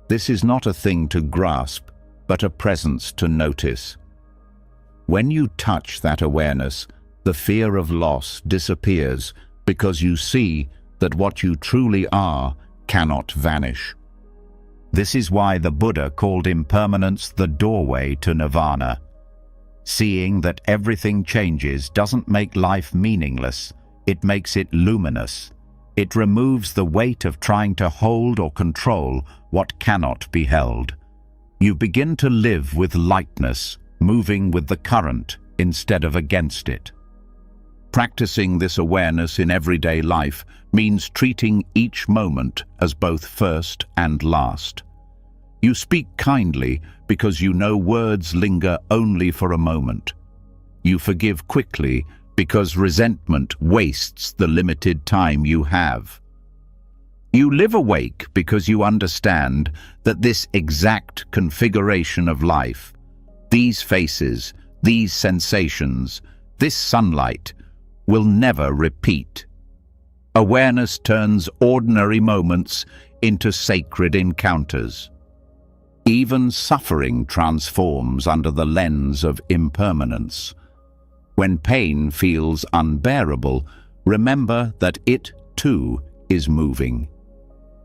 This is not a thing to grasp, but a presence to notice. When you touch that awareness, the fear of loss disappears because you see that what you truly are cannot vanish. This is why the Buddha called impermanence the doorway to nirvana. Seeing that everything changes doesn't make life meaningless, it makes it luminous. It removes the weight of trying to hold or control what cannot be held. You begin to live with lightness, moving with the current instead of against it. Practicing this awareness in everyday life means treating each moment as both first and last. You speak kindly because you know words linger only for a moment. You forgive quickly because resentment wastes the limited time you have. You live awake because you understand that this exact configuration of life, these faces, these sensations, this sunlight, will never repeat. Awareness turns ordinary moments into sacred encounters. Even suffering transforms under the lens of impermanence. When pain feels unbearable, remember that it, too, is moving.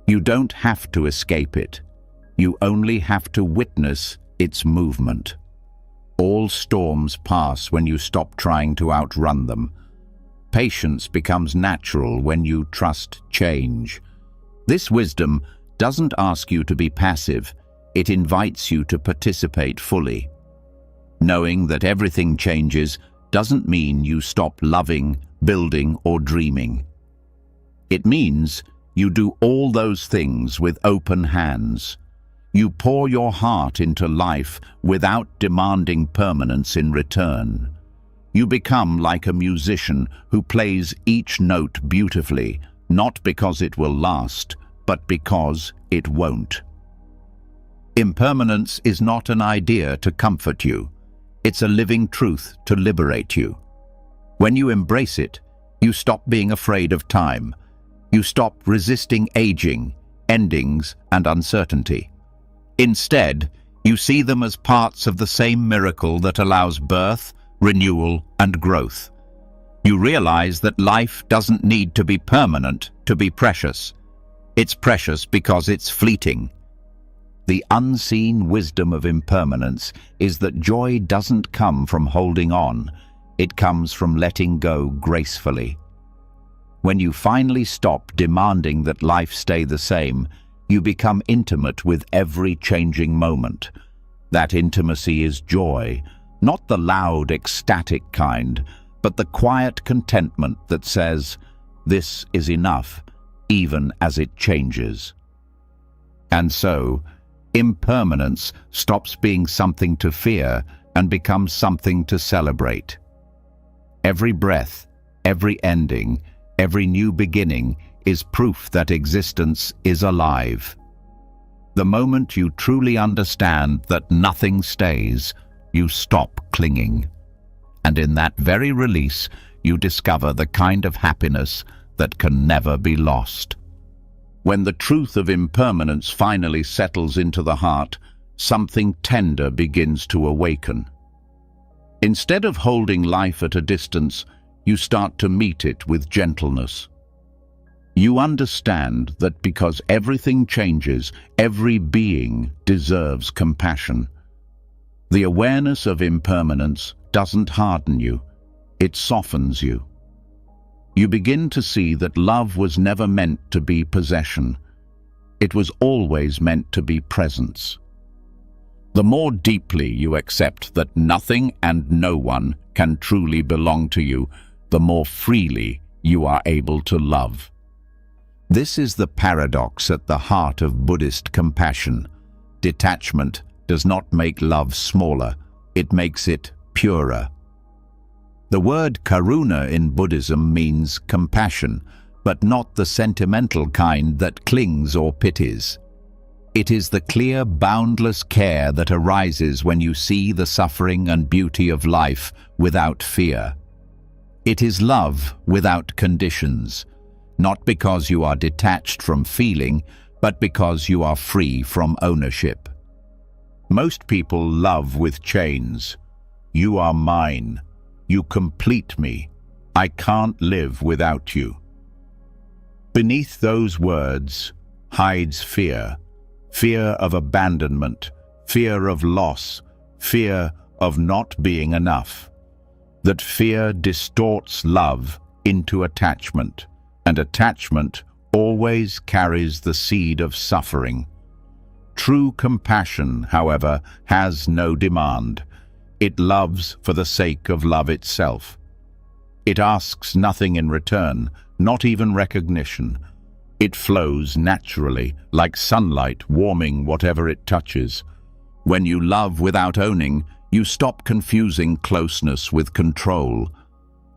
You don't have to escape it. You only have to witness its movement. All storms pass when you stop trying to outrun them. Patience becomes natural when you trust change. This wisdom doesn't ask you to be passive. It invites you to participate fully. Knowing that everything changes doesn't mean you stop loving, building, or dreaming. It means you do all those things with open hands. You pour your heart into life without demanding permanence in return. You become like a musician who plays each note beautifully, not because it will last, but because it won't. Impermanence is not an idea to comfort you. It's a living truth to liberate you. When you embrace it, you stop being afraid of time. You stop resisting aging, endings, and uncertainty. Instead, you see them as parts of the same miracle that allows birth, renewal, and growth. You realize that life doesn't need to be permanent to be precious. It's precious because it's fleeting. The unseen wisdom of impermanence is that joy doesn't come from holding on. It comes from letting go gracefully. When you finally stop demanding that life stay the same, you become intimate with every changing moment. That intimacy is joy, not the loud, ecstatic kind, but the quiet contentment that says, "This is enough, even as it changes." And so, impermanence stops being something to fear and becomes something to celebrate. Every breath, every ending, every new beginning is proof that existence is alive. The moment you truly understand that nothing stays, you stop clinging. And in that very release, you discover the kind of happiness that can never be lost. When the truth of impermanence finally settles into the heart, something tender begins to awaken. Instead of holding life at a distance, you start to meet it with gentleness. You understand that because everything changes, every being deserves compassion. The awareness of impermanence doesn't harden you, it softens you. You begin to see that love was never meant to be possession. It was always meant to be presence. The more deeply you accept that nothing and no one can truly belong to you, the more freely you are able to love. This is the paradox at the heart of Buddhist compassion. Detachment does not make love smaller, it makes it purer. The word karuna in Buddhism means compassion, but not the sentimental kind that clings or pities. It is the clear, boundless care that arises when you see the suffering and beauty of life without fear. It is love without conditions, not because you are detached from feeling, but because you are free from ownership. Most people love with chains. You are mine. You complete me. I can't live without you. Beneath those words hides fear. Fear of abandonment, fear of loss, fear of not being enough. That fear distorts love into attachment, and attachment always carries the seed of suffering. True compassion, however, has no demand. It loves for the sake of love itself. It asks nothing in return, not even recognition. It flows naturally, like sunlight warming whatever it touches. When you love without owning, you stop confusing closeness with control.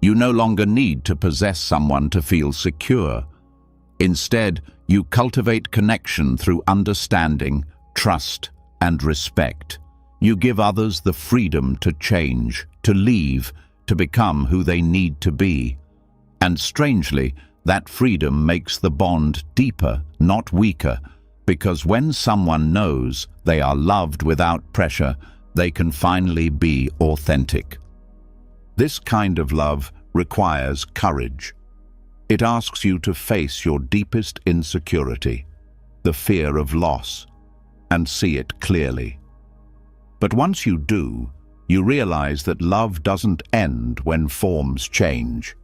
You no longer need to possess someone to feel secure. Instead, you cultivate connection through understanding, trust, and respect. You give others the freedom to change, to leave, to become who they need to be. And strangely, that freedom makes the bond deeper, not weaker, because when someone knows they are loved without pressure, they can finally be authentic. This kind of love requires courage. It asks you to face your deepest insecurity, the fear of loss, and see it clearly. But once you do, you realize that love doesn't end when forms change.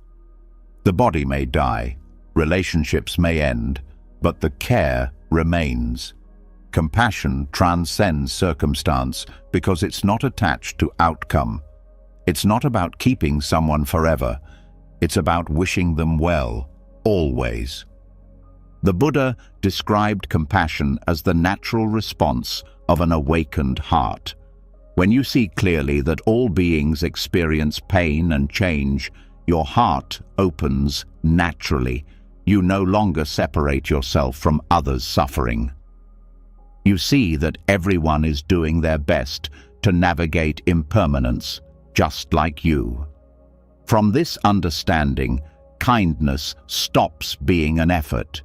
The body may die, relationships may end, but the care remains. Compassion transcends circumstance because it's not attached to outcome. It's not about keeping someone forever. It's about wishing them well, always. The Buddha described compassion as the natural response of an awakened heart. When you see clearly that all beings experience pain and change, your heart opens naturally. You no longer separate yourself from others' suffering. You see that everyone is doing their best to navigate impermanence, just like you. From this understanding, kindness stops being an effort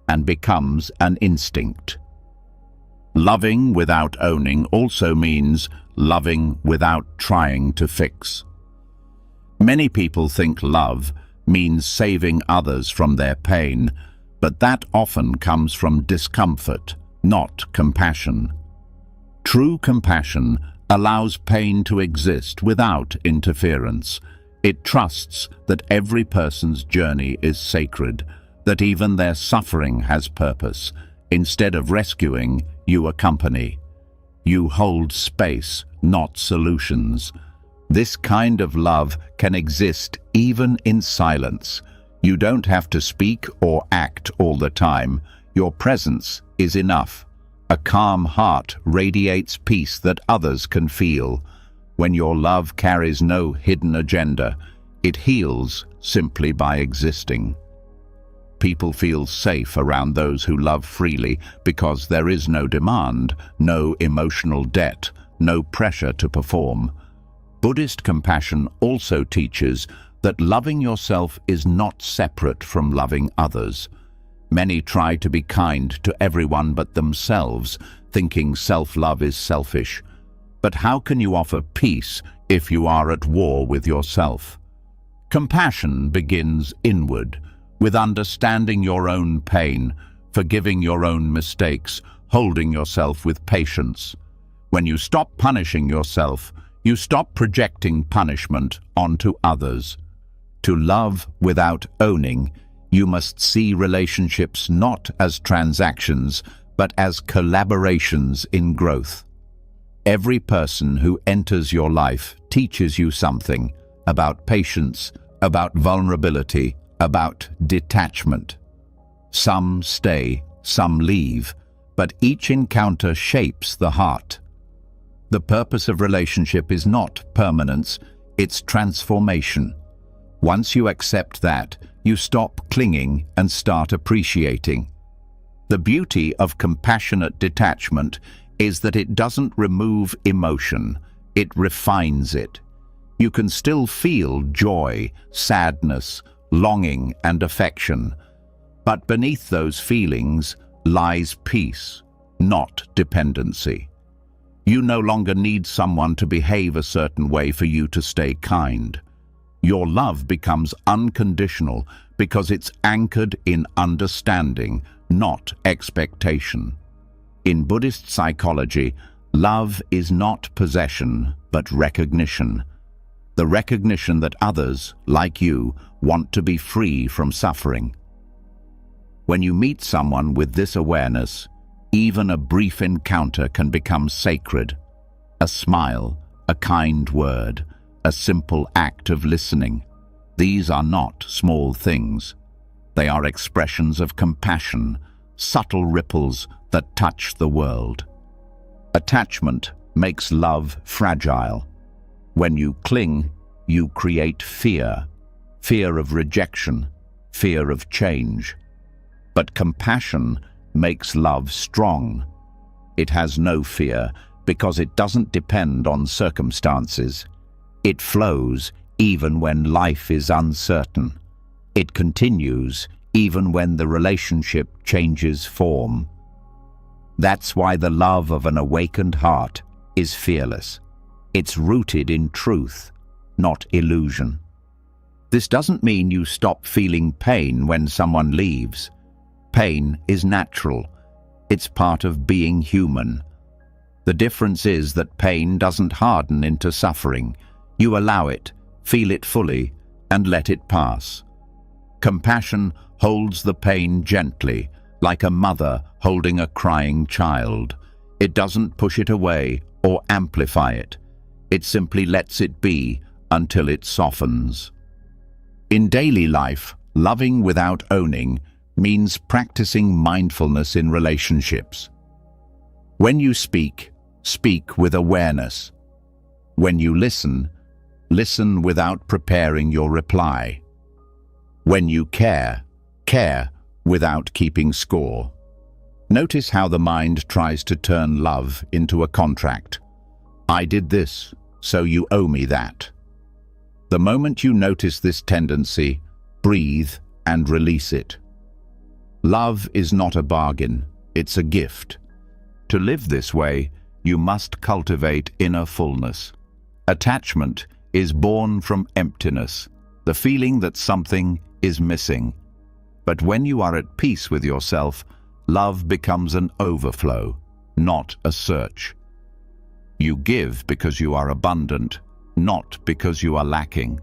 and becomes an instinct. Loving without owning also means loving without trying to fix. Many people think love means saving others from their pain, but that often comes from discomfort, not compassion. True compassion allows pain to exist without interference. It trusts that every person's journey is sacred, that even their suffering has purpose. Instead of rescuing, you accompany. You hold space, not solutions. This kind of love can exist even in silence. You don't have to speak or act all the time. Your presence is enough. A calm heart radiates peace that others can feel. When your love carries no hidden agenda, it heals simply by existing. People feel safe around those who love freely because there is no demand, no emotional debt, no pressure to perform. Buddhist compassion also teaches that loving yourself is not separate from loving others. Many try to be kind to everyone but themselves, thinking self-love is selfish. But how can you offer peace if you are at war with yourself? Compassion begins inward, with understanding your own pain, forgiving your own mistakes, holding yourself with patience. When you stop punishing yourself, you stop projecting punishment onto others. To love without owning, you must see relationships not as transactions, but as collaborations in growth. Every person who enters your life teaches you something about patience, about vulnerability, about detachment. Some stay, some leave, but each encounter shapes the heart. The purpose of relationship is not permanence, it's transformation. Once you accept that, you stop clinging and start appreciating. The beauty of compassionate detachment is that it doesn't remove emotion, it refines it. You can still feel joy, sadness, longing and affection, but beneath those feelings lies peace, not dependency. You no longer need someone to behave a certain way for you to stay kind. Your love becomes unconditional because it's anchored in understanding, not expectation. In Buddhist psychology, love is not possession, but recognition. The recognition that others, like you, want to be free from suffering. When you meet someone with this awareness, even a brief encounter can become sacred. A smile, a kind word, a simple act of listening. These are not small things. They are expressions of compassion, subtle ripples that touch the world. Attachment makes love fragile. When you cling, you create fear. Fear of rejection, fear of change. But compassion makes love strong. It has no fear because it doesn't depend on circumstances. It flows even when life is uncertain. It continues even when the relationship changes form. That's why the love of an awakened heart is fearless. It's rooted in truth, not illusion. This doesn't mean you stop feeling pain when someone leaves. Pain is natural. It's part of being human. The difference is that pain doesn't harden into suffering. You allow it, feel it fully, and let it pass. Compassion holds the pain gently, like a mother holding a crying child. It doesn't push it away or amplify it. It simply lets it be until it softens. In daily life, loving without owning means practicing mindfulness in relationships. When you speak, speak with awareness. When you listen, listen without preparing your reply. When you care, care without keeping score. Notice how the mind tries to turn love into a contract. I did this, so you owe me that. The moment you notice this tendency, breathe, and release it. Love is not a bargain, it's a gift. To live this way, you must cultivate inner fullness. Attachment is born from emptiness, the feeling that something is missing. But when you are at peace with yourself, love becomes an overflow, not a search. You give because you are abundant, not because you are lacking.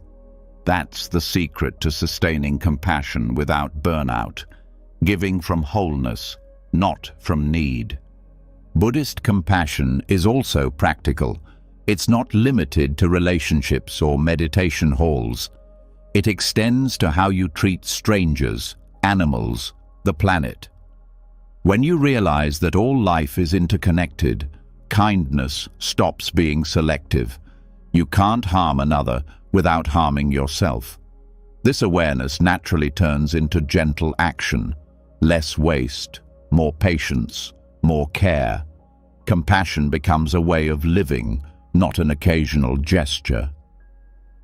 That's the secret to sustaining compassion without burnout, giving from wholeness, not from need. Buddhist compassion is also practical. It's not limited to relationships or meditation halls. It extends to how you treat strangers, animals, the planet. When you realize that all life is interconnected, kindness stops being selective. You can't harm another without harming yourself. This awareness naturally turns into gentle action, less waste, more patience, more care. Compassion becomes a way of living, not an occasional gesture.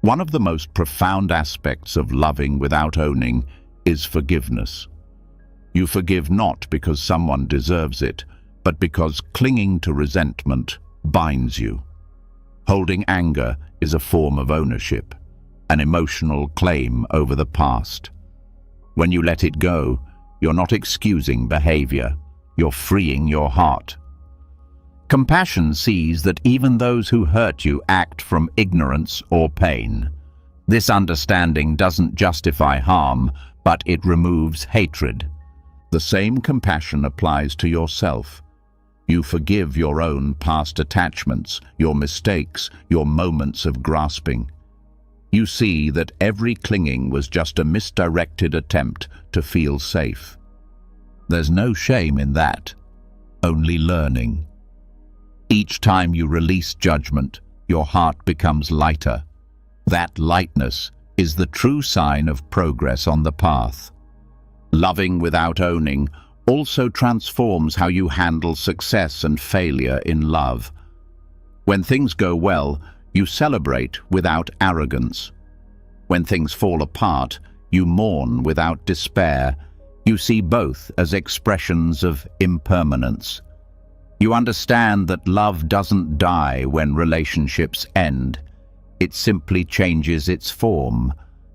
One of the most profound aspects of loving without owning is forgiveness. You forgive not because someone deserves it, but because clinging to resentment binds you. Holding anger is a form of ownership, an emotional claim over the past. When you let it go, you're not excusing behavior, you're freeing your heart. Compassion sees that even those who hurt you act from ignorance or pain. This understanding doesn't justify harm, but it removes hatred. The same compassion applies to yourself. You forgive your own past attachments, your mistakes, your moments of grasping. You see that every clinging was just a misdirected attempt to feel safe. There's no shame in that, only learning. Each time you release judgment, your heart becomes lighter. That lightness is the true sign of progress on the path. Loving without owning also transforms how you handle success and failure in love. When things go well, you celebrate without arrogance. When things fall apart, you mourn without despair. You see both as expressions of impermanence. You understand that love doesn't die when relationships end. It simply changes its form,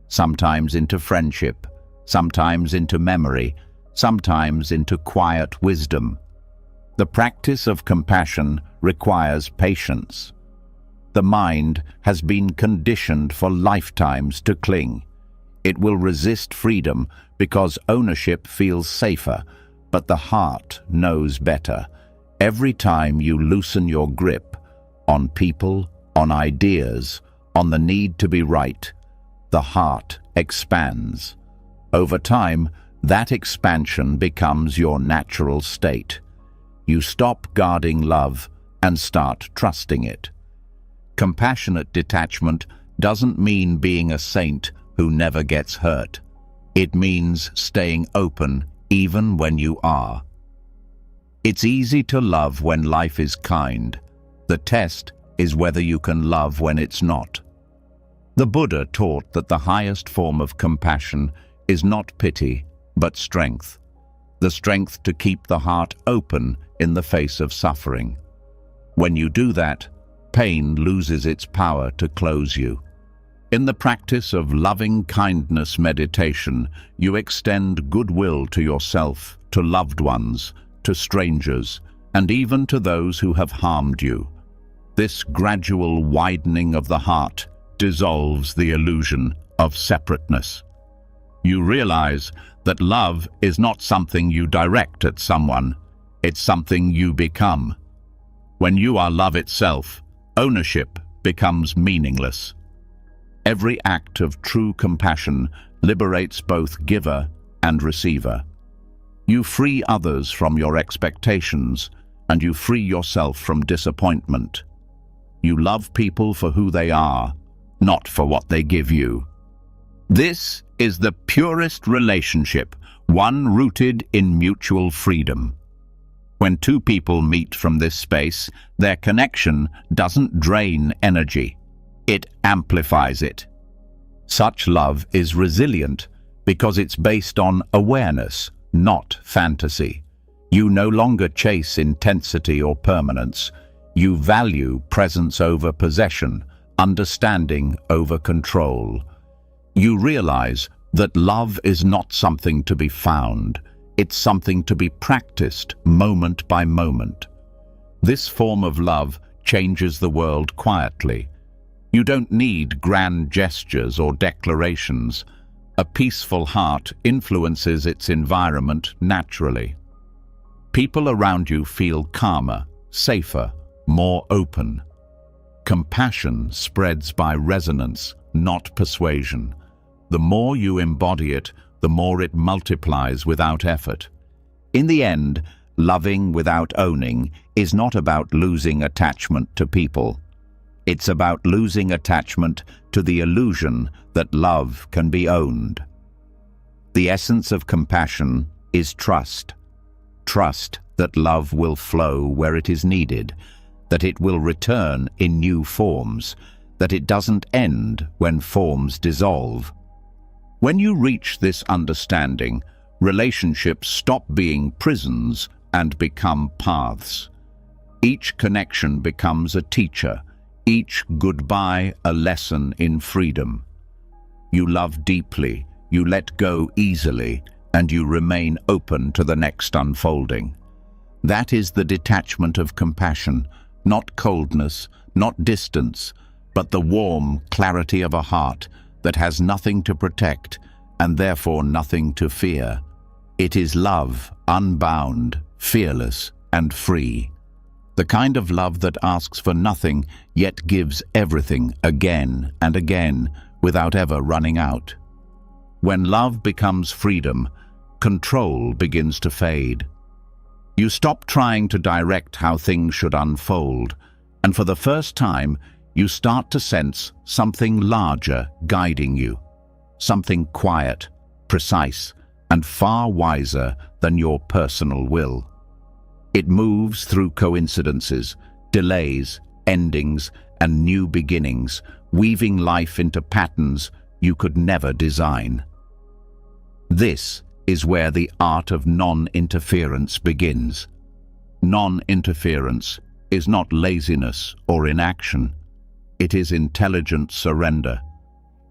sometimes into friendship, sometimes into memory, sometimes into quiet wisdom. The practice of compassion requires patience. The mind has been conditioned for lifetimes to cling. It will resist freedom because ownership feels safer, but the heart knows better. Every time you loosen your grip on people, on ideas, on the need to be right, the heart expands. Over time, that expansion becomes your natural state. You stop guarding love and start trusting it. Compassionate detachment doesn't mean being a saint who never gets hurt. It means staying open even when you are. It's easy to love when life is kind. The test is whether you can love when it's not. The Buddha taught that the highest form of compassion is not pity, but strength. The strength to keep the heart open in the face of suffering. When you do that, pain loses its power to close you. In the practice of loving kindness meditation, you extend goodwill to yourself, to loved ones, to strangers, and even to those who have harmed you. This gradual widening of the heart dissolves the illusion of separateness. You realize that love is not something you direct at someone, it's something you become. When you are love itself, ownership becomes meaningless. Every act of true compassion liberates both giver and receiver. You free others from your expectations, and you free yourself from disappointment. You love people for who they are, not for what they give you. This is the purest relationship, one rooted in mutual freedom. When two people meet from this space, their connection doesn't drain energy. It amplifies it. Such love is resilient because it's based on awareness, not fantasy. You no longer chase intensity or permanence. You value presence over possession, understanding over control. You realize that love is not something to be found. It's something to be practiced moment by moment. This form of love changes the world quietly. You don't need grand gestures or declarations. A peaceful heart influences its environment naturally. People around you feel calmer, safer, more open. Compassion spreads by resonance, not persuasion. The more you embody it, the more it multiplies without effort. In the end, loving without owning is not about losing attachment to people. It's about losing attachment to the illusion that love can be owned. The essence of compassion is trust. Trust that love will flow where it is needed, that it will return in new forms, that it doesn't end when forms dissolve. When you reach this understanding, relationships stop being prisons and become paths. Each connection becomes a teacher, each goodbye a lesson in freedom. You love deeply, you let go easily, and you remain open to the next unfolding. That is the detachment of compassion, not coldness, not distance, but the warm clarity of a heart that has nothing to protect and therefore nothing to fear. It is love, unbound, fearless, and free. The kind of love that asks for nothing yet gives everything again and again without ever running out. When love becomes freedom, control begins to fade. You stop trying to direct how things should unfold, and for the first time, you start to sense something larger guiding you. Something quiet, precise, and far wiser than your personal will. It moves through coincidences, delays, endings, and new beginnings, weaving life into patterns you could never design. This is where the art of non-interference begins. Non-interference is not laziness or inaction. It is intelligent surrender.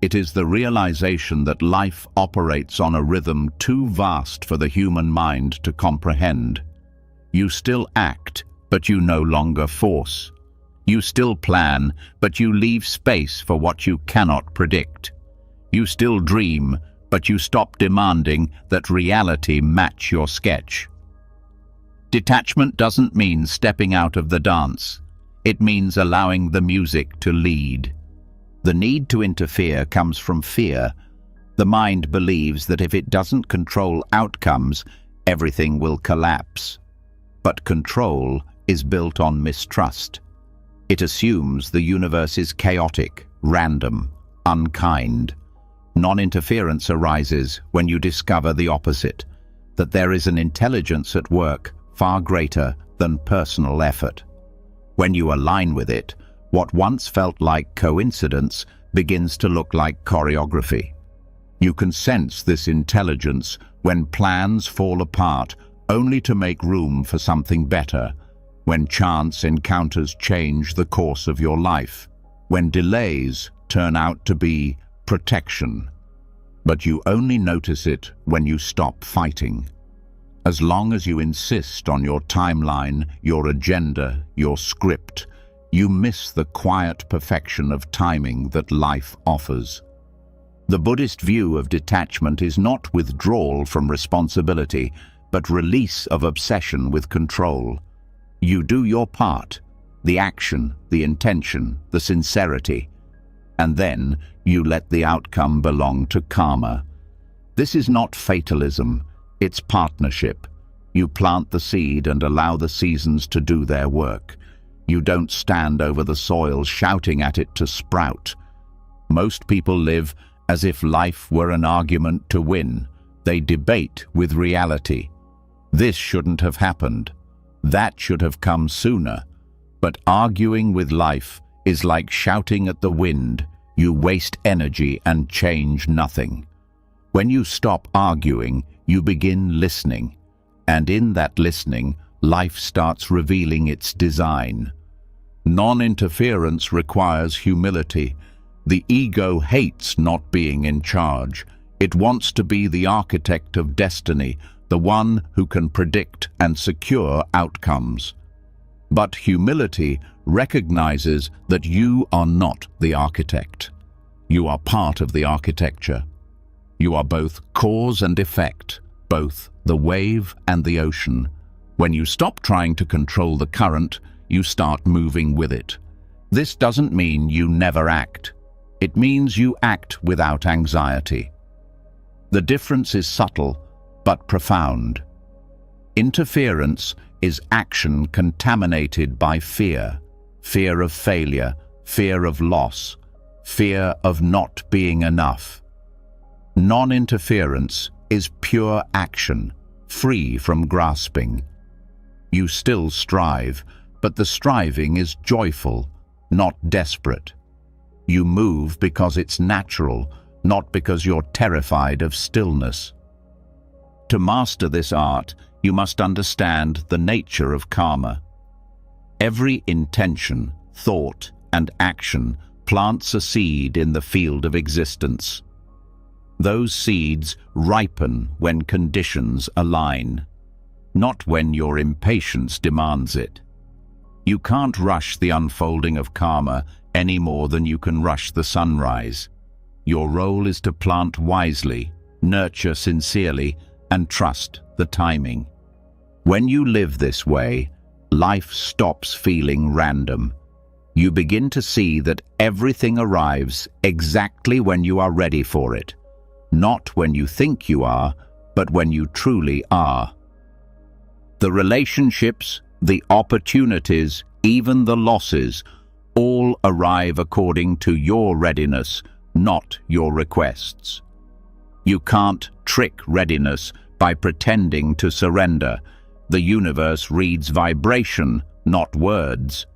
It is the realization that life operates on a rhythm too vast for the human mind to comprehend. You still act, but you no longer force. You still plan, but you leave space for what you cannot predict. You still dream, but you stop demanding that reality match your sketch. Detachment doesn't mean stepping out of the dance. It means allowing the music to lead. The need to interfere comes from fear. The mind believes that if it doesn't control outcomes, everything will collapse. But control is built on mistrust. It assumes the universe is chaotic, random, unkind. Non-interference arises when you discover the opposite, that there is an intelligence at work far greater than personal effort. When you align with it, what once felt like coincidence begins to look like choreography. You can sense this intelligence when plans fall apart only to make room for something better, when chance encounters change the course of your life, when delays turn out to be protection. But you only notice it when you stop fighting. As long as you insist on your timeline, your agenda, your script, you miss the quiet perfection of timing that life offers. The Buddhist view of detachment is not withdrawal from responsibility, but release of obsession with control. You do your part, the action, the intention, the sincerity, and then you let the outcome belong to karma. This is not fatalism, it's partnership. You plant the seed and allow the seasons to do their work. You don't stand over the soil shouting at it to sprout. Most people live as if life were an argument to win. They debate with reality. This shouldn't have happened. That should have come sooner. But arguing with life is like shouting at the wind. You waste energy and change nothing. When you stop arguing, you begin listening. And in that listening, life starts revealing its design. Non-interference requires humility. The ego hates not being in charge. It wants to be the architect of destiny, the one who can predict and secure outcomes. But humility recognizes that you are not the architect. You are part of the architecture. You are both cause and effect, both the wave and the ocean. When you stop trying to control the current, you start moving with it. This doesn't mean you never act. It means you act without anxiety. The difference is subtle, but profound. Interference is action contaminated by fear. Fear of failure, fear of loss, fear of not being enough. Non-interference is pure action, free from grasping. You still strive, but the striving is joyful, not desperate. You move because it's natural, not because you're terrified of stillness. To master this art, you must understand the nature of karma. Every intention, thought, and action plants a seed in the field of existence. Those seeds ripen when conditions align, not when your impatience demands it. You can't rush the unfolding of karma any more than you can rush the sunrise. Your role is to plant wisely, nurture sincerely, and trust the timing. When you live this way, life stops feeling random. You begin to see that everything arrives exactly when you are ready for it. Not when you think you are, but when you truly are. The relationships, the opportunities, even the losses, all arrive according to your readiness, not your requests. You can't trick readiness by pretending to surrender. The universe reads vibration, not words.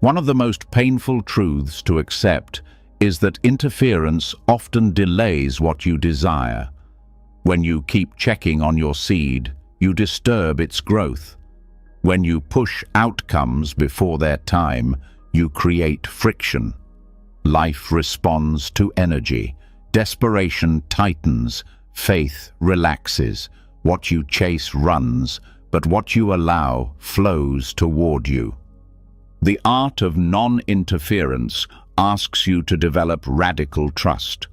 One of the most painful truths to accept is that interference often delays what you desire. When you keep checking on your seed, you disturb its growth. When you push outcomes before their time, you create friction. Life responds to energy. Desperation tightens. Faith relaxes. What you chase runs, but what you allow flows toward you. The art of non-interference asks you to develop radical trust.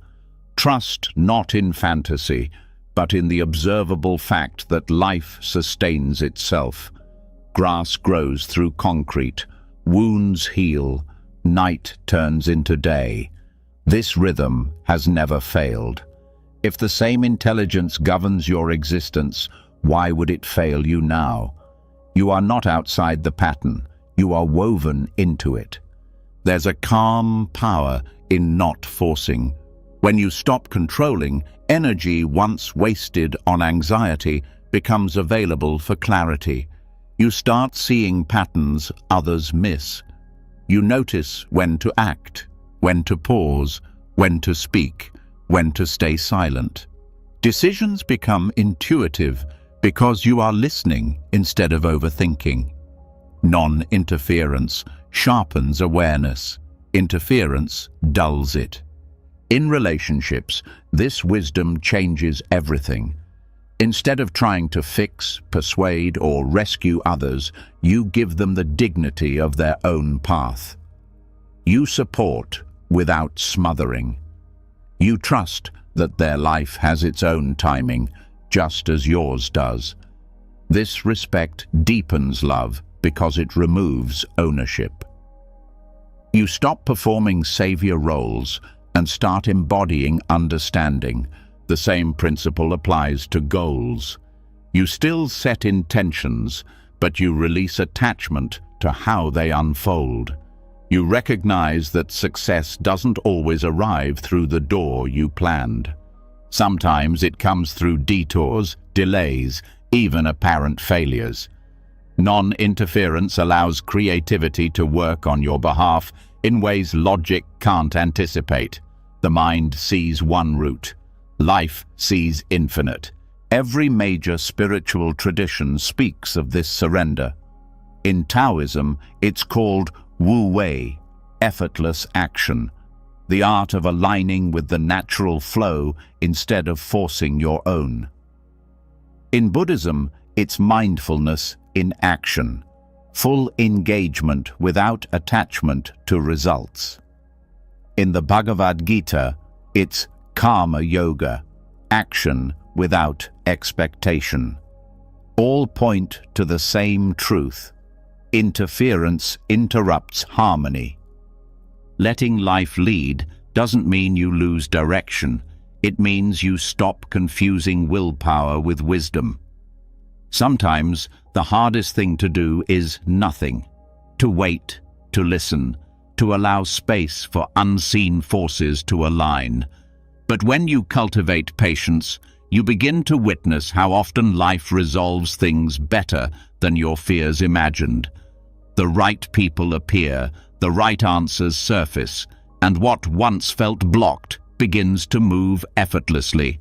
Trust not in fantasy, but in the observable fact that life sustains itself. Grass grows through concrete, wounds heal, night turns into day. This rhythm has never failed. If the same intelligence governs your existence, why would it fail you now? You are not outside the pattern. You are woven into it. There's a calm power in not forcing. When you stop controlling, energy once wasted on anxiety becomes available for clarity. You start seeing patterns others miss. You notice when to act, when to pause, when to speak, when to stay silent. Decisions become intuitive because you are listening instead of overthinking. Non-interference sharpens awareness. Interference dulls it. In relationships, this wisdom changes everything. Instead of trying to fix, persuade, or rescue others, you give them the dignity of their own path. You support without smothering. You trust that their life has its own timing, just as yours does. This respect deepens love because it removes ownership. You stop performing savior roles and start embodying understanding. The same principle applies to goals. You still set intentions, but you release attachment to how they unfold. You recognize that success doesn't always arrive through the door you planned. Sometimes it comes through detours, delays, even apparent failures. Non-interference allows creativity to work on your behalf in ways logic can't anticipate. The mind sees one route. Life sees infinite. Every major spiritual tradition speaks of this surrender. In Taoism, it's called Wu Wei, effortless action, the art of aligning with the natural flow instead of forcing your own. In Buddhism, it's mindfulness in action, full engagement without attachment to results. In the Bhagavad Gita, it's karma yoga, action without expectation. All point to the same truth. Interference interrupts harmony. Letting life lead doesn't mean you lose direction. It means you stop confusing willpower with wisdom. Sometimes the hardest thing to do is nothing. To wait, to listen, to allow space for unseen forces to align. But when you cultivate patience, you begin to witness how often life resolves things better than your fears imagined. The right people appear, the right answers surface, and what once felt blocked begins to move effortlessly.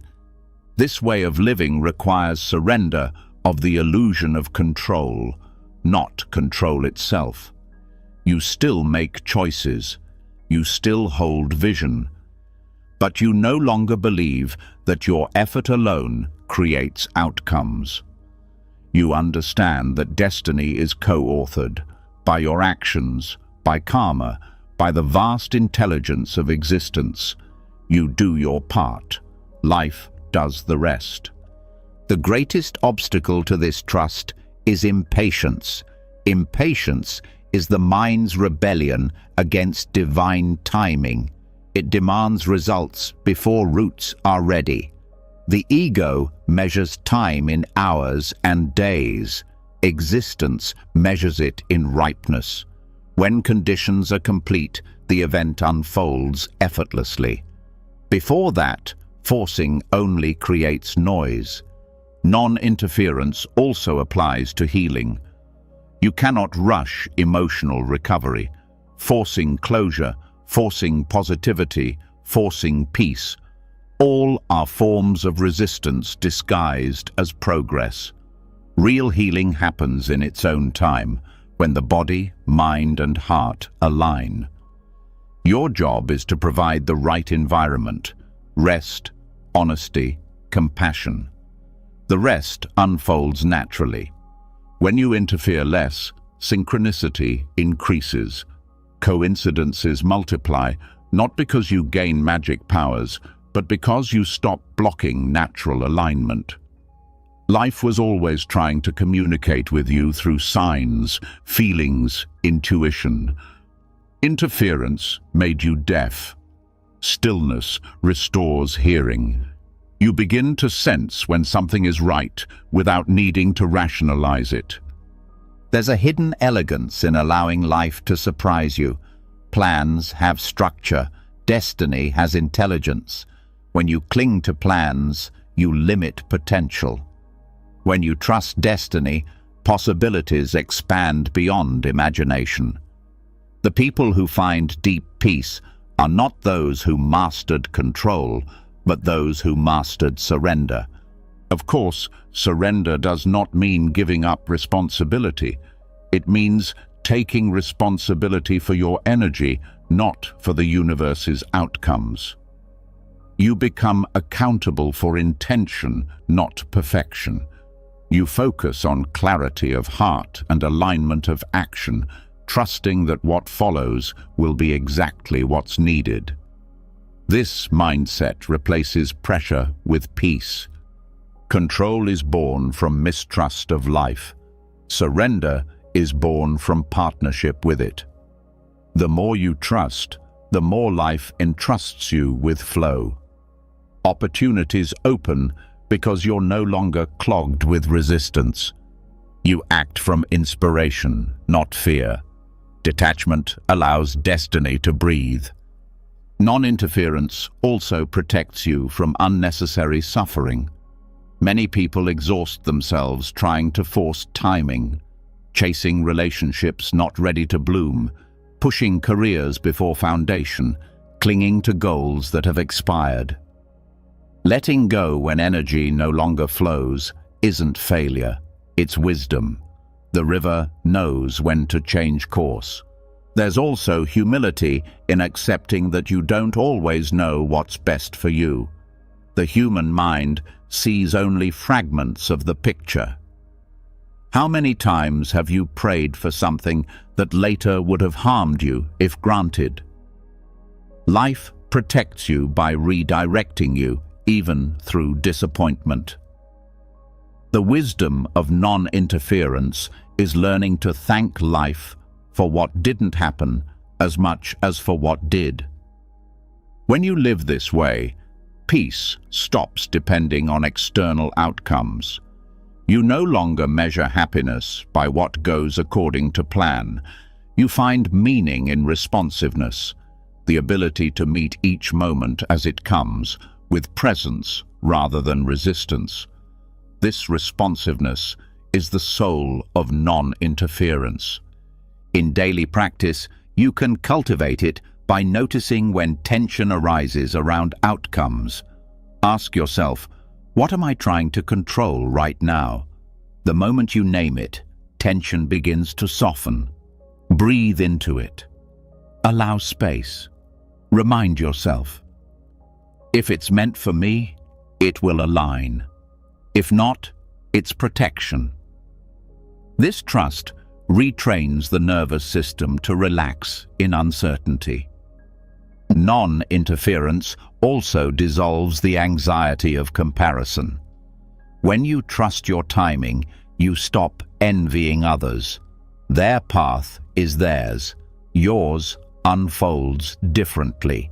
This way of living requires surrender of the illusion of control, not control itself. You still make choices, you still hold vision, but you no longer believe that your effort alone creates outcomes. You understand that destiny is co-authored by your actions, by karma, by the vast intelligence of existence. You do your part. Life does the rest. The greatest obstacle to this trust is impatience. Impatience is the mind's rebellion against divine timing. It demands results before roots are ready. The ego measures time in hours and days. Existence measures it in ripeness. When conditions are complete, the event unfolds effortlessly. Before that, forcing only creates noise. Non-interference also applies to healing. You cannot rush emotional recovery, forcing closure, forcing positivity, forcing peace. All are forms of resistance disguised as progress. Real healing happens in its own time, when the body, mind, and heart align. Your job is to provide the right environment: rest, honesty, compassion. The rest unfolds naturally. When you interfere less, synchronicity increases. Coincidences multiply, not because you gain magic powers, but because you stop blocking natural alignment. Life was always trying to communicate with you through signs, feelings, intuition. Interference made you deaf. Stillness restores hearing. You begin to sense when something is right without needing to rationalize it. There's a hidden elegance in allowing life to surprise you. Plans have structure. Destiny has intelligence. When you cling to plans, you limit potential. When you trust destiny, possibilities expand beyond imagination. The people who find deep peace are not those who mastered control, but those who mastered surrender. Of course, surrender does not mean giving up responsibility. It means taking responsibility for your energy, not for the universe's outcomes. You become accountable for intention, not perfection. You focus on clarity of heart and alignment of action, trusting that what follows will be exactly what's needed. This mindset replaces pressure with peace. Control is born from mistrust of life. Surrender is born from partnership with it. The more you trust, the more life entrusts you with flow. Opportunities open because you're no longer clogged with resistance. You act from inspiration, not fear. Detachment allows destiny to breathe. Non-interference also protects you from unnecessary suffering. Many people exhaust themselves trying to force timing, chasing relationships not ready to bloom, pushing careers before foundation, clinging to goals that have expired. Letting go when energy no longer flows isn't failure, it's wisdom. The river knows when to change course. There's also humility in accepting that you don't always know what's best for you. The human mind sees only fragments of the picture. How many times have you prayed for something that later would have harmed you if granted? Life protects you by redirecting you, even through disappointment. The wisdom of non-interference is learning to thank life for what didn't happen as much as for what did. When you live this way, peace stops depending on external outcomes. You no longer measure happiness by what goes according to plan. You find meaning in responsiveness, the ability to meet each moment as it comes with presence rather than resistance. This responsiveness is the soul of non-interference. In daily practice, you can cultivate it by noticing when tension arises around outcomes. Ask yourself, what am I trying to control right now? The moment you name it, tension begins to soften. Breathe into it. Allow space. Remind yourself, if it's meant for me, it will align. If not, it's protection. This trust retrains the nervous system to relax in uncertainty. Non-interference also dissolves the anxiety of comparison. When you trust your timing, you stop envying others. Their path is theirs. Yours unfolds differently.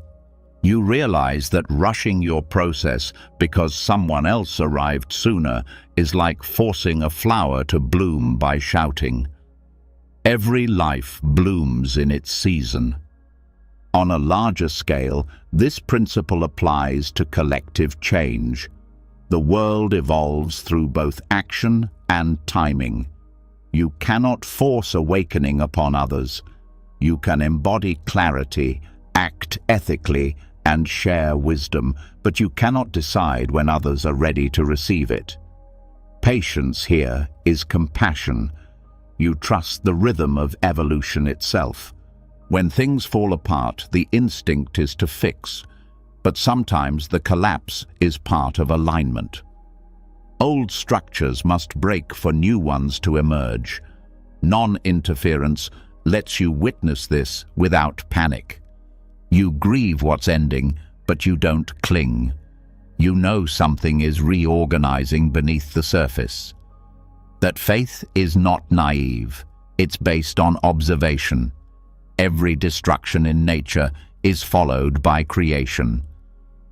You realize that rushing your process because someone else arrived sooner is like forcing a flower to bloom by shouting. Every life blooms in its season. On a larger scale, this principle applies to collective change. The world evolves through both action and timing. You cannot force awakening upon others. You can embody clarity, act ethically, and share wisdom, but you cannot decide when others are ready to receive it. Patience here is compassion. You trust the rhythm of evolution itself. When things fall apart, the instinct is to fix, but sometimes the collapse is part of alignment. Old structures must break for new ones to emerge. Non-interference lets you witness this without panic. You grieve what's ending, but you don't cling. You know something is reorganizing beneath the surface. That faith is not naive. It's based on observation. Every destruction in nature is followed by creation.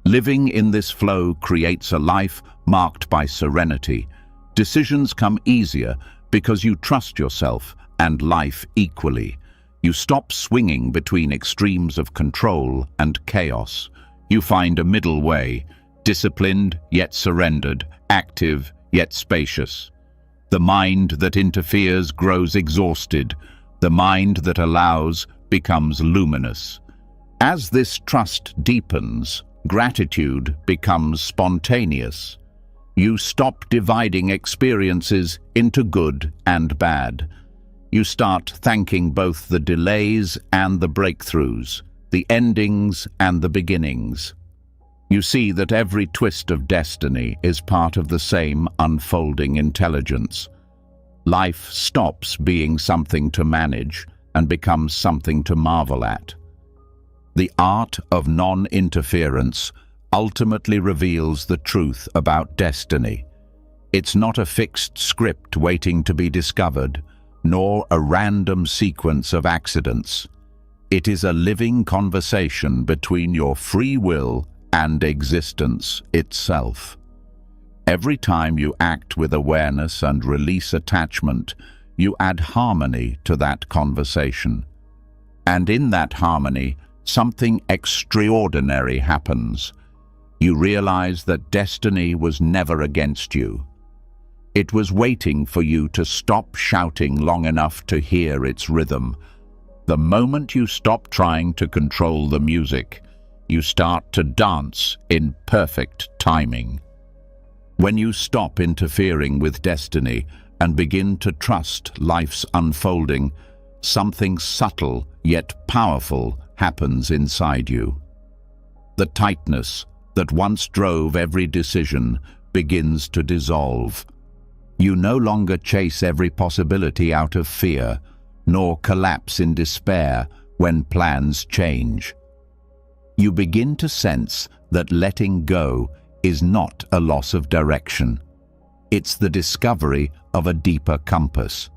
Living in this flow creates a life marked by serenity. Decisions come easier because you trust yourself and life equally. You stop swinging between extremes of control and chaos. You find a middle way, disciplined yet surrendered, active yet spacious. The mind that interferes grows exhausted. The mind that allows becomes luminous. As this trust deepens, gratitude becomes spontaneous. You stop dividing experiences into good and bad. You start thanking both the delays and the breakthroughs, the endings and the beginnings. You see that every twist of destiny is part of the same unfolding intelligence. Life stops being something to manage and becomes something to marvel at. The art of non-interference ultimately reveals the truth about destiny. It's not a fixed script waiting to be discovered, nor a random sequence of accidents. It is a living conversation between your free will and existence itself. Every time you act with awareness and release attachment, you add harmony to that conversation. And in that harmony, something extraordinary happens. You realize that destiny was never against you. It was waiting for you to stop shouting long enough to hear its rhythm. The moment you stop trying to control the music, you start to dance in perfect timing. When you stop interfering with destiny and begin to trust life's unfolding, something subtle yet powerful happens inside you. The tightness that once drove every decision begins to dissolve. You no longer chase every possibility out of fear, nor collapse in despair when plans change. You begin to sense that letting go is not a loss of direction. It's the discovery of a deeper compass.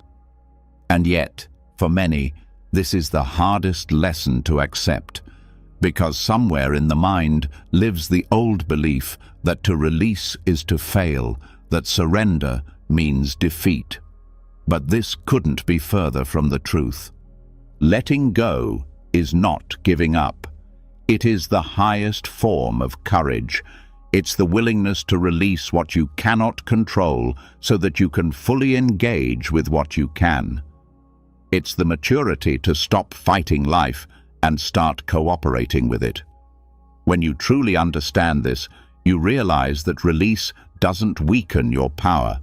And yet, for many, this is the hardest lesson to accept, because somewhere in the mind lives the old belief that to release is to fail, that surrender means defeat. But this couldn't be further from the truth. Letting go is not giving up. It is the highest form of courage. It's the willingness to release what you cannot control so that you can fully engage with what you can. It's the maturity to stop fighting life and start cooperating with it. When you truly understand this, you realize that release doesn't weaken your power.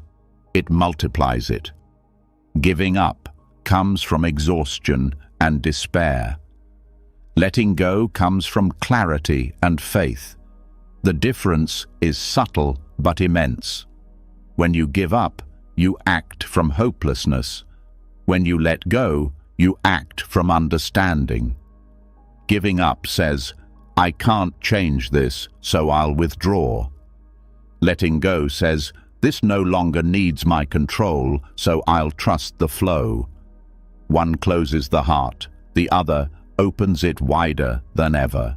It multiplies it. Giving up comes from exhaustion and despair. Letting go comes from clarity and faith. The difference is subtle but immense. When you give up, you act from hopelessness. When you let go, you act from understanding. Giving up says, "I can't change this, so I'll withdraw." Letting go says, "This no longer needs my control, so I'll trust the flow." One closes the heart, the other opens it wider than ever.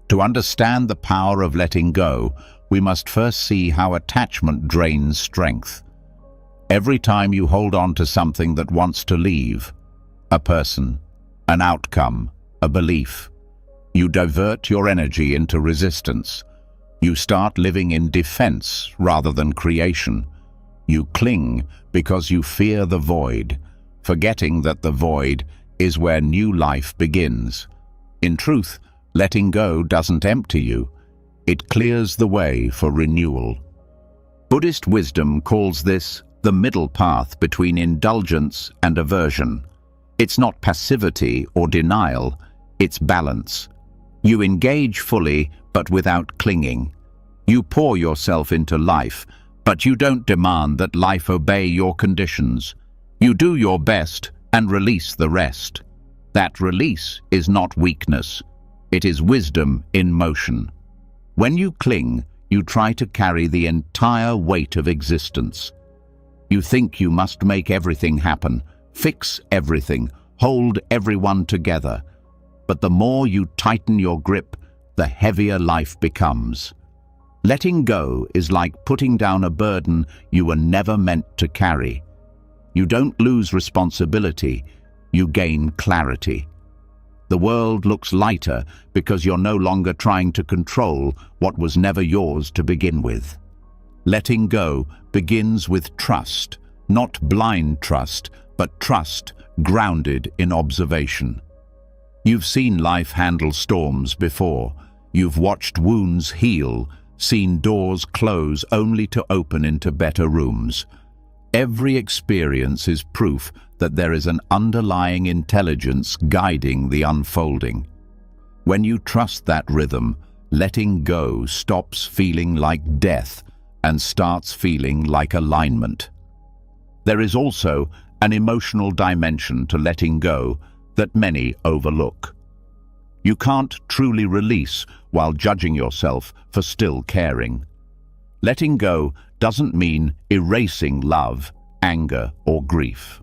To understand the power of letting go, we must first see how attachment drains strength. Every time you hold on to something that wants to leave, a person, an outcome, a belief, you divert your energy into resistance. You start living in defense rather than creation. You cling because you fear the void, forgetting that the void is where new life begins. In truth, letting go doesn't empty you. It clears the way for renewal. Buddhist wisdom calls this the middle path between indulgence and aversion. It's not passivity or denial, it's balance. You engage fully, but without clinging. You pour yourself into life, but you don't demand that life obey your conditions. You do your best and release the rest. That release is not weakness. It is wisdom in motion. When you cling, you try to carry the entire weight of existence. You think you must make everything happen, fix everything, hold everyone together. But the more you tighten your grip, the heavier life becomes. Letting go is like putting down a burden you were never meant to carry. You don't lose responsibility, you gain clarity. The world looks lighter because you're no longer trying to control what was never yours to begin with. Letting go begins with trust, not blind trust, but trust grounded in observation. You've seen life handle storms before. You've watched wounds heal, seen doors close only to open into better rooms. Every experience is proof that there is an underlying intelligence guiding the unfolding. When you trust that rhythm, letting go stops feeling like death and starts feeling like alignment. There is also an emotional dimension to letting go that many overlook. You can't truly release while judging yourself for still caring. Letting go doesn't mean erasing love, anger, or grief.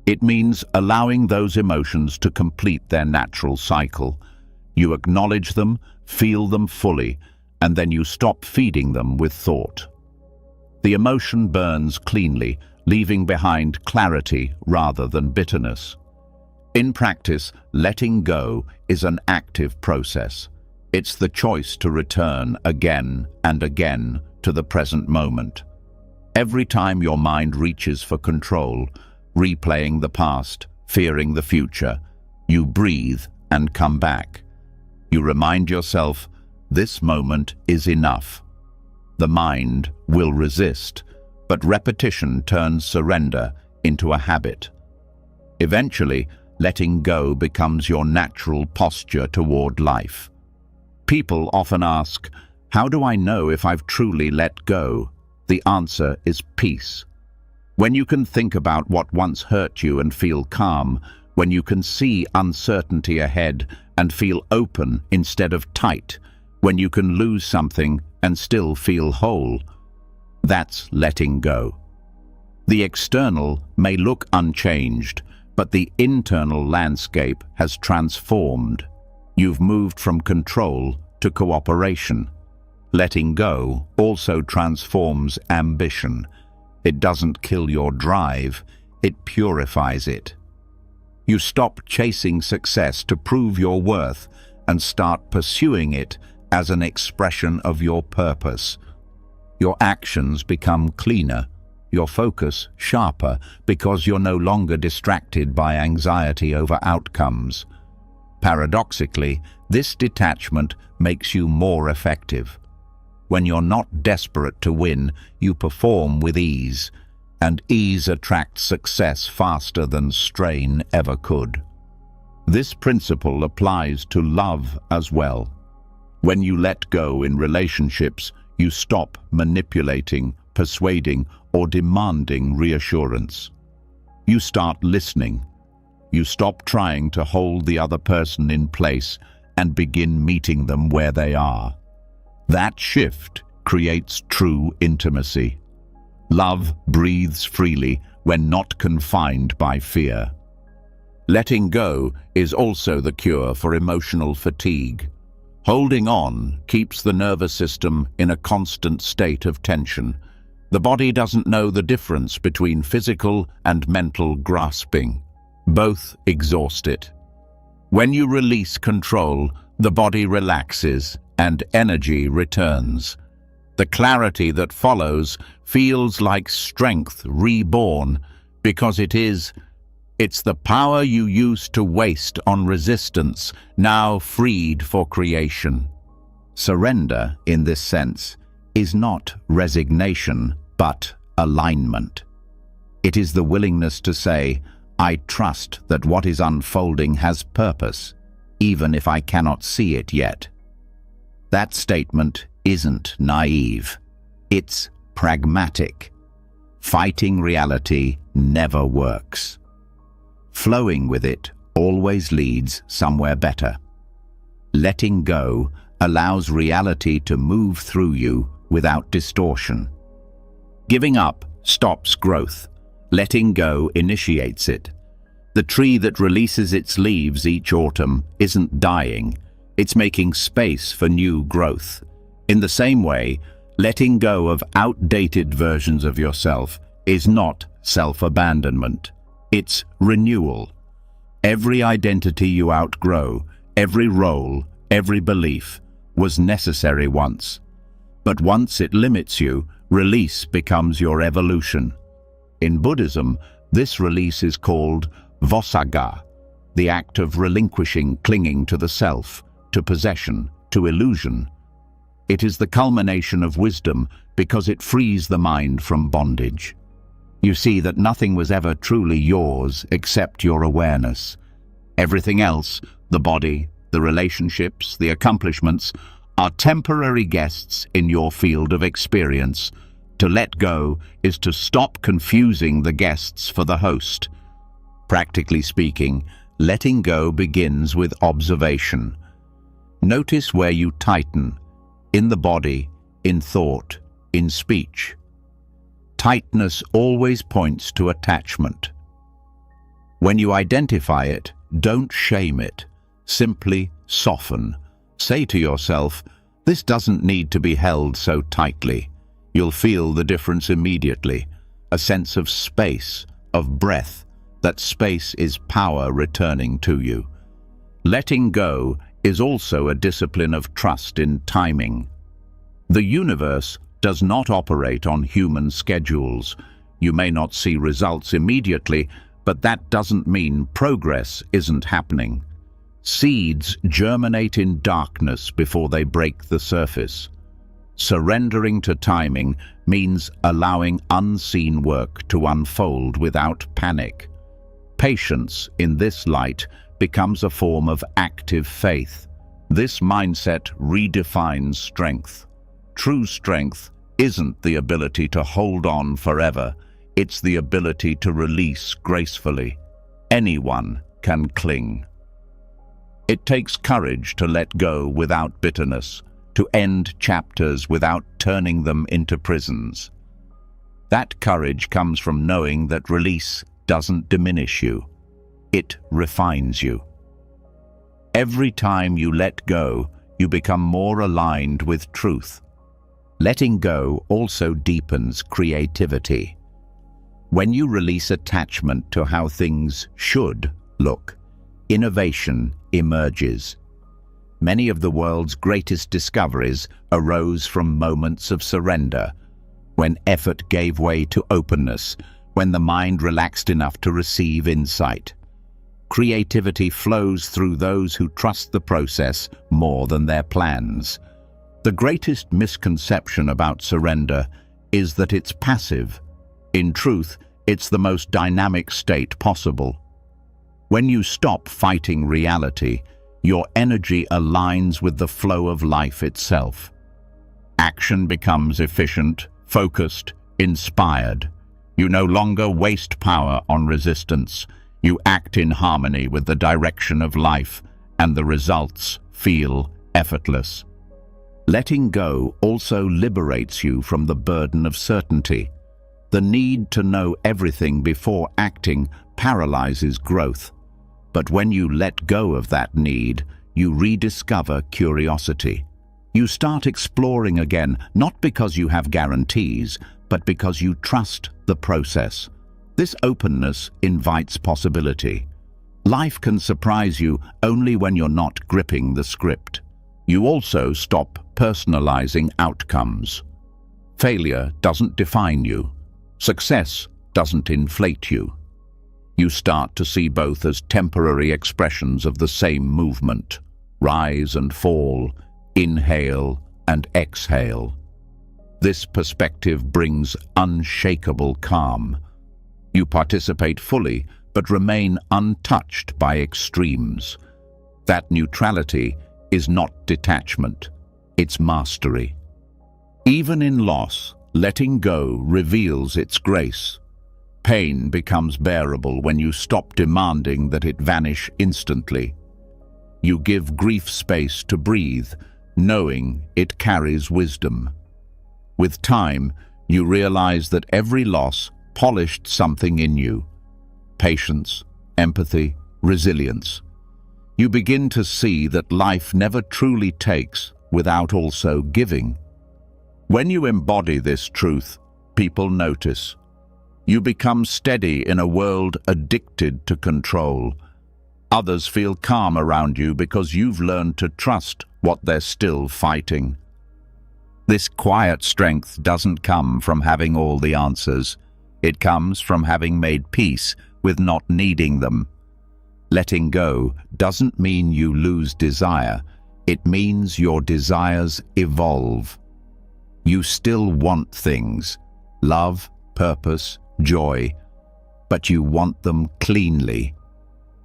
It means allowing those emotions to complete their natural cycle. You acknowledge them, feel them fully, and then you stop feeding them with thought. The emotion burns cleanly, leaving behind clarity rather than bitterness. In practice, letting go is an active process. It's the choice to return again and again to the present moment. Every time your mind reaches for control, replaying the past, fearing the future, you breathe and come back. You remind yourself, this moment is enough. The mind will resist, but repetition turns surrender into a habit. Eventually, letting go becomes your natural posture toward life. People often ask, how do I know if I've truly let go? The answer is peace. When you can think about what once hurt you and feel calm, when you can see uncertainty ahead and feel open instead of tight, when you can lose something and still feel whole, that's letting go. The external may look unchanged, but the internal landscape has transformed. You've moved from control to cooperation. Letting go also transforms ambition. It doesn't kill your drive, it purifies it. You stop chasing success to prove your worth and start pursuing it as an expression of your purpose. Your actions become cleaner, your focus sharper, because you're no longer distracted by anxiety over outcomes. Paradoxically, this detachment makes you more effective. When you're not desperate to win, you perform with ease, and ease attracts success faster than strain ever could. This principle applies to love as well. When you let go in relationships, you stop manipulating, persuading, or demanding reassurance. You start listening. You stop trying to hold the other person in place and begin meeting them where they are. That shift creates true intimacy. Love breathes freely when not confined by fear. Letting go is also the cure for emotional fatigue. Holding on keeps the nervous system in a constant state of tension. The body doesn't know the difference between physical and mental grasping. Both exhaust it. When you release control, the body relaxes and energy returns. The clarity that follows feels like strength reborn, because it's the power you used to waste on resistance, now freed for creation. Surrender, in this sense, is not resignation, but alignment. It is the willingness to say, I trust that what is unfolding has purpose, even if I cannot see it yet. That statement isn't naive. It's pragmatic. Fighting reality never works. Flowing with it always leads somewhere better. Letting go allows reality to move through you without distortion. Giving up stops growth. Letting go initiates it. The tree that releases its leaves each autumn isn't dying, it's making space for new growth. In the same way, letting go of outdated versions of yourself is not self-abandonment. It's renewal. Every identity you outgrow, every role, every belief, was necessary once. But once it limits you, release becomes your evolution. In Buddhism, this release is called vosagga, the act of relinquishing clinging to the self, to possession, to illusion. It is the culmination of wisdom because it frees the mind from bondage. You see that nothing was ever truly yours except your awareness. Everything else, the body, the relationships, the accomplishments, are temporary guests in your field of experience. To let go is to stop confusing the guests for the host. Practically speaking, letting go begins with observation. Notice where you tighten, in the body, in thought, in speech. Tightness always points to attachment. When you identify it, don't shame it. Simply soften. Say to yourself, this doesn't need to be held so tightly. You'll feel the difference immediately. A sense of space, of breath. That space is power returning to you. Letting go is also a discipline of trust in timing. The universe does not operate on human schedules. You may not see results immediately, but that doesn't mean progress isn't happening. Seeds germinate in darkness before they break the surface. Surrendering to timing means allowing unseen work to unfold without panic. Patience, in this light, becomes a form of active faith. This mindset redefines strength. True strength isn't the ability to hold on forever, it's the ability to release gracefully. Anyone can cling. It takes courage to let go without bitterness, to end chapters without turning them into prisons. That courage comes from knowing that release doesn't diminish you, it refines you. Every time you let go, you become more aligned with truth. Letting go also deepens creativity. When you release attachment to how things should look, innovation emerges. Many of the world's greatest discoveries arose from moments of surrender, when effort gave way to openness, when the mind relaxed enough to receive insight. Creativity flows through those who trust the process more than their plans. The greatest misconception about surrender is that it's passive. In truth, it's the most dynamic state possible. When you stop fighting reality, your energy aligns with the flow of life itself. Action becomes efficient, focused, inspired. You no longer waste power on resistance. You act in harmony with the direction of life, and the results feel effortless. Letting go also liberates you from the burden of certainty. The need to know everything before acting paralyzes growth. But when you let go of that need, you rediscover curiosity. You start exploring again, not because you have guarantees, but because you trust the process. This openness invites possibility. Life can surprise you only when you're not gripping the script. You also stop personalizing outcomes. Failure doesn't define you. Success doesn't inflate you. You start to see both as temporary expressions of the same movement. Rise and fall, inhale and exhale. This perspective brings unshakable calm. You participate fully, but remain untouched by extremes. That neutrality is not detachment, it's mastery. Even in loss, letting go reveals its grace. Pain becomes bearable when you stop demanding that it vanish instantly. You give grief space to breathe, knowing it carries wisdom. With time, you realize that every loss polished something in you. Patience, empathy, resilience. You begin to see that life never truly takes without also giving. When you embody this truth, people notice. You become steady in a world addicted to control. Others feel calm around you because you've learned to trust what they're still fighting. This quiet strength doesn't come from having all the answers. It comes from having made peace with not needing them. Letting go doesn't mean you lose desire. It means your desires evolve. You still want things, love, purpose, joy, but you want them cleanly.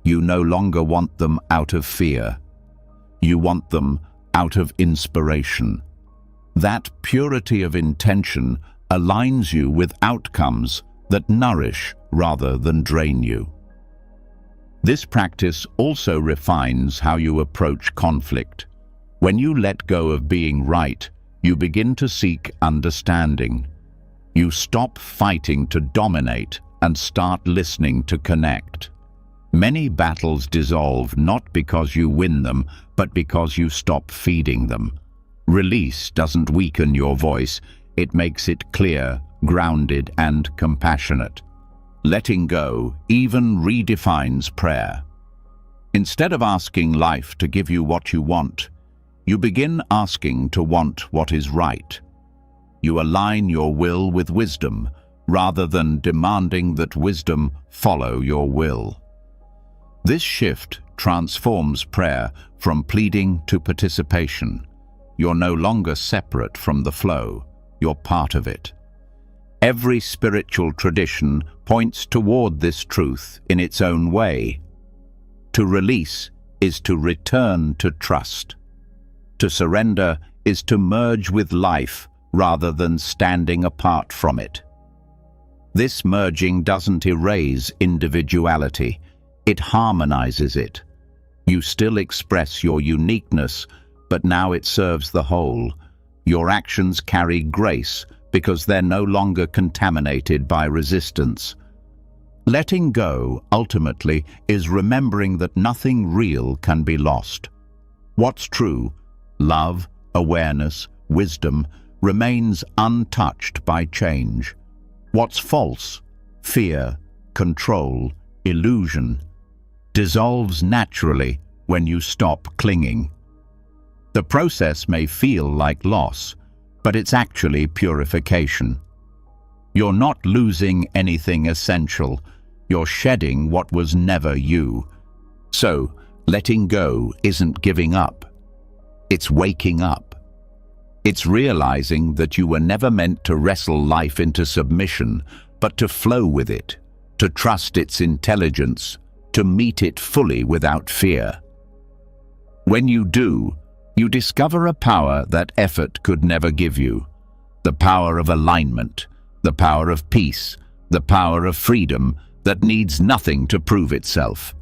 You no longer want them out of fear. You want them out of inspiration. That purity of intention aligns you with outcomes that nourish rather than drain you. This practice also refines how you approach conflict. When you let go of being right, you begin to seek understanding. You stop fighting to dominate and start listening to connect. Many battles dissolve not because you win them, but because you stop feeding them. Release doesn't weaken your voice, it makes it clear, grounded, and compassionate. Letting go even redefines prayer. Instead of asking life to give you what you want, you begin asking to want what is right. You align your will with wisdom, rather than demanding that wisdom follow your will. This shift transforms prayer from pleading to participation. You're no longer separate from the flow, you're part of it. Every spiritual tradition points toward this truth in its own way. To release is to return to trust. To surrender is to merge with life rather than standing apart from it. This merging doesn't erase individuality, it harmonizes it. You still express your uniqueness, but now it serves the whole. Your actions carry grace because they're no longer contaminated by resistance. Letting go, ultimately, is remembering that nothing real can be lost. What's true, love, awareness, wisdom, remains untouched by change. What's false, fear, control, illusion, dissolves naturally when you stop clinging. The process may feel like loss, but it's actually purification. You're not losing anything essential, you're shedding what was never you. So, letting go isn't giving up. It's waking up. It's realizing that you were never meant to wrestle life into submission, but to flow with it, to trust its intelligence, to meet it fully without fear. When you do, you discover a power that effort could never give you. The power of alignment, the power of peace, the power of freedom that needs nothing to prove itself.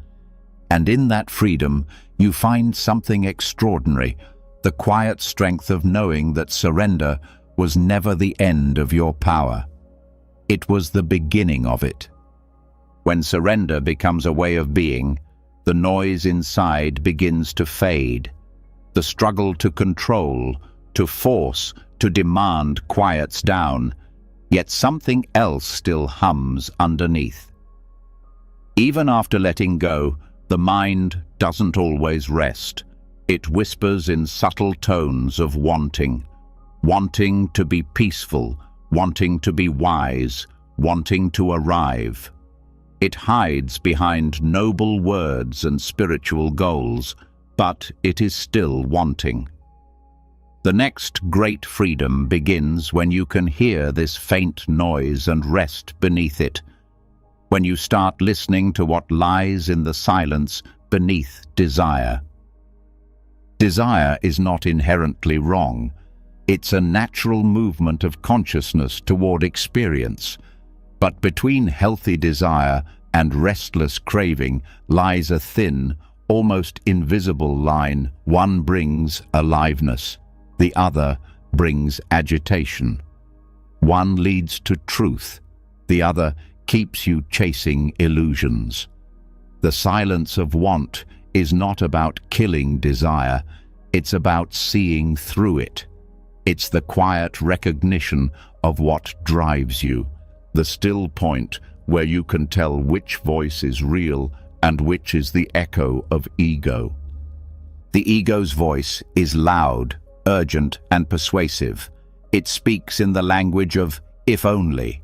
And in that freedom, you find something extraordinary, the quiet strength of knowing that surrender was never the end of your power. It was the beginning of it. When surrender becomes a way of being, the noise inside begins to fade. The struggle to control, to force, to demand quiets down, yet something else still hums underneath. Even after letting go, the mind doesn't always rest. It whispers in subtle tones of wanting. Wanting to be peaceful, wanting to be wise, wanting to arrive. It hides behind noble words and spiritual goals, but it is still wanting. The next great freedom begins when you can hear this faint noise and rest beneath it, when you start listening to what lies in the silence beneath desire. Desire is not inherently wrong. It's a natural movement of consciousness toward experience. But between healthy desire and restless craving lies a thin, almost invisible line. One brings aliveness, the other brings agitation. One leads to truth, the other keeps you chasing illusions. The silence of want is not about killing desire, it's about seeing through it. It's the quiet recognition of what drives you, the still point where you can tell which voice is real and which is the echo of ego. The ego's voice is loud, urgent, and persuasive. It speaks in the language of if only.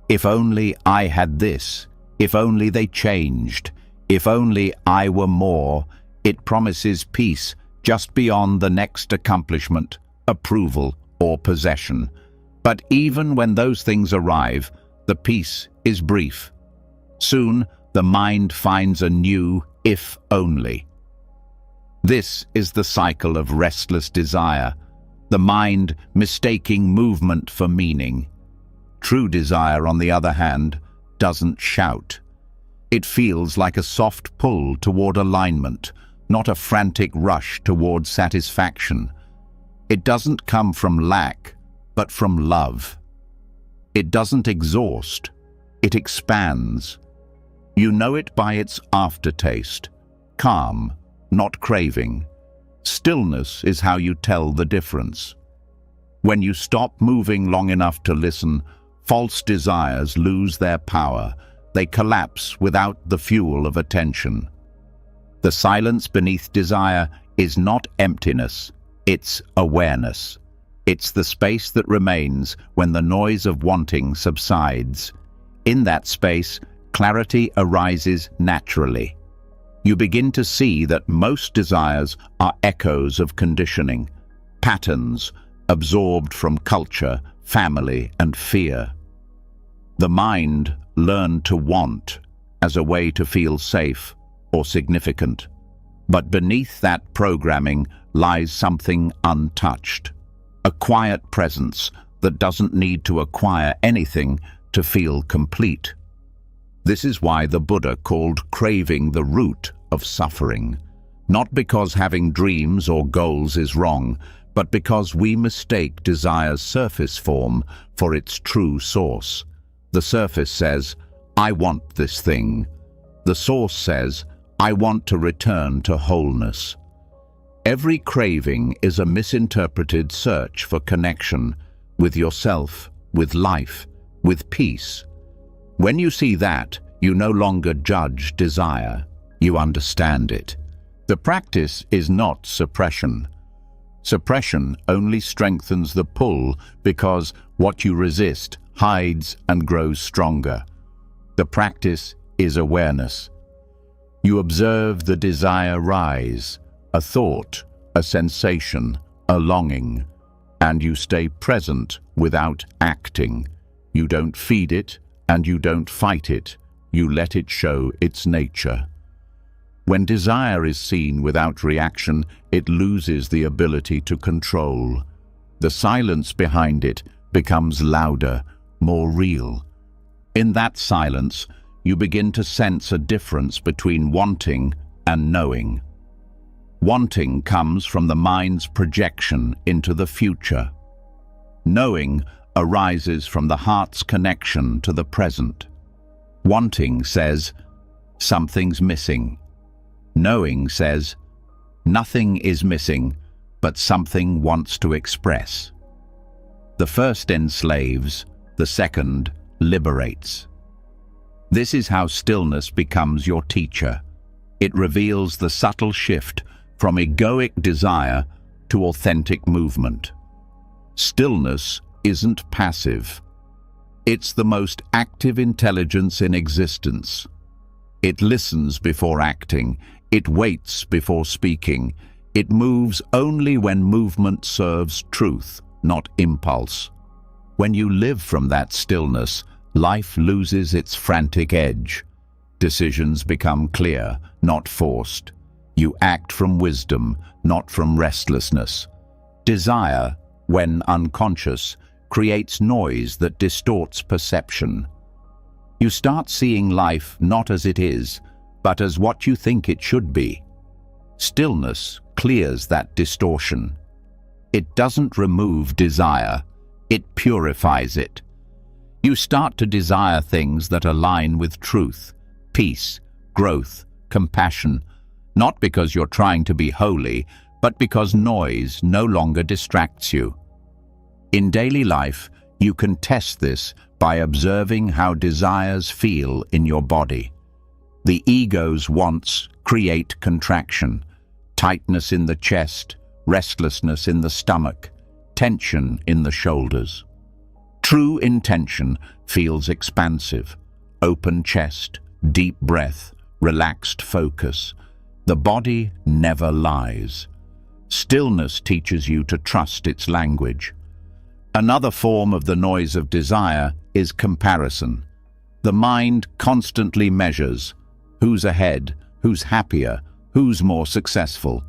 If only I had this, if only they changed, if only I were more. It promises peace just beyond the next accomplishment, approval, or possession. But even when those things arrive, the peace is brief. Soon, the mind finds a new if only. This is the cycle of restless desire, the mind mistaking movement for meaning. True desire, on the other hand, doesn't shout. It feels like a soft pull toward alignment, not a frantic rush toward satisfaction. It doesn't come from lack, but from love. It doesn't exhaust, it expands. You know it by its aftertaste, calm, not craving. Stillness is how you tell the difference. When you stop moving long enough to listen, false desires lose their power. They collapse without the fuel of attention. The silence beneath desire is not emptiness, it's awareness. It's the space that remains when the noise of wanting subsides. In that space, clarity arises naturally. You begin to see that most desires are echoes of conditioning, patterns absorbed from culture, family, and fear. The mind learned to want as a way to feel safe or significant. But beneath that programming lies something untouched, a quiet presence that doesn't need to acquire anything to feel complete. This is why the Buddha called craving the root of suffering, not because having dreams or goals is wrong, but because we mistake desire's surface form for its true source. The surface says, "I want this thing." The source says, "I want to return to wholeness." Every craving is a misinterpreted search for connection with yourself, with life, with peace. When you see that, you no longer judge desire, you understand it. The practice is not suppression. Suppression only strengthens the pull because what you resist hides and grows stronger. The practice is awareness. You observe the desire rise, a thought, a sensation, a longing, and you stay present without acting. You don't feed it and you don't fight it. You let it show its nature. When desire is seen without reaction, it loses the ability to control. The silence behind it becomes louder, more real. In that silence, you begin to sense a difference between wanting and knowing. Wanting comes from the mind's projection into the future. Knowing arises from the heart's connection to the present. Wanting says, "Something's missing." Knowing says, "Nothing is missing, but something wants to express." The first enslaves, the second liberates. This is how stillness becomes your teacher. It reveals the subtle shift from egoic desire to authentic movement. Stillness isn't passive. It's the most active intelligence in existence. It listens before acting. It waits before speaking. It moves only when movement serves truth, not impulse. When you live from that stillness, life loses its frantic edge. Decisions become clear, not forced. You act from wisdom, not from restlessness. Desire, when unconscious, creates noise that distorts perception. You start seeing life not as it is, but as what you think it should be. Stillness clears that distortion. It doesn't remove desire, it purifies it. You start to desire things that align with truth, peace, growth, compassion, not because you're trying to be holy, but because noise no longer distracts you. In daily life, you can test this by observing how desires feel in your body. The ego's wants create contraction, tightness in the chest, restlessness in the stomach, tension in the shoulders. True intention feels expansive, open chest, deep breath, relaxed focus. The body never lies. Stillness teaches you to trust its language. Another form of the noise of desire is comparison. The mind constantly measures who's ahead, who's happier, who's more successful.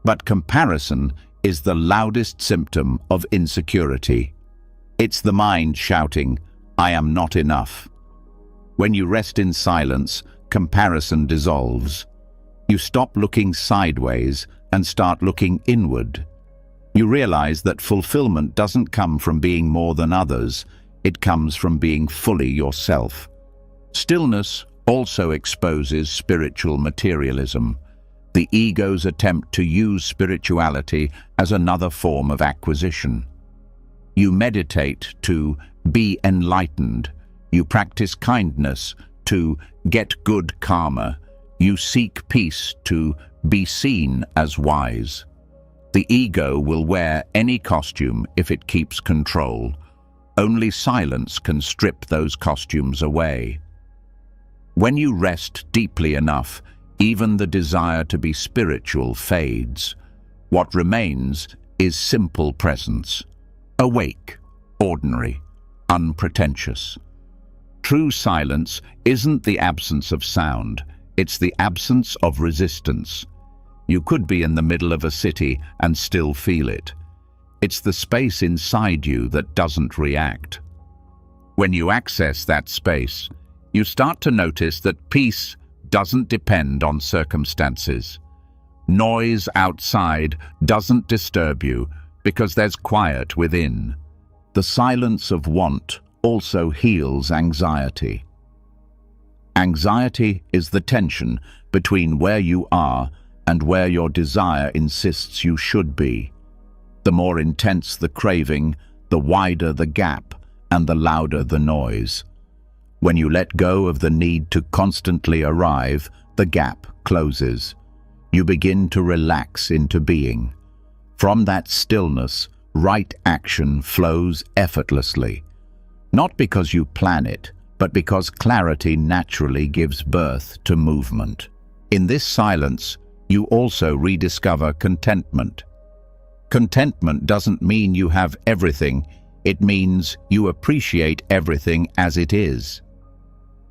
But comparison is the loudest symptom of insecurity. It's the mind shouting, "I am not enough." When you rest in silence, comparison dissolves. You stop looking sideways and start looking inward. You realize that fulfillment doesn't come from being more than others, it comes from being fully yourself. Stillness also exposes spiritual materialism, the ego's attempt to use spirituality as another form of acquisition. You meditate to be enlightened. You practice kindness to get good karma. You seek peace to be seen as wise. The ego will wear any costume if it keeps control. Only silence can strip those costumes away. When you rest deeply enough, Even the desire to be spiritual fades. What remains is simple presence, awake, ordinary, unpretentious. True silence isn't the absence of sound, it's the absence of resistance. You could be in the middle of a city and still feel it. It's the space inside you that doesn't react. When you access that space, you start to notice that peace doesn't depend on circumstances. Noise outside doesn't disturb you because there's quiet within. The silence of want also heals anxiety. Anxiety is the tension between where you are and where your desire insists you should be. The more intense the craving, the wider the gap and the louder the noise. When you let go of the need to constantly arrive, the gap closes. You begin to relax into being. From that stillness, right action flows effortlessly. Not because you plan it, but because clarity naturally gives birth to movement. In this silence, you also rediscover contentment. Contentment doesn't mean you have everything, it means you appreciate everything as it is.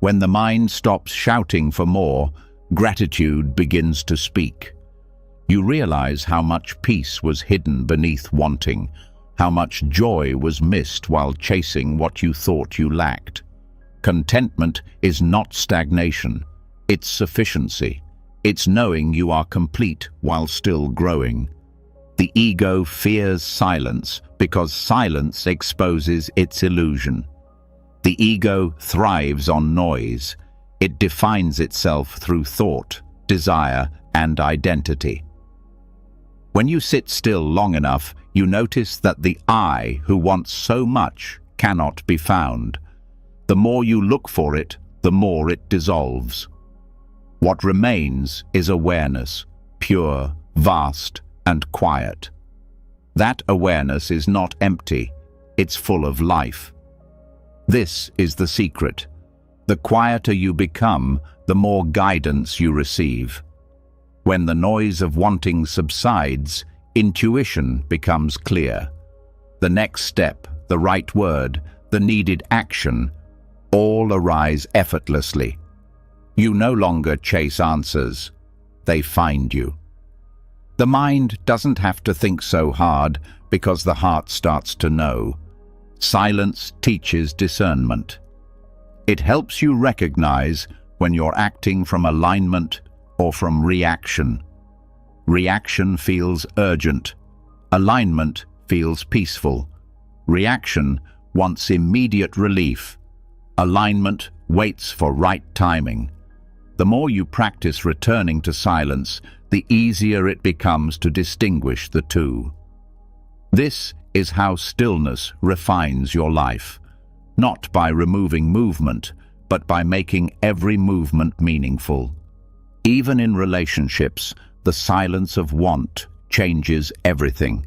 When the mind stops shouting for more, gratitude begins to speak. You realize how much peace was hidden beneath wanting, how much joy was missed while chasing what you thought you lacked. Contentment is not stagnation, it's sufficiency. It's knowing you are complete while still growing. The ego fears silence because silence exposes its illusion. The ego thrives on noise. It defines itself through thought, desire, and identity. When you sit still long enough, you notice that the I who wants so much cannot be found. The more you look for it, the more it dissolves. What remains is awareness, pure, vast, and quiet. That awareness is not empty, it's full of life. This is the secret. The quieter you become, the more guidance you receive. When the noise of wanting subsides, intuition becomes clear. The next step, the right word, the needed action, all arise effortlessly. You no longer chase answers, they find you. The mind doesn't have to think so hard because the heart starts to know. Silence teaches discernment. It helps you recognize when you're acting from alignment or from reaction. Reaction feels urgent. Alignment feels peaceful. Reaction wants immediate relief. Alignment waits for right timing. The more you practice returning to silence, the easier it becomes to distinguish the two. This is how stillness refines your life, not by removing movement, but by making every movement meaningful. Even in relationships, the silence of want changes everything.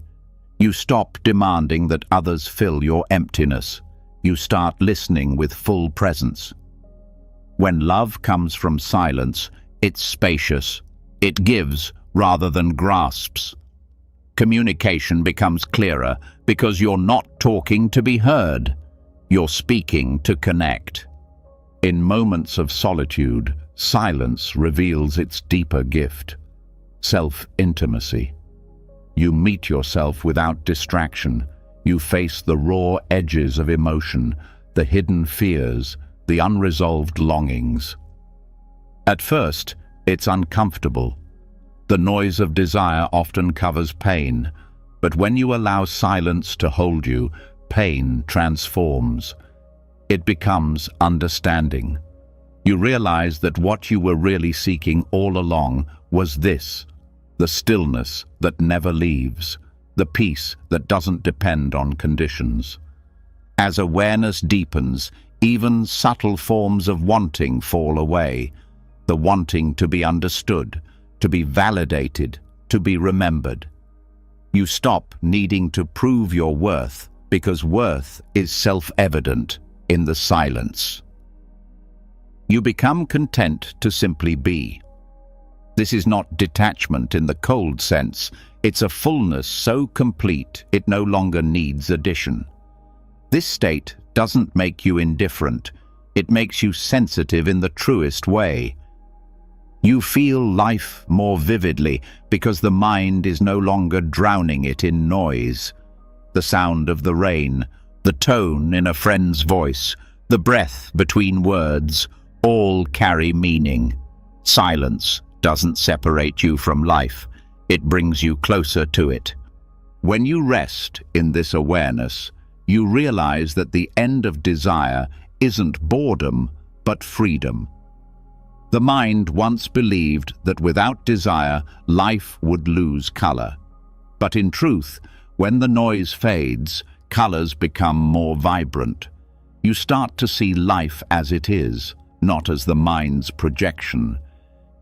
You stop demanding that others fill your emptiness. You start listening with full presence. When love comes from silence, it's spacious. It gives rather than grasps. Communication becomes clearer because you're not talking to be heard. You're speaking to connect. In moments of solitude, silence reveals its deeper gift, self-intimacy. You meet yourself without distraction. You face the raw edges of emotion, the hidden fears, the unresolved longings. At first, it's uncomfortable. The noise of desire often covers pain, but when you allow silence to hold you, pain transforms. It becomes understanding. You realize that what you were really seeking all along was this, the stillness that never leaves, the peace that doesn't depend on conditions. As awareness deepens, even subtle forms of wanting fall away, the wanting to be understood, to be validated, to be remembered. You stop needing to prove your worth because worth is self-evident in the silence. You become content to simply be. This is not detachment in the cold sense. It's a fullness so complete it no longer needs addition. This state doesn't make you indifferent. It makes you sensitive in the truest way. You feel life more vividly because the mind is no longer drowning it in noise. The sound of the rain, the tone in a friend's voice, the breath between words, all carry meaning. Silence doesn't separate you from life. It brings you closer to it. When you rest in this awareness, you realize that the end of desire isn't boredom, but freedom. The mind once believed that without desire, life would lose color. But in truth, when the noise fades, colors become more vibrant. You start to see life as it is, not as the mind's projection.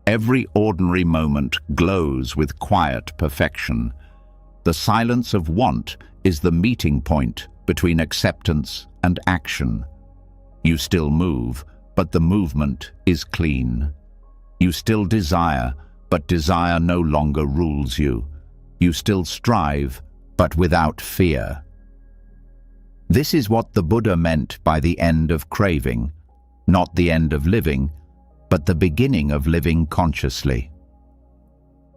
Every ordinary moment glows with quiet perfection. The silence of want is the meeting point between acceptance and action. You still move, but the movement is clean. You still desire, but desire no longer rules you. You still strive, but without fear. This is what the Buddha meant by the end of craving, not the end of living, but the beginning of living consciously.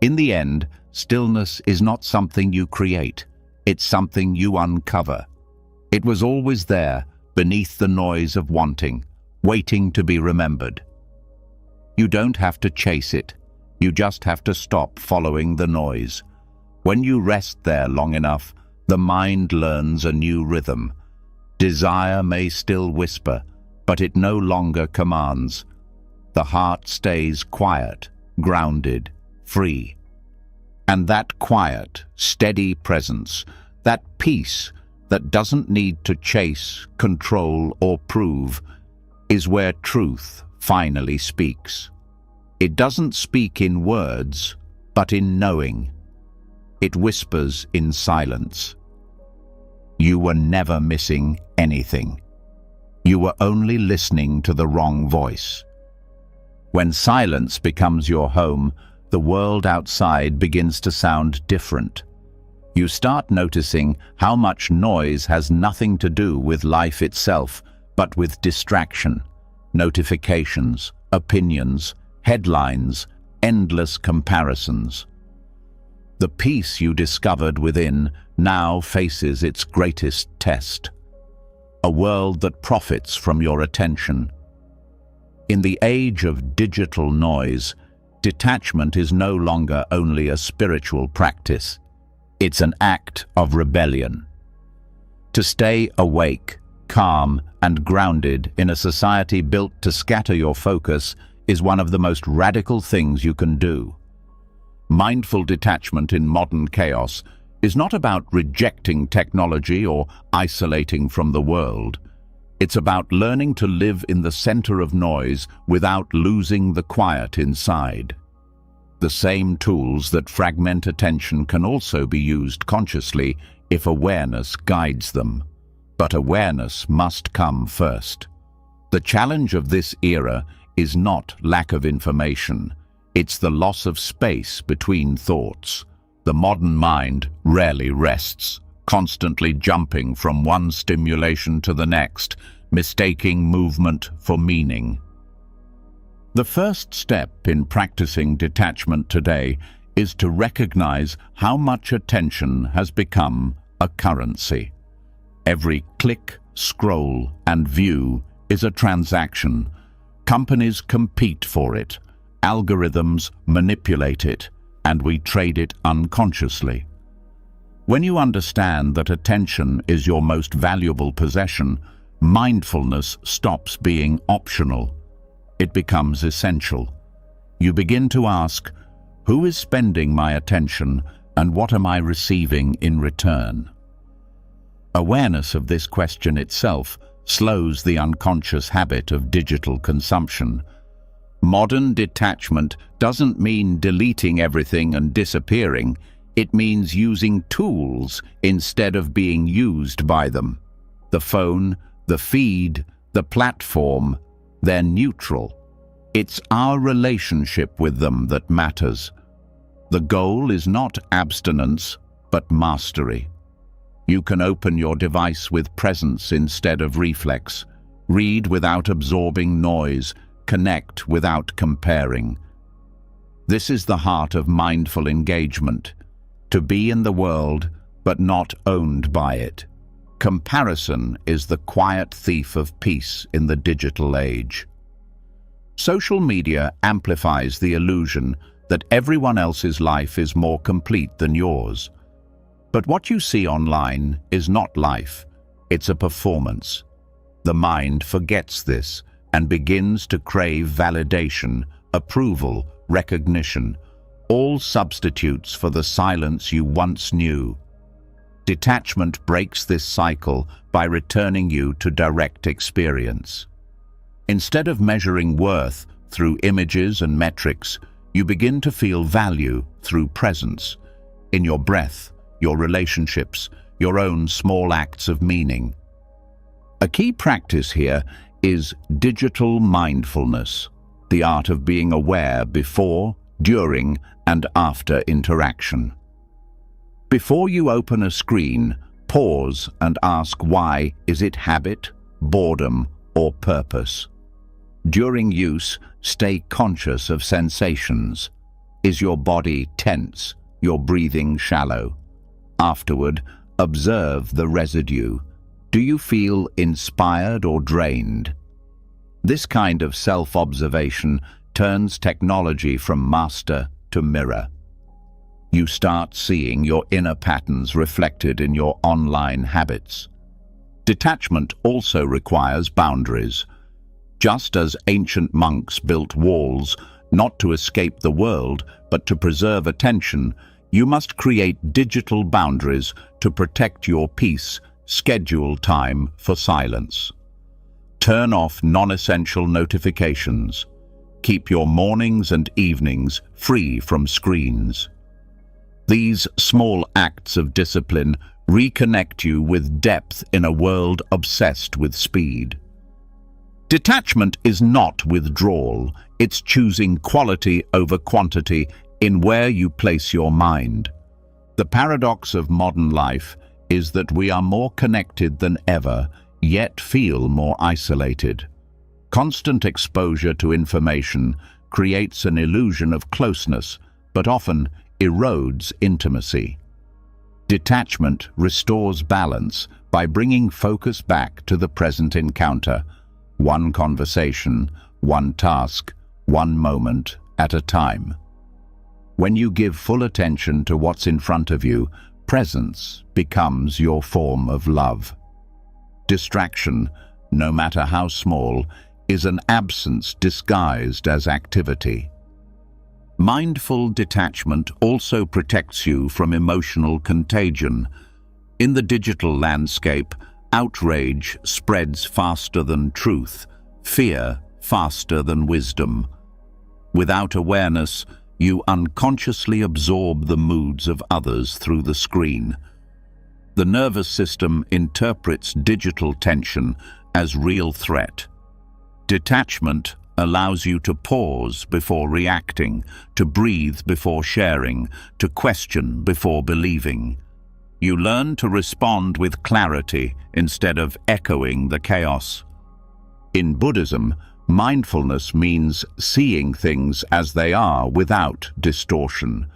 In the end, stillness is not something you create, it's something you uncover. It was always there, beneath the noise of wanting, waiting to be remembered. You don't have to chase it, you just have to stop following the noise. When you rest there long enough, the mind learns a new rhythm. Desire may still whisper, but it no longer commands. The heart stays quiet, grounded, free. And that quiet, steady presence, that peace that doesn't need to chase, control, or prove, is where truth finally speaks. It doesn't speak in words, but in knowing. It whispers in silence. You were never missing anything. You were only listening to the wrong voice. When silence becomes your home, the world outside begins to sound different. You start noticing how much noise has nothing to do with life itself, but with distraction, notifications, opinions, headlines, endless comparisons. The peace you discovered within now faces its greatest test. A world that profits from your attention. In the age of digital noise, detachment is no longer only a spiritual practice. It's an act of rebellion. To stay awake, calm, and grounded in a society built to scatter your focus is one of the most radical things you can do. Mindful detachment in modern chaos is not about rejecting technology or isolating from the world. It's about learning to live in the center of noise without losing the quiet inside. The same tools that fragment attention can also be used consciously if awareness guides them. But awareness must come first. The challenge of this era is not lack of information. It's the loss of space between thoughts. The modern mind rarely rests, constantly jumping from one stimulation to the next, mistaking movement for meaning. The first step in practicing detachment today is to recognize how much attention has become a currency. Every click, scroll, and view is a transaction. Companies compete for it, algorithms manipulate it, and we trade it unconsciously. When you understand that attention is your most valuable possession, mindfulness stops being optional. It becomes essential. You begin to ask, who is spending my attention and what am I receiving in return? Awareness of this question itself slows the unconscious habit of digital consumption. Modern detachment doesn't mean deleting everything and disappearing. It means using tools instead of being used by them. The phone, the feed, the platform, they're neutral. It's our relationship with them that matters. The goal is not abstinence, but mastery. You can open your device with presence instead of reflex, read without absorbing noise, connect without comparing. This is the heart of mindful engagement, to be in the world but not owned by it. Comparison is the quiet thief of peace in the digital age. Social media amplifies the illusion that everyone else's life is more complete than yours. But what you see online is not life, it's a performance. The mind forgets this and begins to crave validation, approval, recognition, all substitutes for the silence you once knew. Detachment breaks this cycle by returning you to direct experience. Instead of measuring worth through images and metrics, you begin to feel value through presence, in your breath, your relationships, your own small acts of meaning. A key practice here is digital mindfulness, the art of being aware before, during, and after interaction. Before you open a screen, pause and ask why. Is it habit, boredom, or purpose? During use, stay conscious of sensations. Is your body tense, your breathing shallow? Afterward, observe the residue. Do you feel inspired or drained? This kind of self-observation turns technology from master to mirror. You start seeing your inner patterns reflected in your online habits. Detachment also requires boundaries. Just as ancient monks built walls, not to escape the world, but to preserve attention, you must create digital boundaries to protect your peace. Schedule time for silence. Turn off non-essential notifications. Keep your mornings and evenings free from screens. These small acts of discipline reconnect you with depth in a world obsessed with speed. Detachment is not withdrawal, it's choosing quality over quantity in where you place your mind. The paradox of modern life is that we are more connected than ever, yet feel more isolated. Constant exposure to information creates an illusion of closeness, but often erodes intimacy. Detachment restores balance by bringing focus back to the present encounter, one conversation, one task, one moment at a time. When you give full attention to what's in front of you, presence becomes your form of love. Distraction, no matter how small, is an absence disguised as activity. Mindful detachment also protects you from emotional contagion. In the digital landscape, outrage spreads faster than truth, fear faster than wisdom. Without awareness, you unconsciously absorb the moods of others through the screen. The nervous system interprets digital tension as real threat. Detachment allows you to pause before reacting, to breathe before sharing, to question before believing. You learn to respond with clarity instead of echoing the chaos. In Buddhism, mindfulness means seeing things as they are without distortion.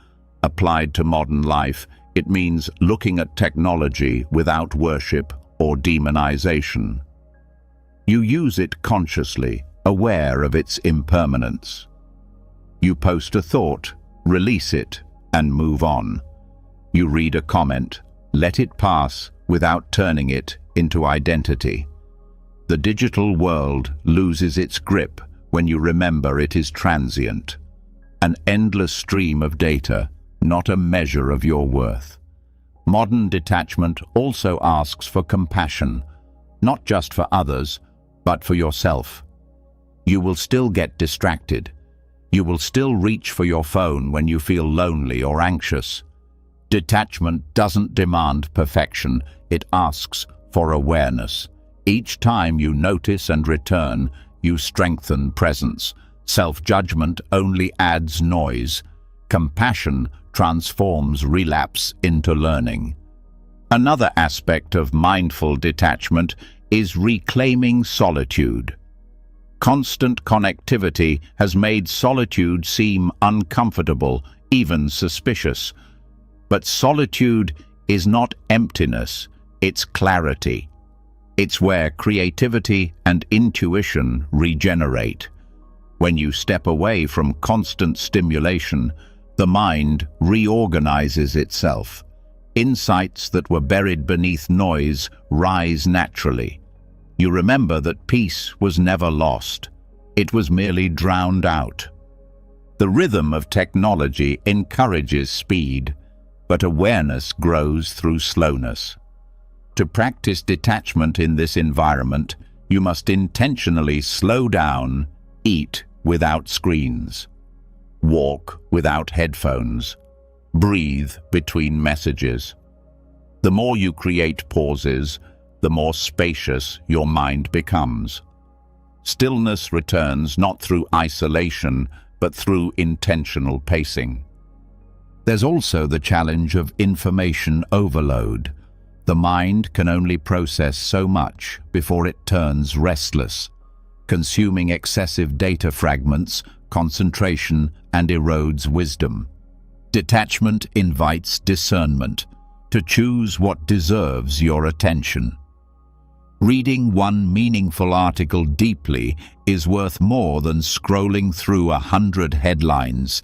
Applied to modern life, it means looking at technology without worship or demonization. You use it consciously, aware of its impermanence. You post a thought, release it, and move on. You read a comment, let it pass without turning it into identity. The digital world loses its grip when you remember it is transient. An endless stream of data, not a measure of your worth. Modern detachment also asks for compassion, not just for others, but for yourself. You will still get distracted. You will still reach for your phone when you feel lonely or anxious. Detachment doesn't demand perfection, it asks for awareness. Each time you notice and return, you strengthen presence. Self-judgment only adds noise. Compassion transforms relapse into learning. Another aspect of mindful detachment is reclaiming solitude. Constant connectivity has made solitude seem uncomfortable, even suspicious. But solitude is not emptiness, it's clarity. It's where creativity and intuition regenerate. When you step away from constant stimulation, the mind reorganizes itself. Insights that were buried beneath noise rise naturally. You remember that peace was never lost. It was merely drowned out. The rhythm of technology encourages speed, but awareness grows through slowness. To practice detachment in this environment, you must intentionally slow down, eat without screens, walk without headphones, breathe between messages. The more you create pauses, the more spacious your mind becomes. Stillness returns not through isolation, but through intentional pacing. There's also the challenge of information overload. The mind can only process so much before it turns restless, consuming excessive data fragments, concentration, and erodes wisdom. Detachment invites discernment, to choose what deserves your attention. Reading one meaningful article deeply is worth more than scrolling through 100 headlines.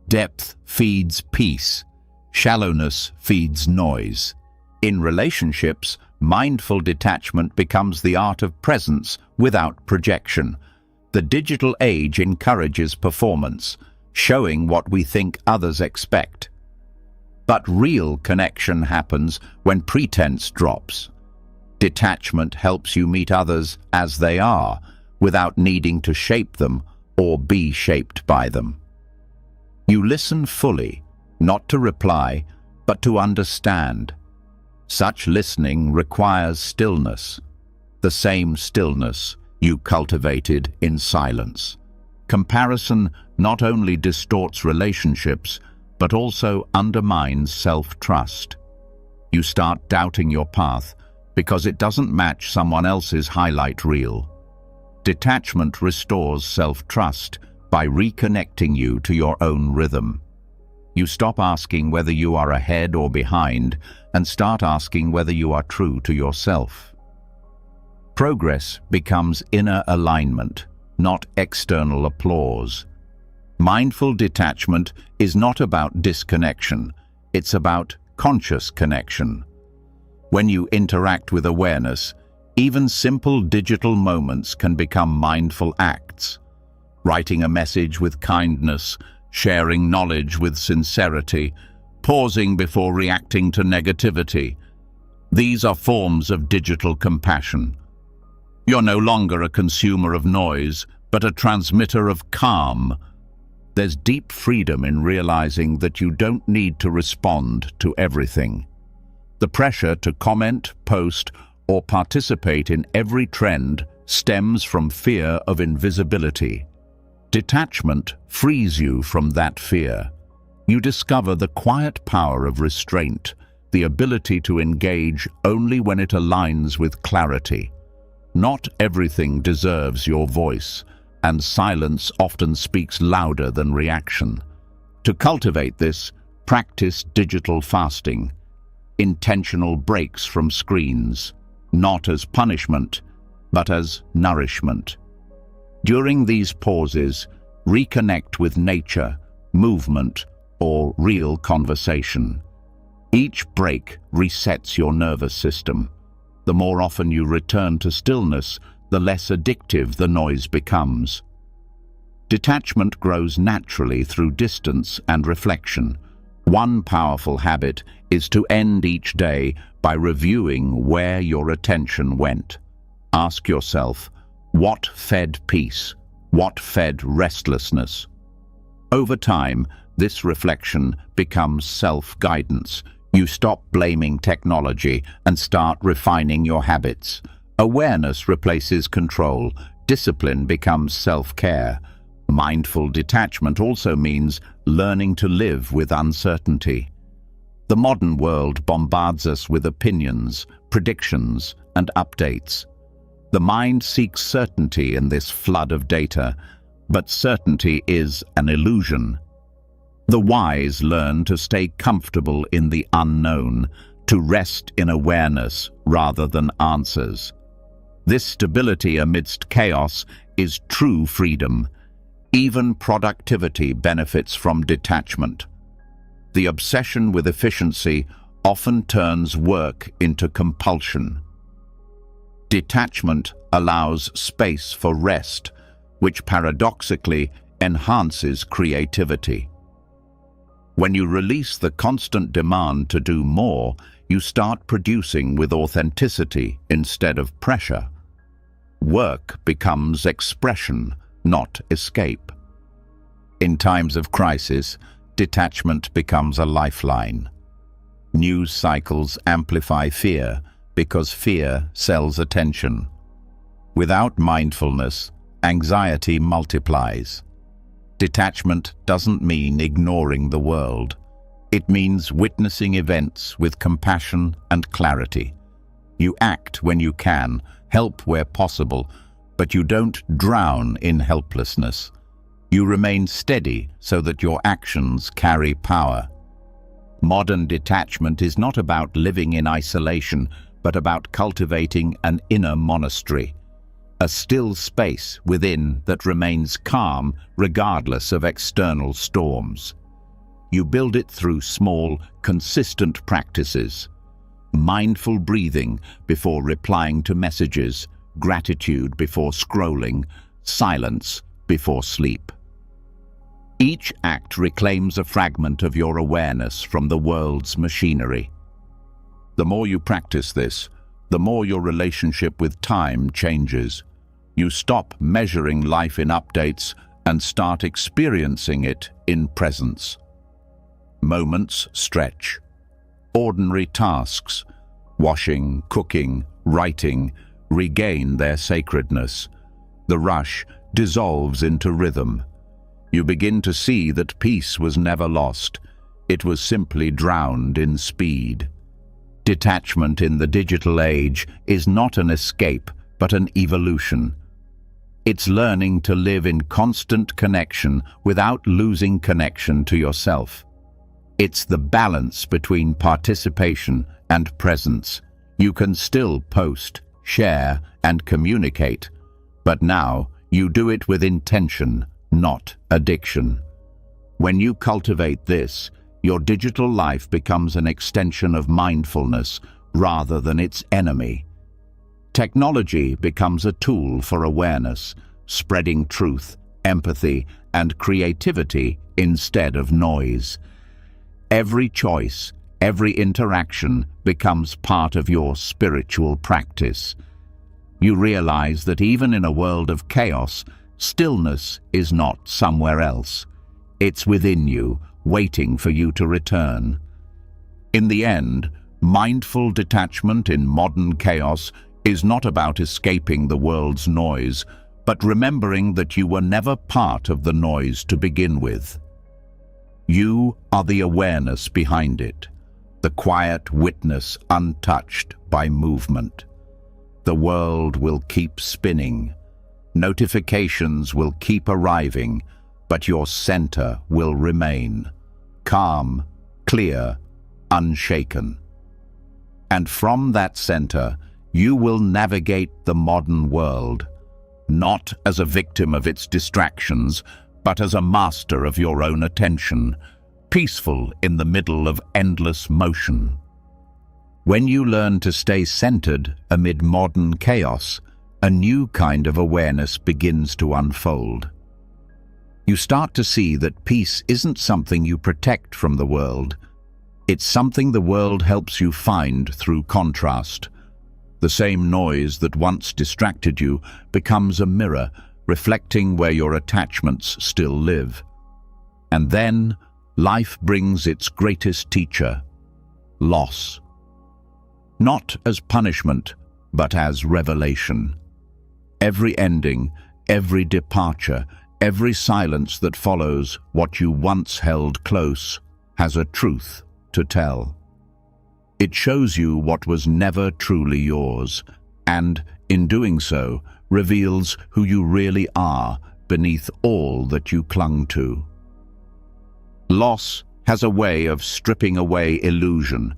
Depth feeds peace. Shallowness feeds noise. In relationships, mindful detachment becomes the art of presence without projection. The digital age encourages performance, showing what we think others expect. But real connection happens when pretense drops. Detachment helps you meet others as they are, without needing to shape them or be shaped by them. You listen fully, not to reply, but to understand. Such listening requires stillness, the same stillness you cultivated in silence. Comparison not only distorts relationships, but also undermines self-trust. You start doubting your path because it doesn't match someone else's highlight reel. Detachment restores self-trust by reconnecting you to your own rhythm. You stop asking whether you are ahead or behind and start asking whether you are true to yourself. Progress becomes inner alignment, not external applause. Mindful detachment is not about disconnection, it's about conscious connection. When you interact with awareness, even simple digital moments can become mindful acts. Writing a message with kindness, sharing knowledge with sincerity, pausing before reacting to negativity. These are forms of digital compassion. You're no longer a consumer of noise, but a transmitter of calm. There's deep freedom in realizing that you don't need to respond to everything. The pressure to comment, post, or participate in every trend stems from fear of invisibility. Detachment frees you from that fear. You discover the quiet power of restraint, the ability to engage only when it aligns with clarity. Not everything deserves your voice, and silence often speaks louder than reaction. To cultivate this, practice digital fasting, intentional breaks from screens, not as punishment, but as nourishment. During these pauses, reconnect with nature, movement, or real conversation. Each break resets your nervous system. The more often you return to stillness, the less addictive the noise becomes. Detachment grows naturally through distance and reflection. One powerful habit is to end each day by reviewing where your attention went. Ask yourself, what fed peace? What fed restlessness? Over time, this reflection becomes self-guidance. You stop blaming technology and start refining your habits. Awareness replaces control. Discipline becomes self-care. Mindful detachment also means learning to live with uncertainty. The modern world bombards us with opinions, predictions, and updates. The mind seeks certainty in this flood of data, but certainty is an illusion. The wise learn to stay comfortable in the unknown, to rest in awareness rather than answers. This stability amidst chaos is true freedom. Even productivity benefits from detachment. The obsession with efficiency often turns work into compulsion. Detachment allows space for rest, which paradoxically enhances creativity. When you release the constant demand to do more, you start producing with authenticity instead of pressure. Work becomes expression, not escape. In times of crisis, detachment becomes a lifeline. News cycles amplify fear because fear sells attention. Without mindfulness, anxiety multiplies. Detachment doesn't mean ignoring the world. It means witnessing events with compassion and clarity. You act when you can, help where possible, but you don't drown in helplessness. You remain steady so that your actions carry power. Modern detachment is not about living in isolation, but about cultivating an inner monastery. A still space within that remains calm regardless of external storms. You build it through small, consistent practices. Mindful breathing before replying to messages, gratitude before scrolling, silence before sleep. Each act reclaims a fragment of your awareness from the world's machinery. The more you practice this, the more your relationship with time changes. You stop measuring life in updates and start experiencing it in presence. Moments stretch. Ordinary tasks, washing, cooking, writing, regain their sacredness. The rush dissolves into rhythm. You begin to see that peace was never lost. It was simply drowned in speed. Detachment in the digital age is not an escape, but an evolution. It's learning to live in constant connection without losing connection to yourself. It's the balance between participation and presence. You can still post, share, and communicate, but now you do it with intention, not addiction. When you cultivate this, your digital life becomes an extension of mindfulness rather than its enemy. Technology becomes a tool for awareness, spreading truth, empathy, and creativity instead of noise. Every choice, every interaction becomes part of your spiritual practice. You realize that even in a world of chaos, stillness is not somewhere else. It's within you, waiting for you to return. In the end, mindful detachment in modern chaos is not about escaping the world's noise, but remembering that you were never part of the noise to begin with. You are the awareness behind it, the quiet witness untouched by movement. The world will keep spinning. Notifications will keep arriving, but your center will remain. Calm, clear, unshaken. And from that center, you will navigate the modern world, not as a victim of its distractions, but as a master of your own attention, peaceful in the middle of endless motion. When you learn to stay centered amid modern chaos, a new kind of awareness begins to unfold. You start to see that peace isn't something you protect from the world. It's something the world helps you find through contrast. The same noise that once distracted you becomes a mirror, reflecting where your attachments still live. And then, life brings its greatest teacher, loss. Not as punishment, but as revelation. Every ending, every departure, Every silence that follows what you once held close has a truth to tell. It shows you what was never truly yours, and, in doing so, reveals who you really are beneath all that you clung to. Loss has a way of stripping away illusion.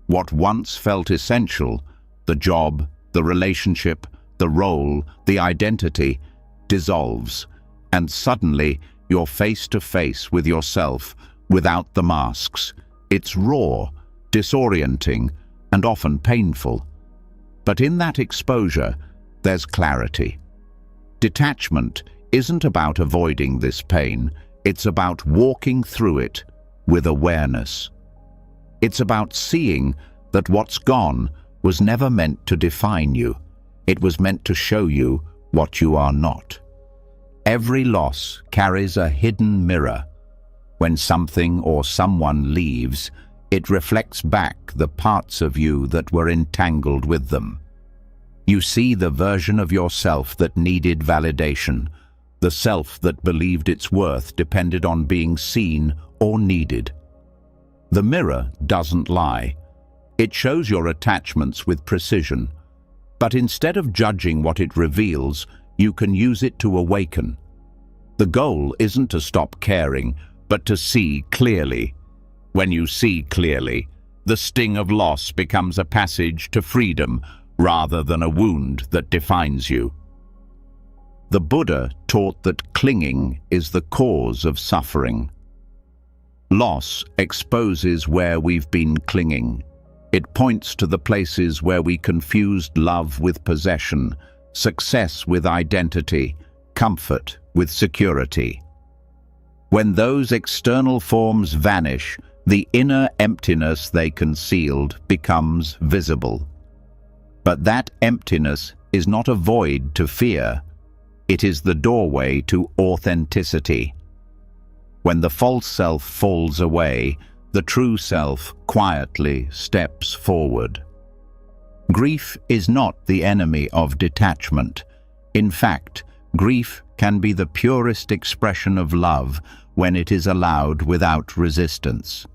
What once felt essential, the job, the relationship, the role, the identity, dissolves, and suddenly you're face to face with yourself without the masks. It's raw, disorienting, and often painful. But in that exposure, there's clarity. Detachment isn't about avoiding this pain, it's about walking through it with awareness. It's about seeing that what's gone was never meant to define you. It was meant to show you what you are not. Every loss carries a hidden mirror. When something or someone leaves, it reflects back the parts of you that were entangled with them. You see the version of yourself that needed validation, the self that believed its worth depended on being seen or needed. The mirror doesn't lie. It shows your attachments with precision. But instead of judging what it reveals, you can use it to awaken. The goal isn't to stop caring, but to see clearly. When you see clearly, the sting of loss becomes a passage to freedom rather than a wound that defines you. The Buddha taught that clinging is the cause of suffering. Loss exposes where we've been clinging. It points to the places where we confused love with possession, success with identity, comfort with security. When those external forms vanish, the inner emptiness they concealed becomes visible. But that emptiness is not a void to fear. It is the doorway to authenticity. When the false self falls away, the true self quietly steps forward. Grief is not the enemy of detachment. In fact, grief can be the purest expression of love when it is allowed without resistance.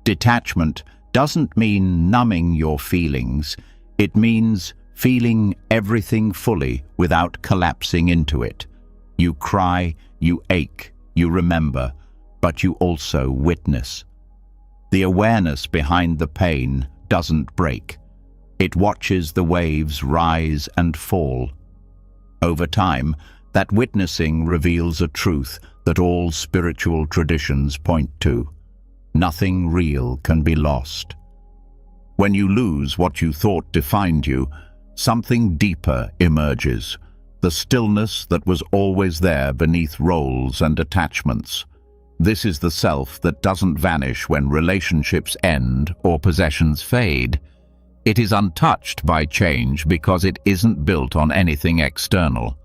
Detachment doesn't mean numbing your feelings. It means feeling everything fully without collapsing into it. You cry, you ache, you remember, but you also witness. The awareness behind the pain doesn't break. It watches the waves rise and fall. Over time, that witnessing reveals a truth that all spiritual traditions point to. Nothing real can be lost. When you lose what you thought defined you, something deeper emerges, the stillness that was always there beneath roles and attachments. This is the self that doesn't vanish when relationships end or possessions fade. It is untouched by change because it isn't built on anything external.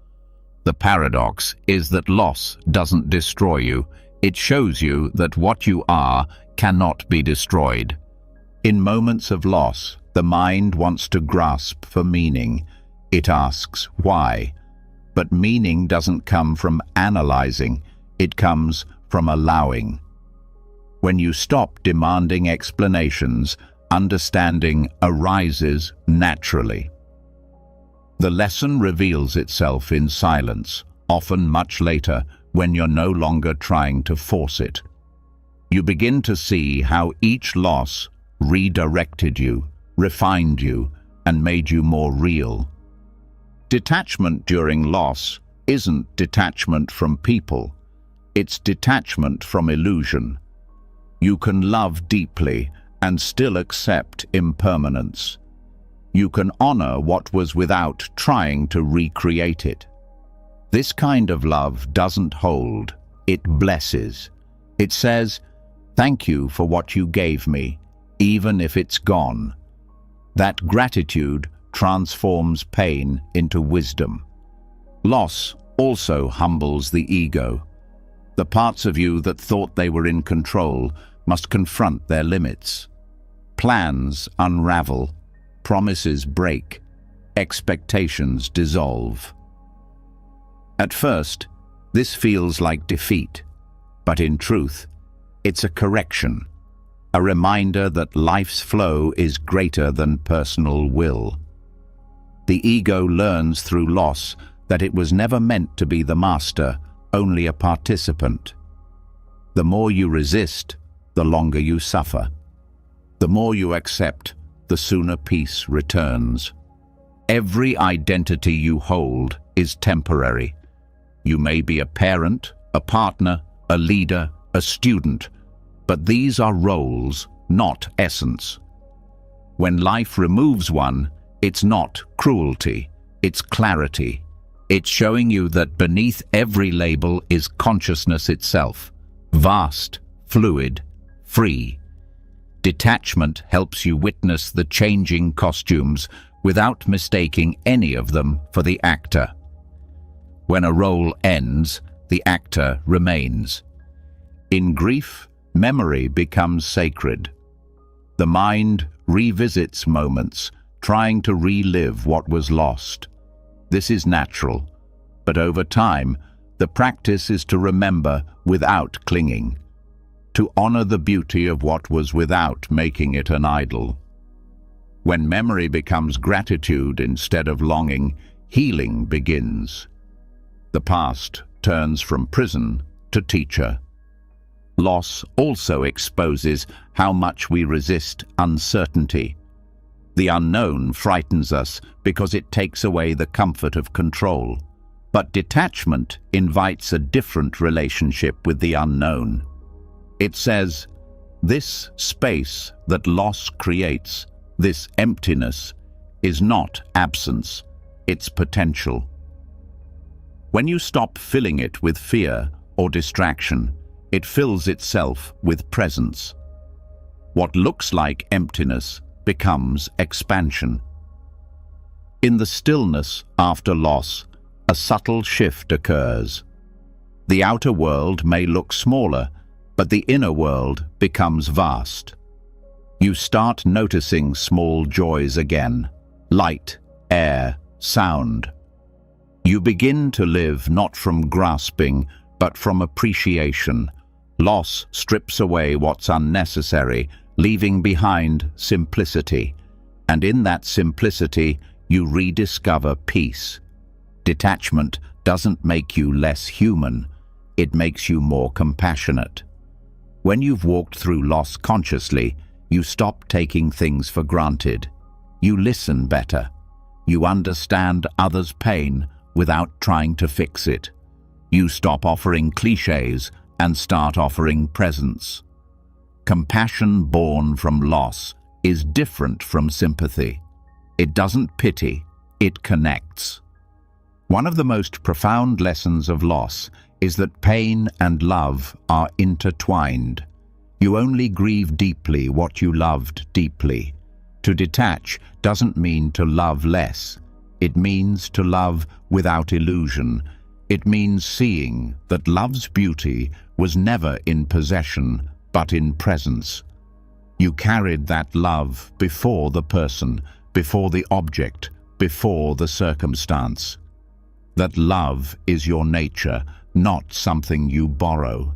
The paradox is that loss doesn't destroy you. It shows you that what you are cannot be destroyed. In moments of loss, the mind wants to grasp for meaning. It asks why. But meaning doesn't come from analyzing. It comes from allowing. When you stop demanding explanations, understanding arises naturally. The lesson reveals itself in silence, often much later, when you're no longer trying to force it. You begin to see how each loss redirected you, refined you, and made you more real. Detachment during loss isn't detachment from people. It's detachment from illusion. You can love deeply and still accept impermanence. You can honor what was without trying to recreate it. This kind of love doesn't hold, it blesses. It says, "Thank you for what you gave me, even if it's gone." That gratitude transforms pain into wisdom. Loss also humbles the ego. The parts of you that thought they were in control must confront their limits. Plans unravel, promises break, expectations dissolve. At first, This feels like defeat, but in truth, it's a correction, a reminder that life's flow is greater than personal will. The ego learns through loss that it was never meant to be the master, only a participant. The more you resist, the longer you suffer. The more you accept, the sooner peace returns. Every identity you hold is temporary. You may be a parent, a partner, a leader, a student, but these are roles, not essence. When life removes one, it's not cruelty, it's clarity. It's showing you that beneath every label is consciousness itself, vast, fluid, free. Detachment helps you witness the changing costumes without mistaking any of them for the actor. When a role ends, the actor remains. In grief, memory becomes sacred. The mind revisits moments, trying to relive what was lost. This is natural, but over time, the practice is to remember without clinging, to honor the beauty of what was without making it an idol. When memory becomes gratitude instead of longing, healing begins. The past turns from prison to teacher. Loss also exposes how much we resist uncertainty. The unknown frightens us because it takes away the comfort of control. But detachment invites a different relationship with the unknown. It says, this space that loss creates, this emptiness, is not absence, it's potential. When you stop filling it with fear or distraction, it fills itself with presence. What looks like emptiness becomes expansion. In the stillness after loss, a subtle shift occurs. The outer world may look smaller, but the inner world becomes vast. You start noticing small joys again: light, air, sound. You begin to live not from grasping, but from appreciation. Loss strips away what's unnecessary, leaving behind simplicity. And in that simplicity, you rediscover peace. Detachment doesn't make you less human, it makes you more compassionate. When you've walked through loss consciously, you stop taking things for granted. You listen better. You understand others' pain without trying to fix it. You stop offering cliches and start offering presence. Compassion born from loss is different from sympathy. It doesn't pity, it connects. One of the most profound lessons of loss is that pain and love are intertwined. You only grieve deeply what you loved deeply. To detach doesn't mean to love less. It means to love without illusion. It means seeing that love's beauty was never in possession, but in presence. You carried that love before the person, before the object, before the circumstance. That love is your nature, not something you borrow.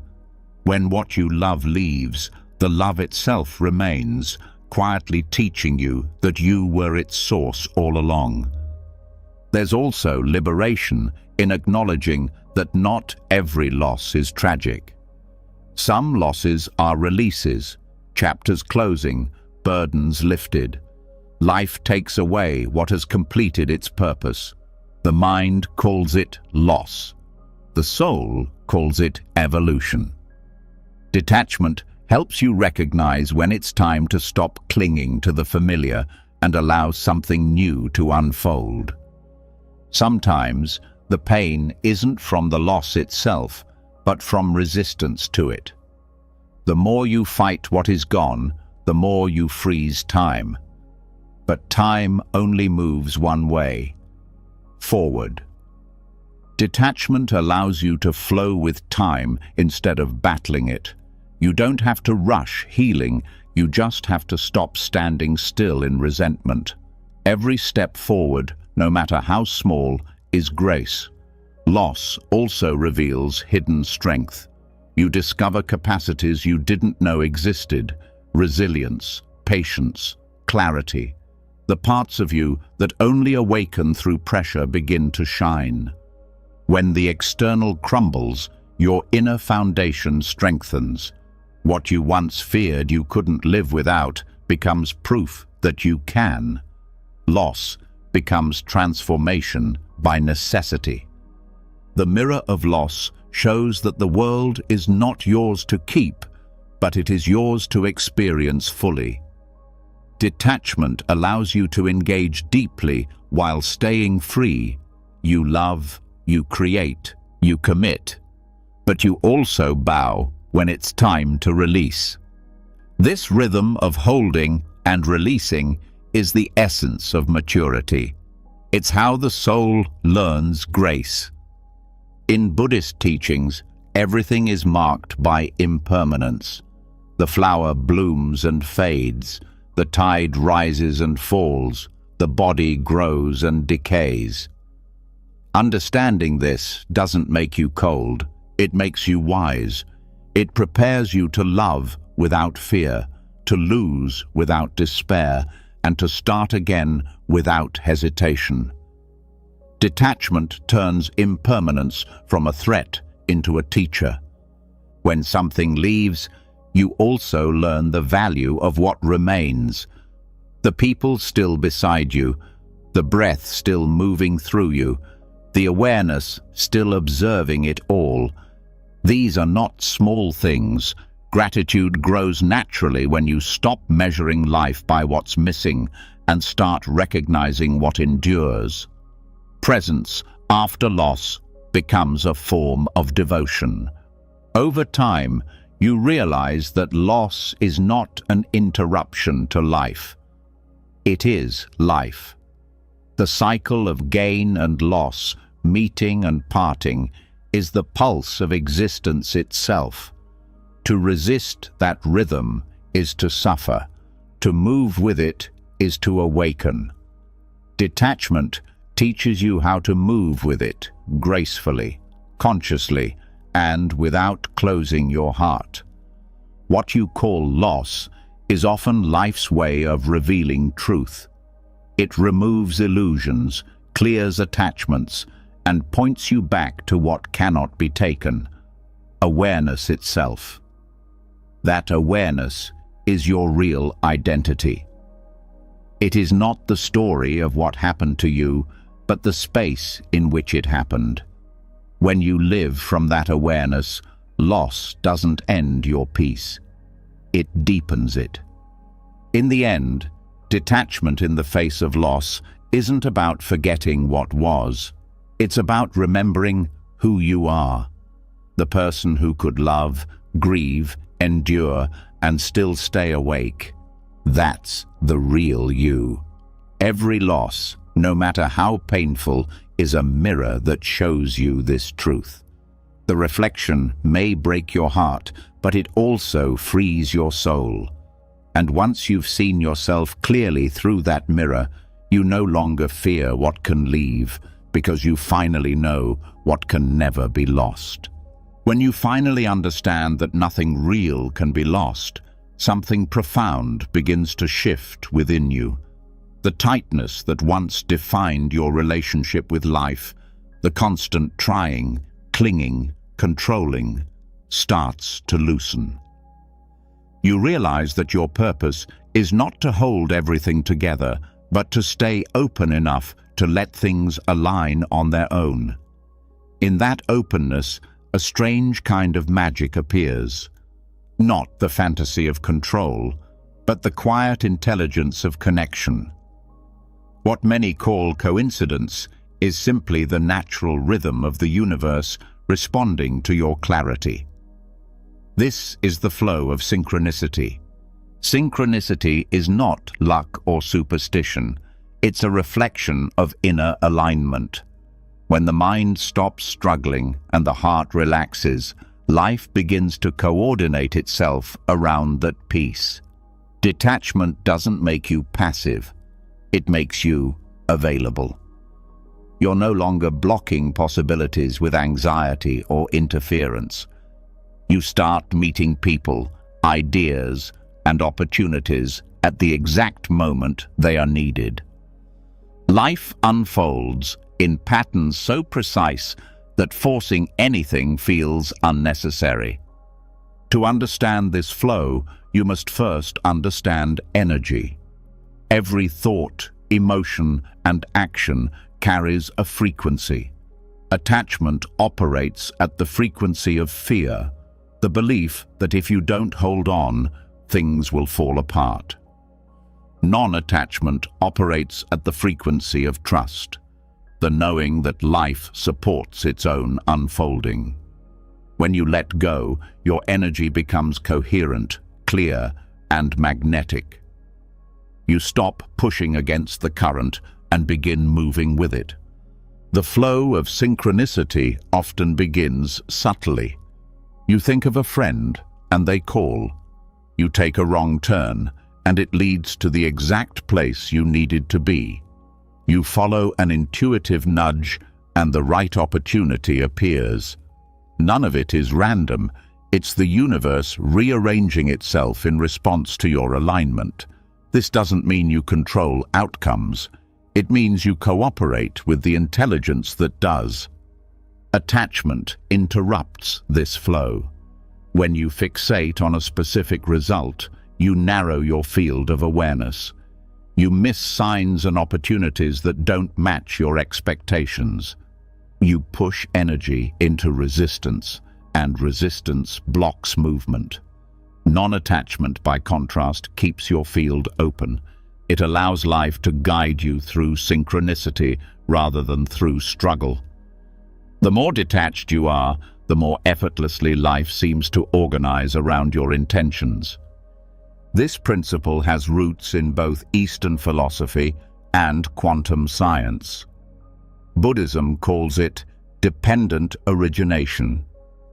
When what you love leaves, the love itself remains, quietly teaching you that you were its source all along. There's also liberation in acknowledging that not every loss is tragic. Some losses are releases, chapters closing, burdens lifted. Life takes away what has completed its purpose. The mind calls it loss. The soul calls it evolution. Detachment helps you recognize when it's time to stop clinging to the familiar and allow something new to unfold. Sometimes the pain isn't from the loss itself, but from resistance to it. The more you fight what is gone, the more you freeze time. But time only moves one way: forward. Detachment allows you to flow with time instead of battling it. You don't have to rush healing, you just have to stop standing still in resentment. Every step forward, no matter how small, is grace. Loss also reveals hidden strength. You discover capacities you didn't know existed: resilience, patience, clarity. The parts of you that only awaken through pressure begin to shine. When the external crumbles, your inner foundation strengthens. What you once feared you couldn't live without becomes proof that you can. Loss becomes transformation by necessity. The mirror of loss shows that the world is not yours to keep, but it is yours to experience fully. Detachment allows you to engage deeply while staying free. You love, you create, you commit, but you also bow when it's time to release. This rhythm of holding and releasing is the essence of maturity. It's how the soul learns grace. In Buddhist teachings, everything is marked by impermanence. The flower blooms and fades, the tide rises and falls, the body grows and decays. Understanding this doesn't make you cold, it makes you wise. It prepares you to love without fear, to lose without despair, and to start again without hesitation. Detachment turns impermanence from a threat into a teacher. When something leaves, you also learn the value of what remains. The people still beside you, the breath still moving through you, the awareness still observing it all. These are not small things. Gratitude grows naturally when you stop measuring life by what's missing and start recognizing what endures. Presence after loss becomes a form of devotion. Over time, you realize that loss is not an interruption to life. It is life. The cycle of gain and loss, meeting and parting, is the pulse of existence itself. To resist that rhythm is to suffer. To move with it is to awaken. Detachment teaches you how to move with it gracefully, consciously, and without closing your heart. What you call loss is often life's way of revealing truth. It removes illusions, clears attachments, and points you back to what cannot be taken: awareness itself. That awareness is your real identity. It is not the story of what happened to you, but the space in which it happened. When you live from that awareness, loss doesn't end your peace. It deepens it. In the end, detachment in the face of loss isn't about forgetting what was. It's about remembering who you are. The person who could love, grieve, endure, and still stay awake. That's the real you. Every loss, no matter how painful, is a mirror that shows you this truth. The reflection may break your heart, but it also frees your soul. And once you've seen yourself clearly through that mirror, you no longer fear what can leave, because you finally know what can never be lost. When you finally understand that nothing real can be lost, something profound begins to shift within you. The tightness that once defined your relationship with life, the constant trying, clinging, controlling, starts to loosen. You realize that your purpose is not to hold everything together, but to stay open enough to let things align on their own. In that openness, a strange kind of magic appears. Not the fantasy of control, but the quiet intelligence of connection. What many call coincidence is simply the natural rhythm of the universe responding to your clarity. This is the flow of synchronicity. Synchronicity is not luck or superstition. It's a reflection of inner alignment. When the mind stops struggling and the heart relaxes, life begins to coordinate itself around that peace. Detachment doesn't make you passive. It makes you available. You're no longer blocking possibilities with anxiety or interference. You start meeting people, ideas, and opportunities at the exact moment they are needed. Life unfolds in patterns so precise that forcing anything feels unnecessary. To understand this flow, you must first understand energy. Every thought, emotion, and action carries a frequency. Attachment operates at the frequency of fear, the belief that if you don't hold on, things will fall apart. Non-attachment operates at the frequency of trust, the knowing that life supports its own unfolding. When you let go, your energy becomes coherent, clear, and magnetic. You stop pushing against the current and begin moving with it. The flow of synchronicity often begins subtly. You think of a friend, and they call. You take a wrong turn, and it leads to the exact place you needed to be. You follow an intuitive nudge, and the right opportunity appears. None of it is random. It's the universe rearranging itself in response to your alignment. This doesn't mean you control outcomes. It means you cooperate with the intelligence that does. Attachment interrupts this flow. When you fixate on a specific result, you narrow your field of awareness. You miss signs and opportunities that don't match your expectations. You push energy into resistance, and resistance blocks movement. Non-attachment, by contrast, keeps your field open. It allows life to guide you through synchronicity rather than through struggle. The more detached you are, the more effortlessly life seems to organize around your intentions. This principle has roots in both Eastern philosophy and quantum science. Buddhism calls it dependent origination,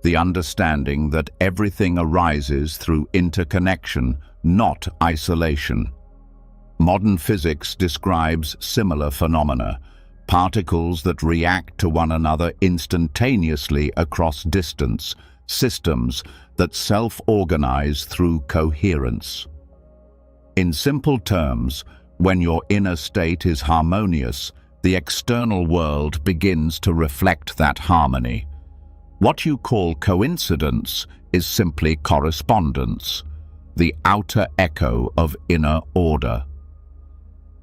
the understanding that everything arises through interconnection, not isolation. Modern physics describes similar phenomena, particles that react to one another instantaneously across distance, systems that self-organize through coherence. In simple terms, when your inner state is harmonious, the external world begins to reflect that harmony. What you call coincidence is simply correspondence, the outer echo of inner order.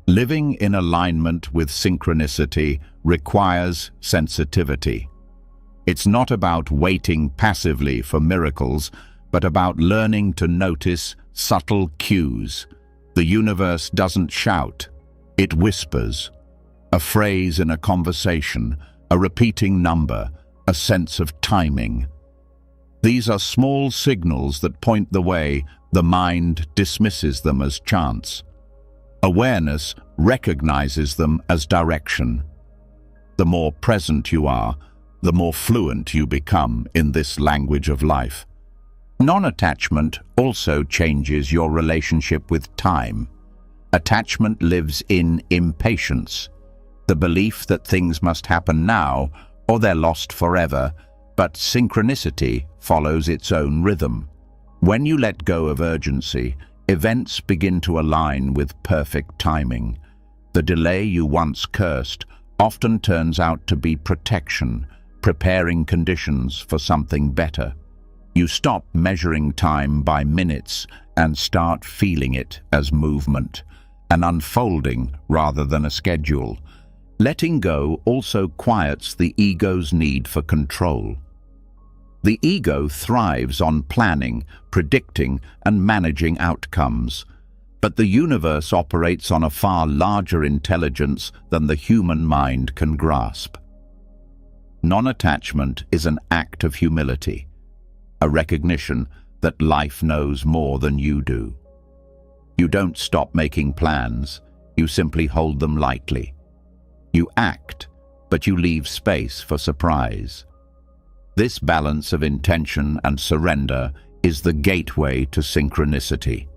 Living in alignment with synchronicity requires sensitivity. It's not about waiting passively for miracles, but about learning to notice subtle cues. The universe doesn't shout, it whispers. A phrase in a conversation, a repeating number, a sense of timing. These are small signals that point the way. The mind dismisses them as chance. Awareness recognizes them as direction. The more present you are, the more fluent you become in this language of life. Non-attachment also changes your relationship with time. Attachment lives in impatience, the belief that things must happen now or they're lost forever, but synchronicity follows its own rhythm. When you let go of urgency, events begin to align with perfect timing. The delay you once cursed often turns out to be protection, preparing conditions for something better. You stop measuring time by minutes and start feeling it as movement, an unfolding rather than a schedule. Letting go also quiets the ego's need for control. The ego thrives on planning, predicting, and managing outcomes. But the universe operates on a far larger intelligence than the human mind can grasp. Non-attachment is an act of humility, a recognition that life knows more than you do. You don't stop making plans, you simply hold them lightly. You act, but you leave space for surprise. This balance of intention and surrender is the gateway to synchronicity.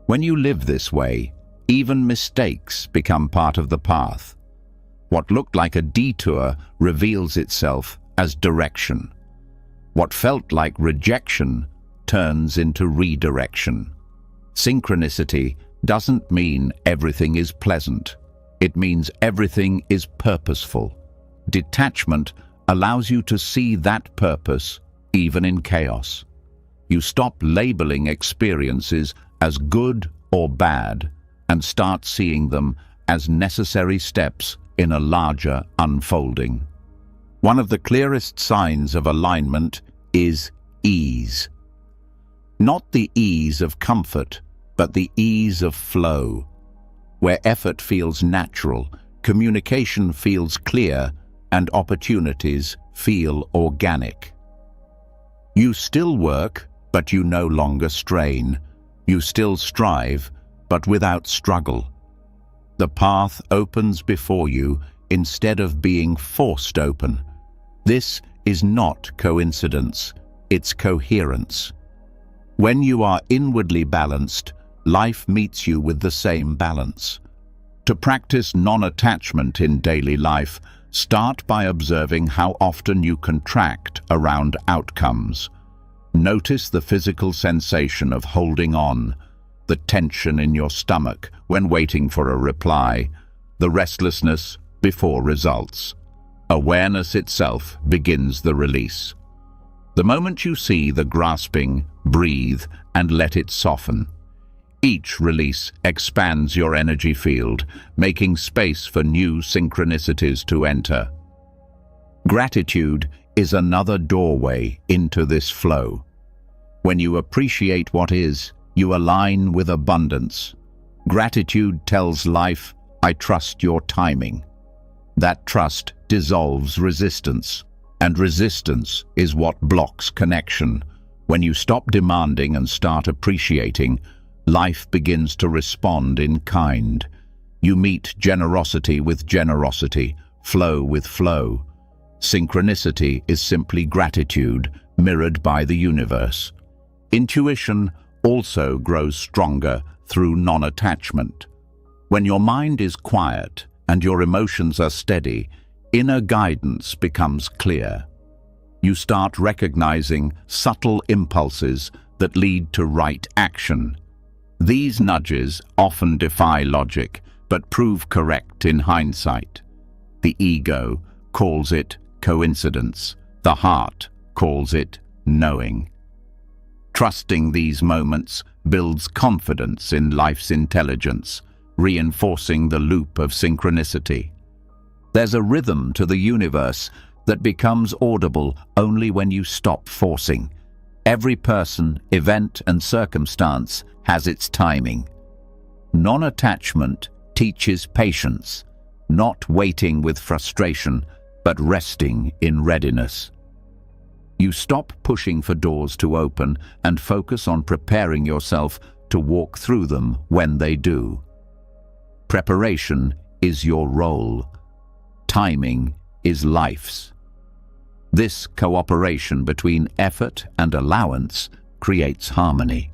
When you live this way, even mistakes become part of the path. What looked like a detour reveals itself as direction. What felt like rejection turns into redirection. Synchronicity doesn't mean everything is pleasant. It means everything is purposeful. Detachment allows you to see that purpose even in chaos. You stop labeling experiences as good or bad and start seeing them as necessary steps in a larger unfolding. One of the clearest signs of alignment is ease. Not the ease of comfort, but the ease of flow, where effort feels natural, communication feels clear, and opportunities feel organic. You still work, but you no longer strain. You still strive, but without struggle. The path opens before you instead of being forced open. This is not coincidence, it's coherence. When you are inwardly balanced, life meets you with the same balance. To practice non-attachment in daily life, start by observing how often you contract around outcomes. Notice the physical sensation of holding on, the tension in your stomach when waiting for a reply, the restlessness before results. Awareness itself begins the release. The moment you see the grasping, breathe and let it soften. Each release expands your energy field, making space for new synchronicities to enter. Gratitude is another doorway into this flow. When you appreciate what is, you align with abundance. Gratitude tells life, I trust your timing. That trust dissolves resistance, and resistance is what blocks connection. When you stop demanding and start appreciating, life begins to respond in kind. You meet generosity with generosity, flow with flow. Synchronicity is simply gratitude mirrored by the universe. Intuition also grows stronger through non-attachment. When your mind is quiet and your emotions are steady, inner guidance becomes clear. You start recognizing subtle impulses that lead to right action. These nudges often defy logic, but prove correct in hindsight. The ego calls it coincidence. The heart calls it knowing. Trusting these moments builds confidence in life's intelligence, reinforcing the loop of synchronicity. There's a rhythm to the universe that becomes audible only when you stop forcing. Every person, event, and circumstance has its timing. Non-attachment teaches patience, not waiting with frustration, but resting in readiness. You stop pushing for doors to open and focus on preparing yourself to walk through them when they do. Preparation is your role. Timing is life's. This cooperation between effort and allowance creates harmony.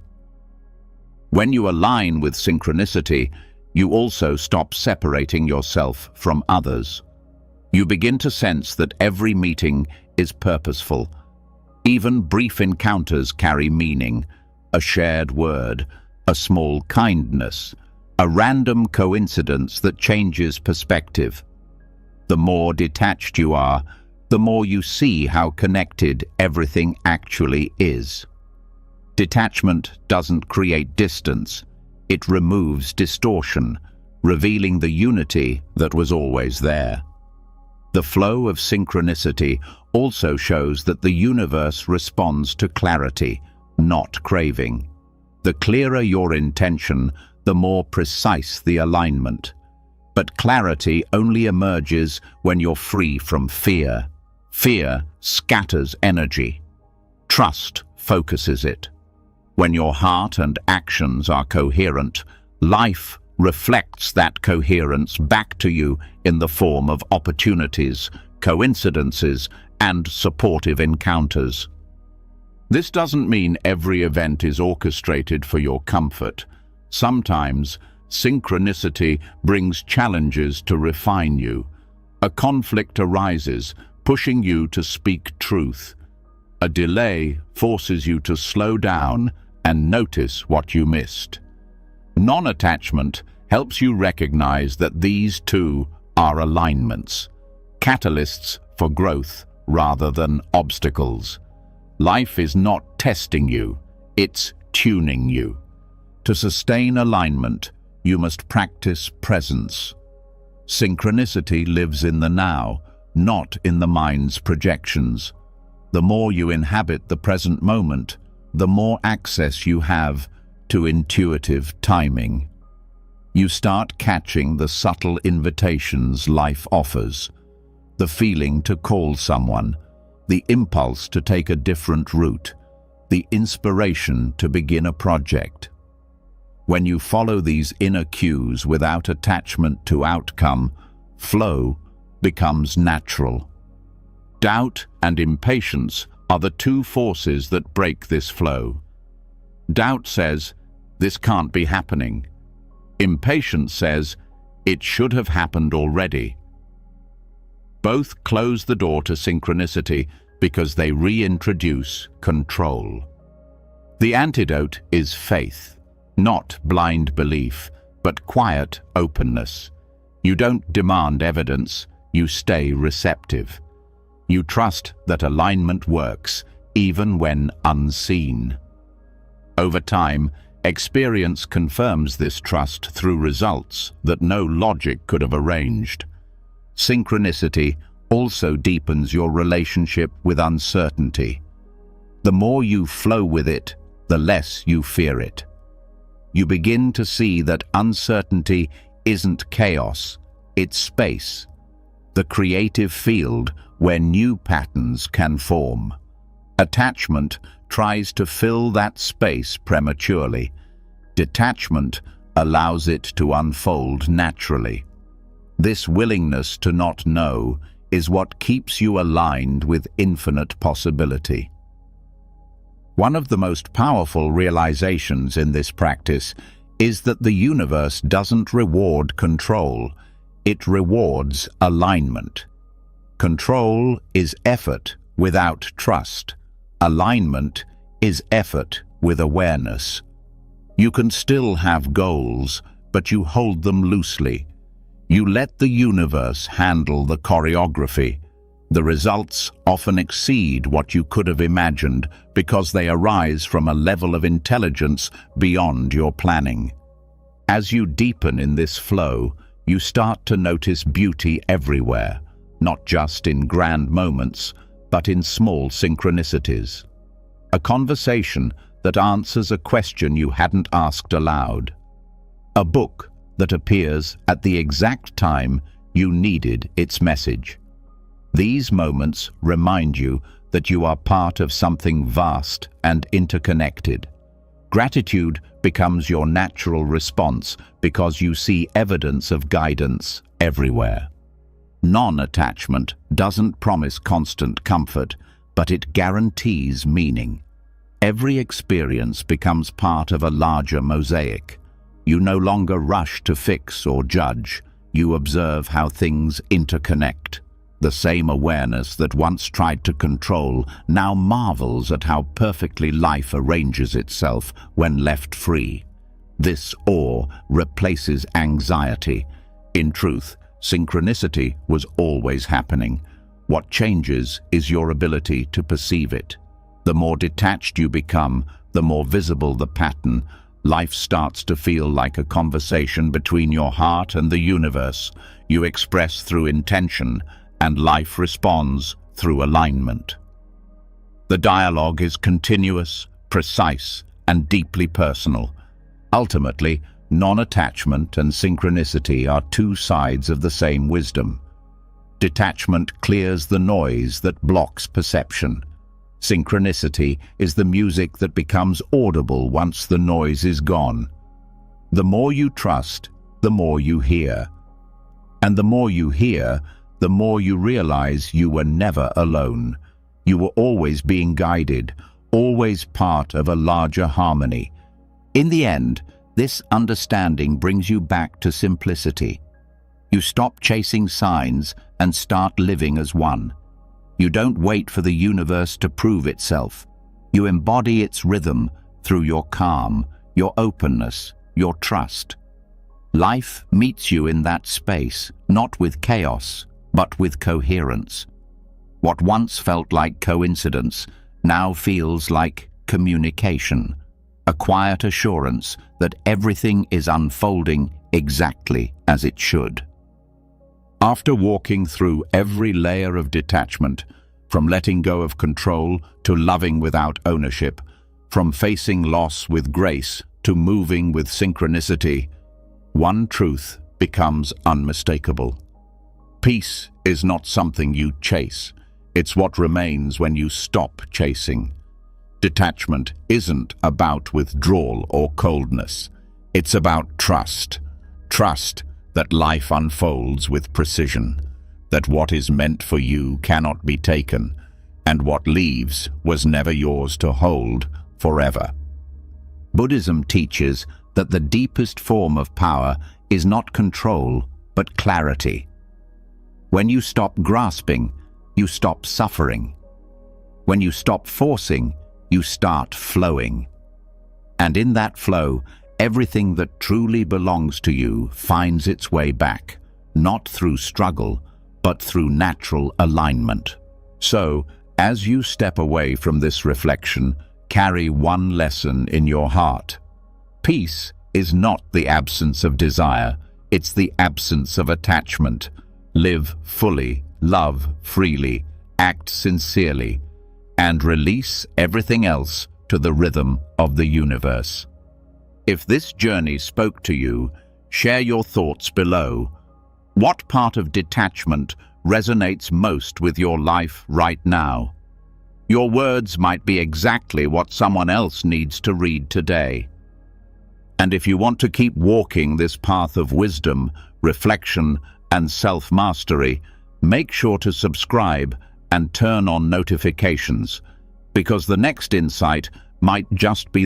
When you align with synchronicity, you also stop separating yourself from others. You begin to sense that every meeting is purposeful. Even brief encounters carry meaning, a shared word, a small kindness, a random coincidence that changes perspective. The more detached you are, the more you see how connected everything actually is. Detachment doesn't create distance, it removes distortion, revealing the unity that was always there. The flow of synchronicity also shows that the universe responds to clarity, not craving. The clearer your intention, the more precise the alignment. But clarity only emerges when you're free from fear. Fear scatters energy. Trust focuses it. When your heart and actions are coherent, life reflects that coherence back to you in the form of opportunities, coincidences, and supportive encounters. This doesn't mean every event is orchestrated for your comfort. Sometimes, synchronicity brings challenges to refine you. A conflict arises, pushing you to speak truth. A delay forces you to slow down and notice what you missed. Non-attachment helps you recognize that these two are alignments, catalysts for growth rather than obstacles. Life is not testing you, it's tuning you. To sustain alignment, you must practice presence. Synchronicity lives in the now, not in the mind's projections. The more you inhabit the present moment, the more access you have to intuitive timing. You start catching the subtle invitations life offers, the feeling to call someone, the impulse to take a different route, the inspiration to begin a project. When you follow these inner cues without attachment to outcome, flow becomes natural. Doubt and impatience are the two forces that break this flow. Doubt says, "This can't be happening." Impatience says, "It should have happened already." Both close the door to synchronicity because they reintroduce control. The antidote is faith. Not blind belief, but quiet openness. You don't demand evidence, you stay receptive. You trust that alignment works, even when unseen. Over time, experience confirms this trust through results that no logic could have arranged. Synchronicity also deepens your relationship with uncertainty. The more you flow with it, the less you fear it. You begin to see that uncertainty isn't chaos, it's space, the creative field where new patterns can form. Attachment tries to fill that space prematurely. Detachment allows it to unfold naturally. This willingness to not know is what keeps you aligned with infinite possibility. One of the most powerful realizations in this practice is that the universe doesn't reward control, it rewards alignment. Control is effort without trust. Alignment is effort with awareness. You can still have goals, but you hold them loosely. You let the universe handle the choreography. The results often exceed what you could have imagined because they arise from a level of intelligence beyond your planning. As you deepen in this flow, you start to notice beauty everywhere, not just in grand moments, but in small synchronicities. A conversation that answers a question you hadn't asked aloud. A book that appears at the exact time you needed its message. These moments remind you that you are part of something vast and interconnected. Gratitude becomes your natural response because you see evidence of guidance everywhere. Non-attachment doesn't promise constant comfort, but it guarantees meaning. Every experience becomes part of a larger mosaic. You no longer rush to fix or judge. You observe how things interconnect. The same awareness that once tried to control now marvels at how perfectly life arranges itself when left free. This awe replaces anxiety. In truth, synchronicity was always happening. What changes is your ability to perceive it. The more detached you become, the more visible the pattern. Life starts to feel like a conversation between your heart and the universe. You express through intention, and life responds through alignment. The dialogue is continuous, precise, and deeply personal. Ultimately, non-attachment and synchronicity are two sides of the same wisdom. Detachment clears the noise that blocks perception. Synchronicity is the music that becomes audible once the noise is gone. The more you trust, the more you hear. And the more you hear, the more you realize you were never alone. You were always being guided, always part of a larger harmony. In the end, this understanding brings you back to simplicity. You stop chasing signs and start living as one. You don't wait for the universe to prove itself. You embody its rhythm through your calm, your openness, your trust. Life meets you in that space, not with chaos, but with coherence. What once felt like coincidence now feels like communication, a quiet assurance that everything is unfolding exactly as it should. After walking through every layer of detachment, from letting go of control to loving without ownership, from facing loss with grace to moving with synchronicity, one truth becomes unmistakable. Peace is not something you chase. It's what remains when you stop chasing. Detachment isn't about withdrawal or coldness. It's about trust. Trust that life unfolds with precision, that what is meant for you cannot be taken, and what leaves was never yours to hold forever. Buddhism teaches that the deepest form of power is not control, but clarity. When you stop grasping, you stop suffering. When you stop forcing, you start flowing. And in that flow, everything that truly belongs to you finds its way back, not through struggle, but through natural alignment. So, as you step away from this reflection, carry one lesson in your heart. Peace is not the absence of desire, it's the absence of attachment. Live fully, love freely, act sincerely, and release everything else to the rhythm of the universe. If this journey spoke to you, share your thoughts below. What part of detachment resonates most with your life right now? Your words might be exactly what someone else needs to read today. And if you want to keep walking this path of wisdom, reflection, and self-mastery, make sure to subscribe and turn on notifications, because the next insight might just be